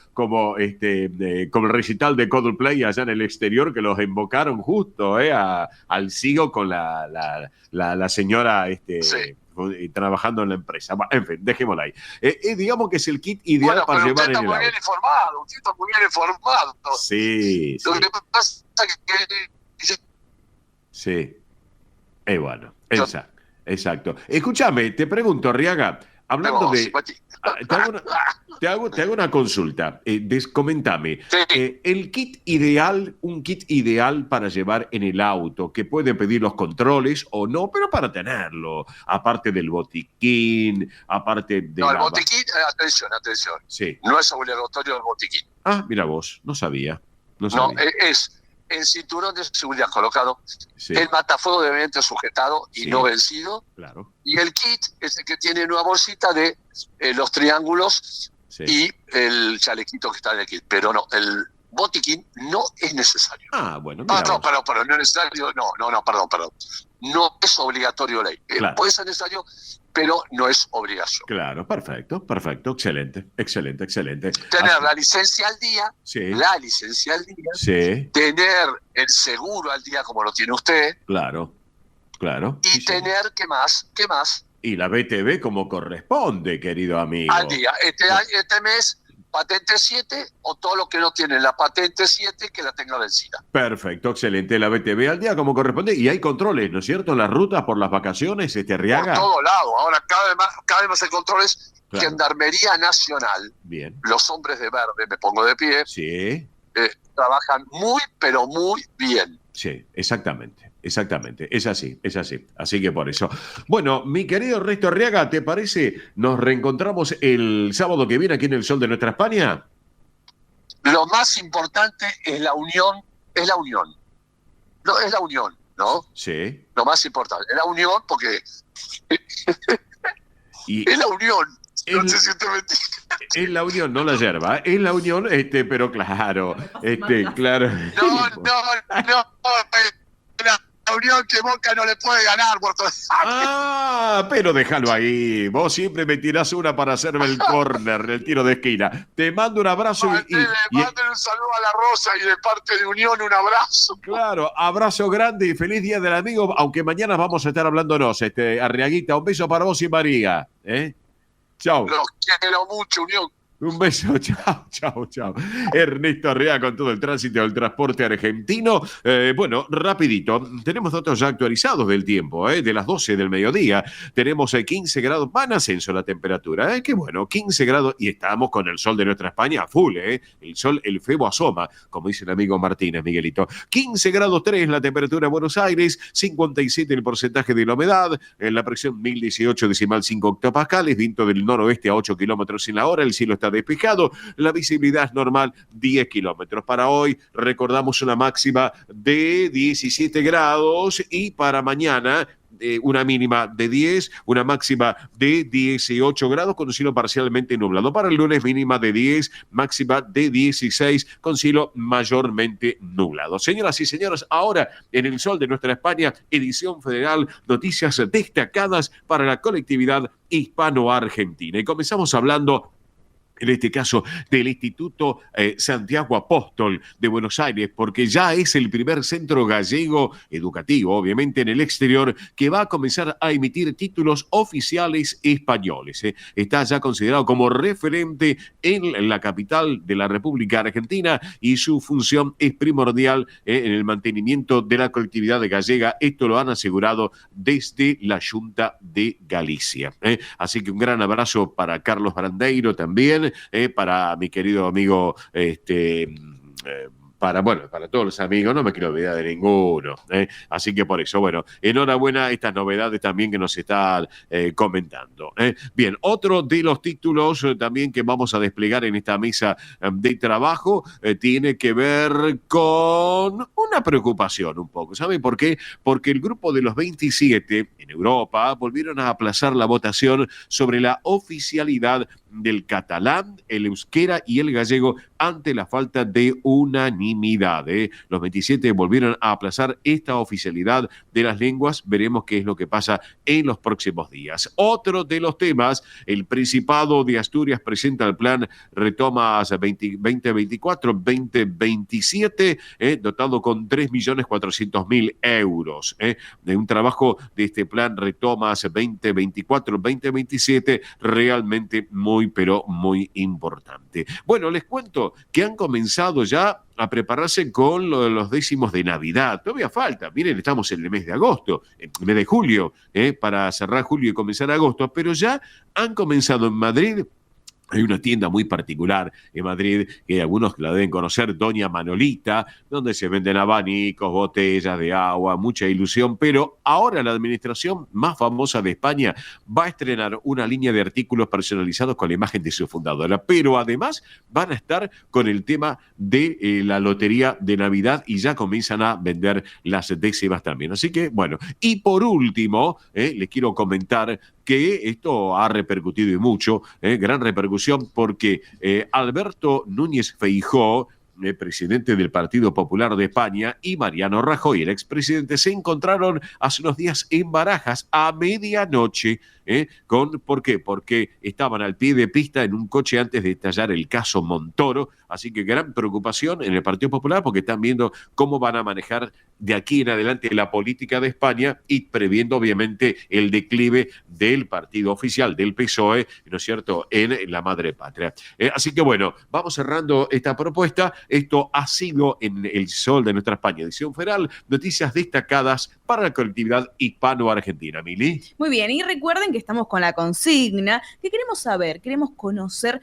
el recital de Coldplay allá en el exterior, que los invocaron justo al Sigo con la señora trabajando en la empresa. Bueno, en fin, dejémosla ahí. Digamos que es el kit ideal para llevar en el auto. Usted está muy bien informado. Sí, Lo que pasa es que sí. Bueno, exacto. Escúchame, te pregunto, Riaga, hablando de... Te hago una consulta. Coméntame. El kit ideal, un kit ideal para llevar en el auto, que puede pedir los controles o no, pero para tenerlo. Aparte del botiquín, aparte de... No, el botiquín, atención. Sí. No es obligatorio el botiquín. Ah, mira vos, no sabía. No, es el cinturón de seguridad colocado, Sí. el matafuego debidamente sujetado y Sí. no vencido, Claro. y el kit es el que tiene una bolsita de los triángulos Sí. y el chalequito que está en el kit. Pero no, el botiquín no es necesario. Ah, bueno. mira No, vos. pero no es necesario. No, perdón. No es obligatorio ley. Claro. Puede ser necesario, pero no es obligación. Claro, perfecto. Excelente. Tener la licencia al día, Sí. Sí, tener el seguro al día como lo tiene usted, claro. y Sí, sí. tener, ¿qué más? Y la BTV como corresponde, querido amigo. Al día. Este mes, patente 7 o todo lo que no tiene la patente 7 que la tenga vencida. Perfecto, excelente. La BTV al día como corresponde. Y hay controles, ¿no es cierto? En las rutas por las vacaciones, Riaga. Por todo lado. Ahora cada vez más hay controles. Claro. Gendarmería Nacional, Bien. los hombres de verde, me pongo de pie, Sí, trabajan muy, pero muy bien. sí, exactamente. Es así. Así que por eso. Bueno, mi querido Ernesto Arriaga, ¿te parece? Nos reencontramos el sábado que viene aquí en el Sol de Nuestra España. Lo más importante es la unión. No, es la unión. ¿no? Sí. Lo más importante. Es la unión, porque y es la unión. No sé si usted me entiende. Es la unión, no la yerba. Es la unión, pero claro. Claro. No. La unión que Boca no le puede ganar por todo. Pero déjalo ahí. Vos siempre me tirás una para hacerme el córner, el tiro de esquina. Te mando un abrazo Mándale un saludo a la Rosa y de parte de Unión un abrazo. Claro, abrazo grande y feliz Día del Amigo, aunque mañana vamos a estar hablándonos. Arriaguita, un beso para vos y María. Chau. Los quiero mucho, Unión. Un beso, chao. Ernesto Arrea con todo el tránsito del transporte argentino. Bueno, rapidito, tenemos datos ya actualizados del tiempo, de las 12 del mediodía. Tenemos 15 grados, van ascenso la temperatura, qué bueno, 15 grados y estamos con el sol de nuestra España a full, el sol, el febo asoma, como dice el amigo Martínez, Miguelito. 15 grados 3 la temperatura en Buenos Aires, 57 el porcentaje de la humedad, en la presión 1018,5 hectopascales, viento del noroeste a 8 kilómetros en la hora, el cielo está despejado, la visibilidad es normal 10 kilómetros. Para hoy recordamos una máxima de 17 grados y para mañana una mínima de 10, una máxima de 18 grados con cielo parcialmente nublado. Para el lunes mínima de 10, máxima de 16 con cielo mayormente nublado. Señoras y señores, ahora en el sol de nuestra España, edición federal, noticias destacadas para la colectividad hispano-argentina. Y comenzamos hablando en este caso del Instituto Santiago Apóstol de Buenos Aires, porque ya es el primer centro gallego educativo, obviamente en el exterior, que va a comenzar a emitir títulos oficiales españoles. Está ya considerado como referente en la capital de la República Argentina y su función es primordial en el mantenimiento de la colectividad gallega. Esto lo han asegurado desde la Junta de Galicia. Así que un gran abrazo para Carlos Brandeiro también, para mi querido amigo, para todos los amigos, no me quiero olvidar de ninguno. Así que por eso, bueno, enhorabuena estas novedades también que nos están comentando. Bien, otro de los títulos también que vamos a desplegar en esta mesa de trabajo tiene que ver con una preocupación un poco. ¿Saben por qué? Porque el grupo de los 27 en Europa volvieron a aplazar la votación sobre la oficialidad del catalán, el euskera y el gallego ante la falta de unanimidad. Los 27 volvieron a aplazar esta oficialidad de las lenguas. Veremos qué es lo que pasa en los próximos días. Otro de los temas, el Principado de Asturias presenta el plan Retomas 2024-2027, dotado con 3.400.000 euros. De un trabajo de este plan Retomas 2024-2027 realmente muy importante. Bueno, les cuento que han comenzado ya a prepararse con los décimos de Navidad. Todavía falta. Miren, estamos en el mes de agosto, en el mes de julio, para cerrar julio y comenzar agosto, pero ya han comenzado en Madrid. Hay una tienda muy particular en Madrid, que algunos la deben conocer, Doña Manolita, donde se venden abanicos, botellas de agua, mucha ilusión, pero ahora la administración más famosa de España va a estrenar una línea de artículos personalizados con la imagen de su fundadora, pero además van a estar con el tema de la lotería de Navidad y ya comienzan a vender las décimas también. Así que, bueno, y por último, les quiero comentar que esto ha repercutido y mucho, gran repercusión, porque Alberto Núñez Feijóo, presidente del Partido Popular de España, y Mariano Rajoy, el expresidente, se encontraron hace unos días en Barajas a medianoche. ¿Por qué? Porque estaban al pie de pista en un coche antes de estallar el caso Montoro, así que gran preocupación en el Partido Popular porque están viendo cómo van a manejar de aquí en adelante la política de España y previendo obviamente el declive del partido oficial, del PSOE, ¿no es cierto?, en la madre patria. Así que bueno, vamos cerrando esta propuesta. Esto ha sido en El Sol de nuestra España, edición federal, noticias destacadas para la colectividad hispano-argentina. Mili. Muy bien, y recuerden que estamos con la consigna, que queremos saber, queremos conocer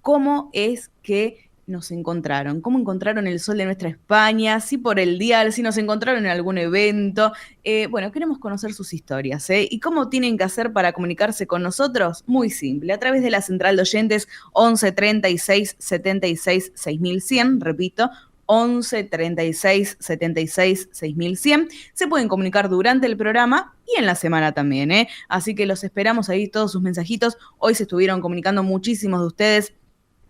cómo es que nos encontraron, cómo encontraron el sol de nuestra España, si por el dial, si nos encontraron en algún evento. Bueno, queremos conocer sus historias, ¿Y cómo tienen que hacer para comunicarse con nosotros? Muy simple, a través de la central de oyentes 11 36 76 6100, repito, 11 36 76 6100. Se pueden comunicar durante el programa y en la semana también, ¿eh? Así que los esperamos ahí, todos sus mensajitos. Hoy se estuvieron comunicando muchísimos de ustedes,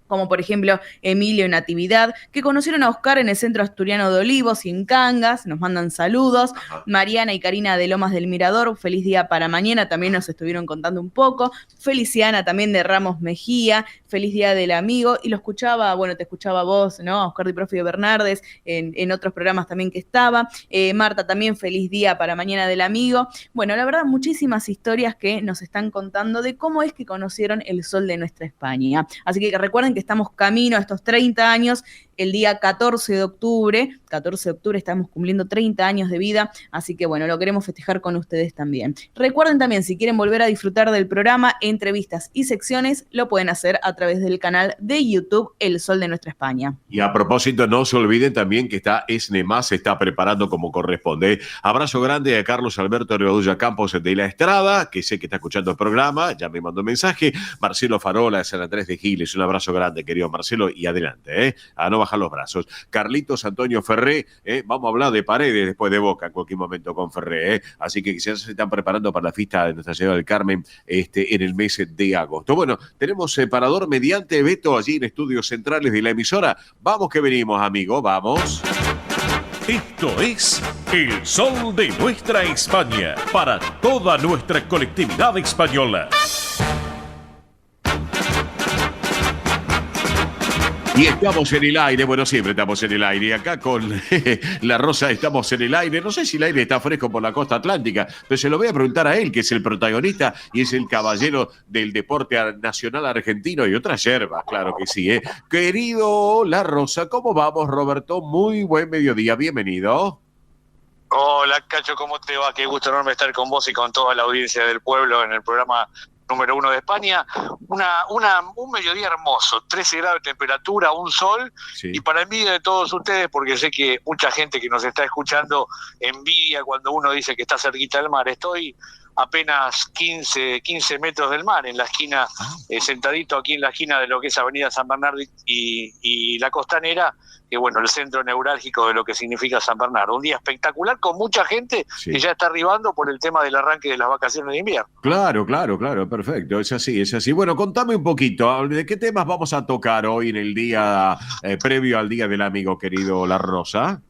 como por ejemplo Emilio y Natividad, que conocieron a Oscar en el Centro Asturiano de Olivos y en Cangas, nos mandan saludos. Mariana y Karina de Lomas del Mirador, feliz día para mañana, también nos estuvieron contando un poco. Feliciana también de Ramos Mejía, feliz día del amigo, y lo escuchaba, bueno, te escuchaba vos, ¿no? Oscar Di Profio Bernardes, en otros programas también que estaba. Marta también, feliz día para mañana del amigo. Bueno, la verdad, muchísimas historias que nos están contando de cómo es que conocieron el sol de nuestra España. Así que recuerden que estamos camino a estos 30 años, el día 14 de octubre estamos cumpliendo 30 años de vida, así que bueno, lo queremos festejar con ustedes también. Recuerden también, si quieren volver a disfrutar del programa, entrevistas y secciones, lo pueden hacer a través del canal de YouTube El Sol de Nuestra España. Y a propósito, no se olviden también que está SNEMAS, se está preparando como corresponde. Abrazo grande a Carlos Alberto Reodulla Campos de La Estrada, que sé que está escuchando el programa, ya me mandó un mensaje. Marcelo Farola de San Andrés de Giles, un abrazo grande, querido Marcelo, y adelante, a no bajar los brazos. Carlitos Antonio Ferré, vamos a hablar de Paredes después de Boca en cualquier momento con Ferré, así que ya se están preparando para la fiesta de Nuestra Señora del Carmen en el mes de agosto. Bueno, tenemos separador mediante Beto allí en estudios centrales de la emisora. Vamos que venimos, amigo, vamos. Esto es El Sol de Nuestra España, para toda nuestra colectividad española. Y estamos en el aire, bueno, siempre estamos en el aire. Y acá con La Rosa estamos en el aire. No sé si el aire está fresco por la costa atlántica, pero se lo voy a preguntar a él, que es el protagonista y es el caballero del deporte nacional argentino y otras yerbas, claro que sí. Querido La Rosa, ¿cómo vamos, Roberto? Muy buen mediodía, bienvenido. Hola, Cacho, ¿cómo te va? Qué gusto enorme estar con vos y con toda la audiencia del pueblo en el programa número 1 de España. Un mediodía hermoso, 13 grados de temperatura, un sol, sí. Y para envidia de todos ustedes, porque sé que mucha gente que nos está escuchando envidia cuando uno dice que está cerquita del mar. Estoy apenas 15 metros del mar, en la esquina, sentadito aquí en la esquina de lo que es Avenida San Bernardo y la Costanera, que bueno, el centro neurálgico de lo que significa San Bernardo. Un día espectacular con mucha gente, sí, que ya está arribando por el tema del arranque de las vacaciones de invierno. Claro, perfecto, es así. Bueno, contame un poquito, ¿de qué temas vamos a tocar hoy en el día previo al Día del Amigo, querido La Rosa?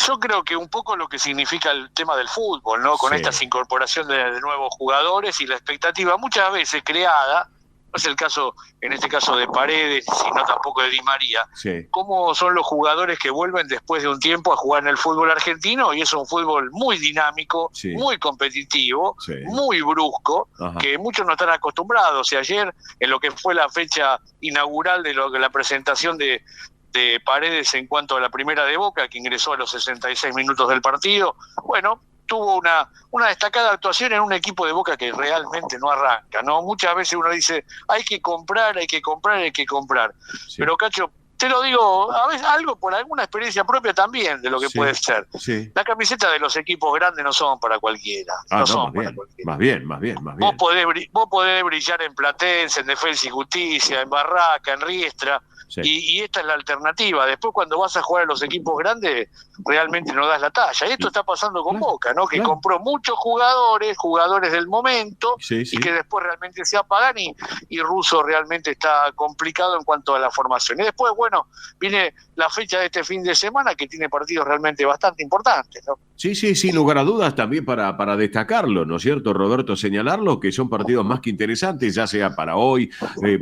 Yo creo que un poco lo que significa el tema del fútbol, ¿no? Con estas incorporaciones de nuevos jugadores y la expectativa muchas veces creada, no es el caso, en este caso de Paredes, sino tampoco de Di María, sí, cómo son los jugadores que vuelven después de un tiempo a jugar en el fútbol argentino, y es un fútbol muy dinámico, sí, muy competitivo, sí, muy brusco, ajá, que muchos no están acostumbrados. Y ayer, en lo que fue la fecha inaugural de la presentación de Paredes en cuanto a la primera de Boca, que ingresó a los 66 minutos del partido, bueno, tuvo una destacada actuación en un equipo de Boca que realmente no arranca, ¿no? Muchas veces uno dice, hay que comprar, sí, pero Cacho, te lo digo, a veces algo por alguna experiencia propia también de lo que, sí, puede ser. Sí. La camiseta de los equipos grandes no son para cualquiera. Más bien. Vos podés brillar en Platense, en Defensa y Justicia, en Barraca, en Riestra, sí, y esta es la alternativa. Después, cuando vas a jugar a los equipos grandes, realmente no das la talla. Y esto está pasando con Boca, ¿no? Que compró muchos jugadores del momento, sí, sí, y que después realmente se apagan, y Russo realmente está complicado en cuanto a la formación. Y después, bueno, viene la fecha de este fin de semana, que tiene partidos realmente bastante importantes, ¿no? Sí, sin lugar a dudas, también para destacarlo, ¿no es cierto, Roberto? Señalarlo, que son partidos más que interesantes, ya sea para hoy,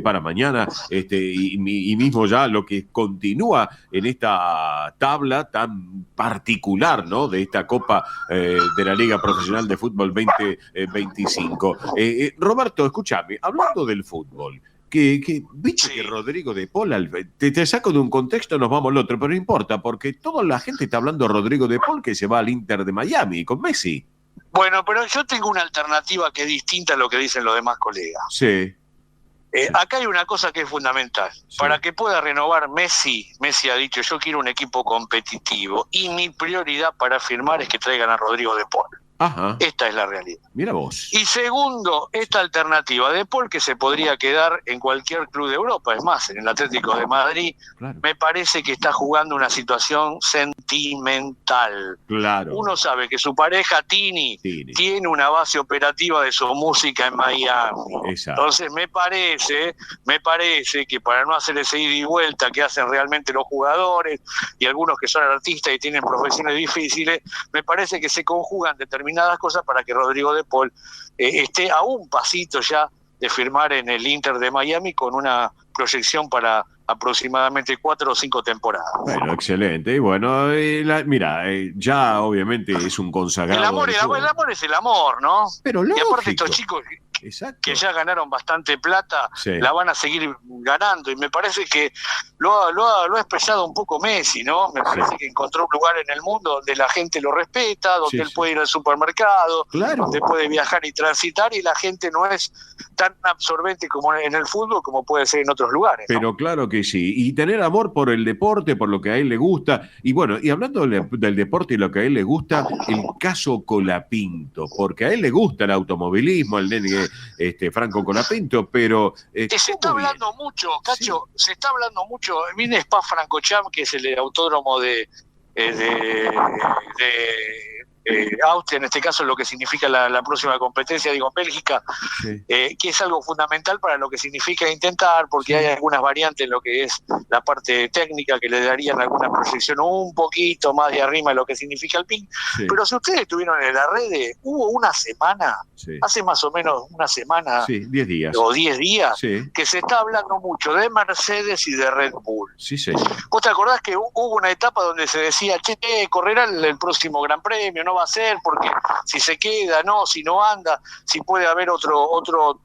para mañana, y mismo ya lo que continúa en esta tabla tan particular, ¿no?, de esta Copa de la Liga Profesional de Fútbol 2025. Roberto, escúchame, hablando del fútbol, que viste, sí, que Rodrigo de Paul, te saco de un contexto, nos vamos al otro, pero no importa, porque toda la gente está hablando de Rodrigo de Paul, que se va al Inter de Miami con Messi. Bueno, pero yo tengo una alternativa que es distinta a lo que dicen los demás colegas. Sí. Acá hay una cosa que es fundamental. Sí. Para que pueda renovar Messi ha dicho, yo quiero un equipo competitivo, y mi prioridad para firmar es que traigan a Rodrigo de Paul. Ajá. Esta es la realidad. Mira vos. Y segundo, esta alternativa de Paul, que se podría quedar en cualquier club de Europa, es más, en el Atlético de Madrid, claro. Me parece que está jugando una situación sentimental. Claro. Uno sabe que su pareja, Tini, tiene una base operativa de su música en Miami. Exacto. Entonces me parece que para no hacer ese ida y vuelta que hacen realmente los jugadores y algunos que son artistas y tienen profesiones difíciles, me parece que se conjugan determinadas cosas para que Rodrigo de Paul esté a un pasito ya de firmar en el Inter de Miami con una proyección para aproximadamente 4 o 5 temporadas. Bueno, excelente. Y bueno, ya obviamente es un consagrado. El amor es el amor, ¿no? Pero lógico. Y aparte estos chicos que ya ganaron bastante plata, la van a seguir ganando. Y me parece que lo ha expresado un poco Messi, ¿no? Me parece que encontró un lugar en el mundo donde la gente lo respeta, donde él puede ir al supermercado, donde puede viajar y transitar, y la gente no es tan absorbente como en el fútbol como puede ser en otros lugares, ¿no? Pero claro que sí. Y tener amor por el deporte, por lo que a él le gusta. Y bueno, y hablando del deporte y lo que a él le gusta, el caso Colapinto, porque a él le gusta el automovilismo, el nene Franco Colapinto, pero... se está hablando mucho, Cacho, se está hablando mucho. Viene Spa-Francorchamps, que es el autódromo de Austria, en este caso lo que significa la próxima competencia, digo, en Bélgica, que es algo fundamental para lo que significa intentar, porque hay algunas variantes en lo que es la parte técnica que le darían alguna proyección un poquito más de arriba de lo que significa el PIN. Pero si ustedes estuvieron en la red, hubo una semana, hace más o menos una semana, 10 días. O 10 días, que se está hablando mucho de Mercedes y de Red Bull. Sí, sí. ¿Vos te acordás que hubo una etapa donde se decía, correrá el próximo Gran Premio, no va a ser, porque si se queda, no, si no anda, si puede haber otro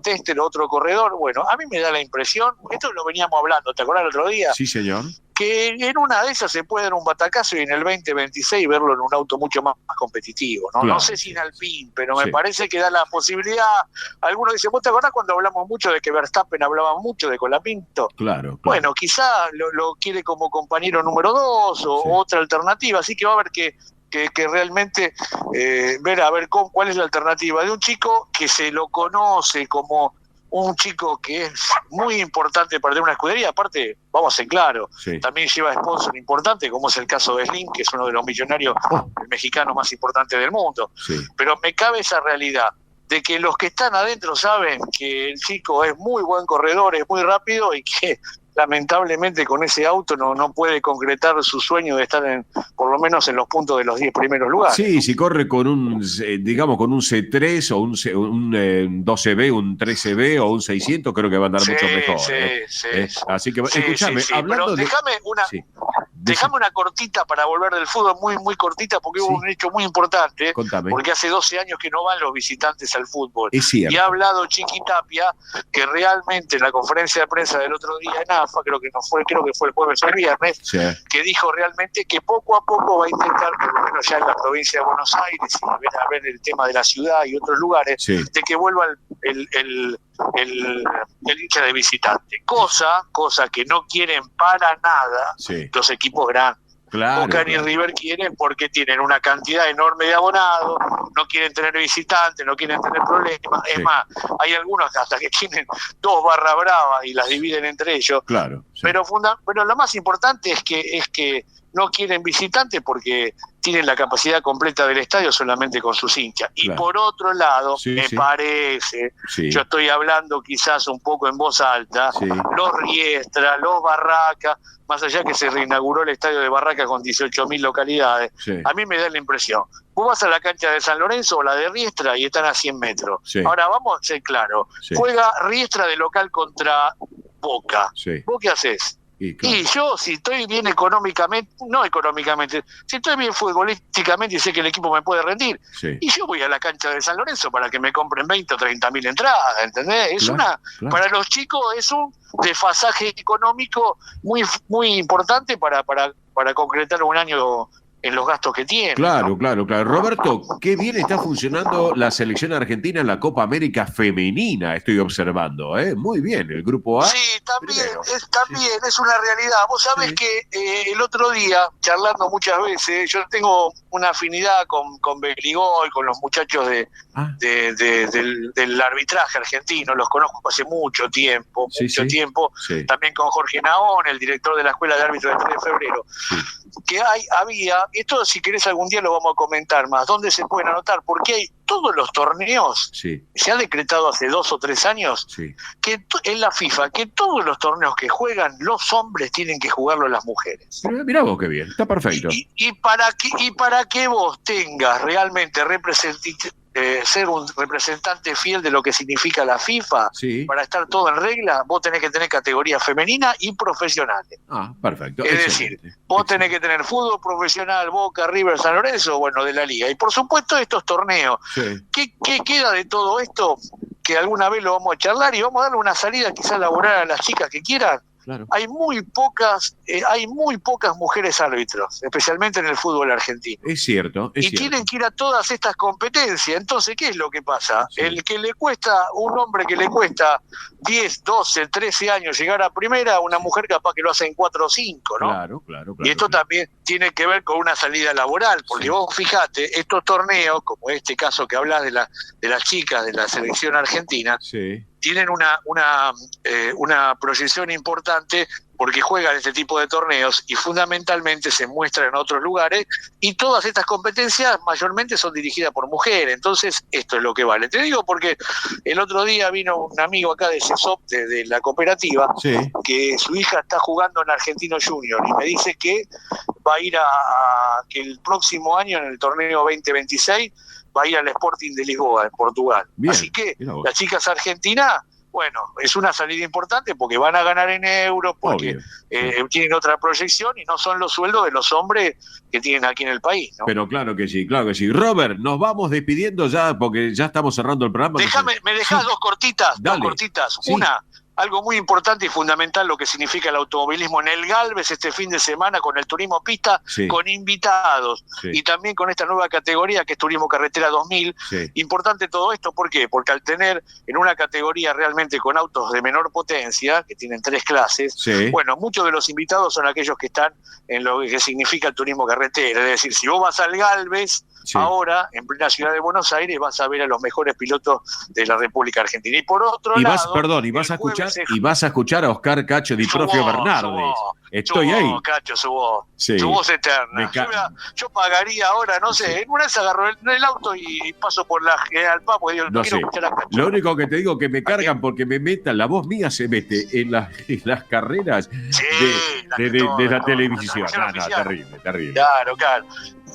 tester, otro corredor? Bueno, a mí me da la impresión, esto lo veníamos hablando, ¿te acordás el otro día? Sí, señor. Que en una de esas se puede dar un batacazo y en el 2026 verlo en un auto mucho más competitivo, ¿no? Claro. No sé si en Alpine, pero me parece que da la posibilidad. Algunos dicen, ¿vos te acordás cuando hablamos mucho de que Verstappen hablaba mucho de Colapinto? Claro. Bueno, quizá lo quiere como compañero número 2 o otra alternativa, así que va a haber que realmente ver cuál es la alternativa de un chico que se lo conoce como un chico que es muy importante para tener una escudería. Aparte, vamos a ser claros, también lleva sponsor importante, como es el caso de Slim, que es uno de los millonarios mexicanos más importantes del mundo. Pero me cabe esa realidad de que los que están adentro saben que el chico es muy buen corredor, es muy rápido y que lamentablemente con ese auto no puede concretar su sueño de estar por lo menos en los puntos de los 10 primeros lugares. Sí, si corre con un C3 o un 12B, un 13B o un 600, creo que va a andar mucho mejor. Así que, escúchame, hablando pero déjame una cortita para volver del fútbol, muy, muy cortita, porque hubo un hecho muy importante. Contame. Porque hace 12 años que no van los visitantes al fútbol. Es cierto. Y ha hablado Chiqui Tapia, que realmente en la conferencia de prensa del otro día en AFA, creo que fue el jueves o el viernes, que dijo realmente que poco a poco va a intentar, por lo menos ya en la provincia de Buenos Aires, y a ver el tema de la ciudad y otros lugares, de que vuelva el hincha de visitante. Cosa que no quieren para nada los equipos grandes. Boca y River quieren porque tienen una cantidad enorme de abonados, no quieren tener visitantes, no quieren tener problemas. Es más, hay algunos hasta que tienen 2 barra bravas y las dividen entre ellos. Pero lo más importante es que no quieren visitantes porque tienen la capacidad completa del estadio solamente con sus hinchas. Y por otro lado, me parece, yo estoy hablando quizás un poco en voz alta, los Riestra, los Barracas, más allá que se reinauguró el estadio de Barracas con 18.000 localidades, a mí me da la impresión, vos vas a la cancha de San Lorenzo o la de Riestra y están a 100 metros. Ahora vamos a ser claros, juega Riestra de local contra Boca. ¿Vos qué haces? Y yo, si estoy bien si estoy bien futbolísticamente y sé que el equipo me puede rendir, y yo voy a la cancha de San Lorenzo para que me compren 20 o 30.000 entradas, ¿entendés? Para los chicos es un desfasaje económico muy, muy importante para concretar un año en los gastos que tiene. Claro, ¿no? claro. Roberto, qué bien está funcionando la selección argentina en la Copa América femenina, estoy observando, ¿eh? Muy bien, el grupo A. Sí, también es una realidad. Vos sabés que el otro día, charlando muchas veces, yo tengo una afinidad con Beligol, con los muchachos del arbitraje argentino, los conozco hace mucho tiempo, Sí. también con Jorge Naón, el director de la Escuela de Árbitros del 3 de febrero, que había, esto si querés algún día lo vamos a comentar más, dónde se pueden anotar, porque hay todos los torneos, se ha decretado hace 2 o 3 años, que en la FIFA, que todos los torneos que juegan los hombres tienen que jugarlo las mujeres. Mirá vos qué bien, está perfecto. Y para que vos tengas realmente ser un representante fiel de lo que significa la FIFA, para estar todo en regla, vos tenés que tener categorías femeninas y profesionales. Ah, perfecto. Es decir, vos tenés que tener fútbol profesional, Boca, River, San Lorenzo, bueno, de la liga. Y por supuesto estos torneos. ¿Qué queda de todo esto? Que alguna vez lo vamos a charlar y vamos a darle una salida quizás laboral a las chicas que quieran. Claro. Hay muy pocas mujeres árbitros, especialmente en el fútbol argentino. Es cierto. Tienen que ir a todas estas competencias. Entonces, ¿qué es lo que pasa? Un hombre que le cuesta 10, 12, 13 años llegar a primera, una mujer capaz que lo hace en 4 o 5, ¿no? Claro. Y esto también tiene que ver con una salida laboral, porque vos fijate, estos torneos, como este caso que hablas de las chicas de la selección argentina, tienen una proyección importante porque juegan este tipo de torneos y fundamentalmente se muestran en otros lugares, y todas estas competencias mayormente son dirigidas por mujeres. Entonces esto es lo que vale. Te digo porque el otro día vino un amigo acá de CESOP, de la cooperativa, que su hija está jugando en Argentino Junior, y me dice que va a ir que el próximo año, en el torneo 2026, va a ir al Sporting de Lisboa, en Portugal. Bien, así que las chicas argentinas, bueno, es una salida importante porque van a ganar en euros, porque tienen otra proyección y no son los sueldos de los hombres que tienen aquí en el país, ¿no? Pero claro que sí. Robert, nos vamos despidiendo ya porque ya estamos cerrando el programa. ¿Me dejás dos cortitas? Dale. Dos cortitas. Sí. Una, algo muy importante y fundamental, lo que significa el automovilismo en el Galvez este fin de semana con el turismo pista, con invitados, y también con esta nueva categoría que es Turismo Carretera 2000. Importante todo esto, ¿por qué? Porque al tener en una categoría realmente con autos de menor potencia, que tienen 3 clases, bueno, muchos de los invitados son aquellos que están en lo que significa el turismo carretera. Es decir, si vos vas al Galvez, ahora, en plena ciudad de Buenos Aires, vas a ver a los mejores pilotos de la República Argentina. Y por otro lado... Y vas a escuchar a Oscar Cacho Di Profio Bernardes. Estoy ahí. Cacho, su voz eterna. Yo pagaría ahora, no sé, en una vez agarro el auto y paso por la General Paz, porque digo, no quiero escuchar a Cacho. Lo único que te digo que me cargan porque me metan, la voz mía se mete en las carreras de la televisión. Terrible. Claro.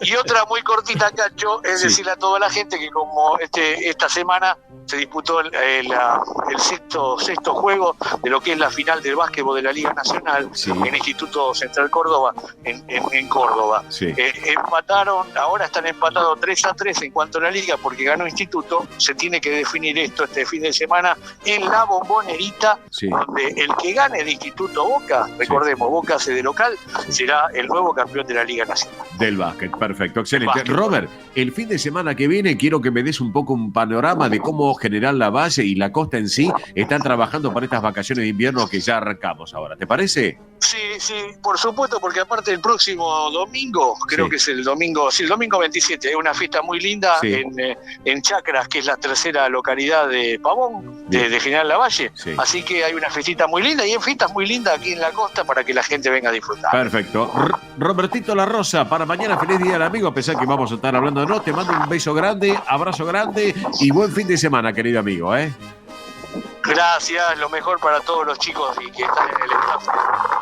Y otra muy cortita, Cacho, es decirle a toda la gente que como esta semana se disputó el sexto juego de lo que es la final del básquetbol de la Liga Nacional en el Instituto Central Córdoba, en Córdoba. Ahora están empatados 3-3 en cuanto a la liga, porque ganó Instituto. Se tiene que definir esto este fin de semana en la Bombonerita, donde el que gane de Instituto Boca, recordemos, Boca hace de local, será el nuevo campeón de la Liga Nacional. Del básquet, perfecto, excelente. Robert, el fin de semana que viene quiero que me des un poco un panorama de cómo General Lavalle y la costa en sí están trabajando para estas vacaciones de invierno que ya arrancamos ahora. ¿Te parece? Sí, por supuesto, porque aparte el próximo domingo, creo que es el domingo 27, es una fiesta muy linda en Chacras, que es la tercera localidad de Pavón, de General Lavalle. Así que hay una fiestita muy linda y hay fiestas muy lindas aquí en la costa para que la gente venga a disfrutar. Perfecto. Robertito La Rosa, para mañana feliz día del amigo, a pesar que vamos a estar hablando de no, te mando un beso grande, abrazo grande y buen fin de semana, querido amigo, Gracias, lo mejor para todos los chicos que están en el staff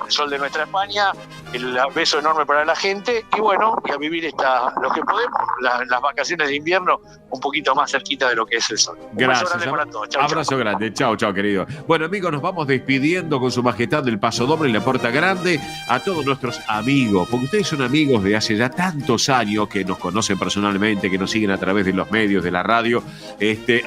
del Sol de Nuestra España. El beso enorme para la gente y bueno, y a vivir lo que podemos, las vacaciones de invierno un poquito más cerquita de lo que es el sol. Gracias. Un beso grande para todos. Abrazo grande. Chao, querido. Bueno, amigos, nos vamos despidiendo con su majestad del Paso Doble y la Puerta Grande a todos nuestros amigos, porque ustedes son amigos de hace ya tantos años que nos conocen personalmente, que nos siguen a través de los medios, de la radio.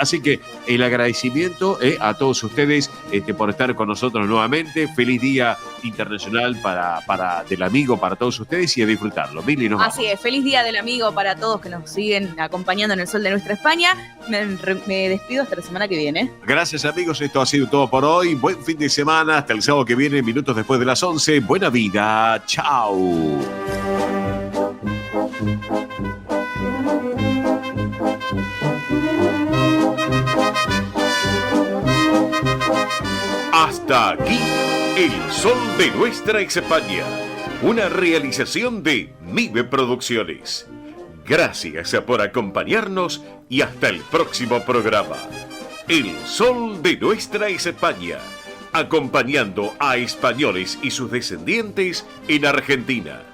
Así que el agradecimiento a todos ustedes por estar con nosotros nuevamente. Feliz Día Internacional para del amigo para todos ustedes y a disfrutarlo. Mili, nos vamos. Así es, feliz Día del Amigo para todos que nos siguen acompañando en el sol de nuestra España. Me despido hasta la semana que viene. Gracias, amigos, esto ha sido todo por hoy. Buen fin de semana, hasta el sábado que viene, minutos después de las 11. Buena vida, chao. Hasta aquí, el sol de nuestra España. Una realización de MIBE Producciones. Gracias por acompañarnos y hasta el próximo programa. El sol de nuestra España. Acompañando a españoles y sus descendientes en Argentina.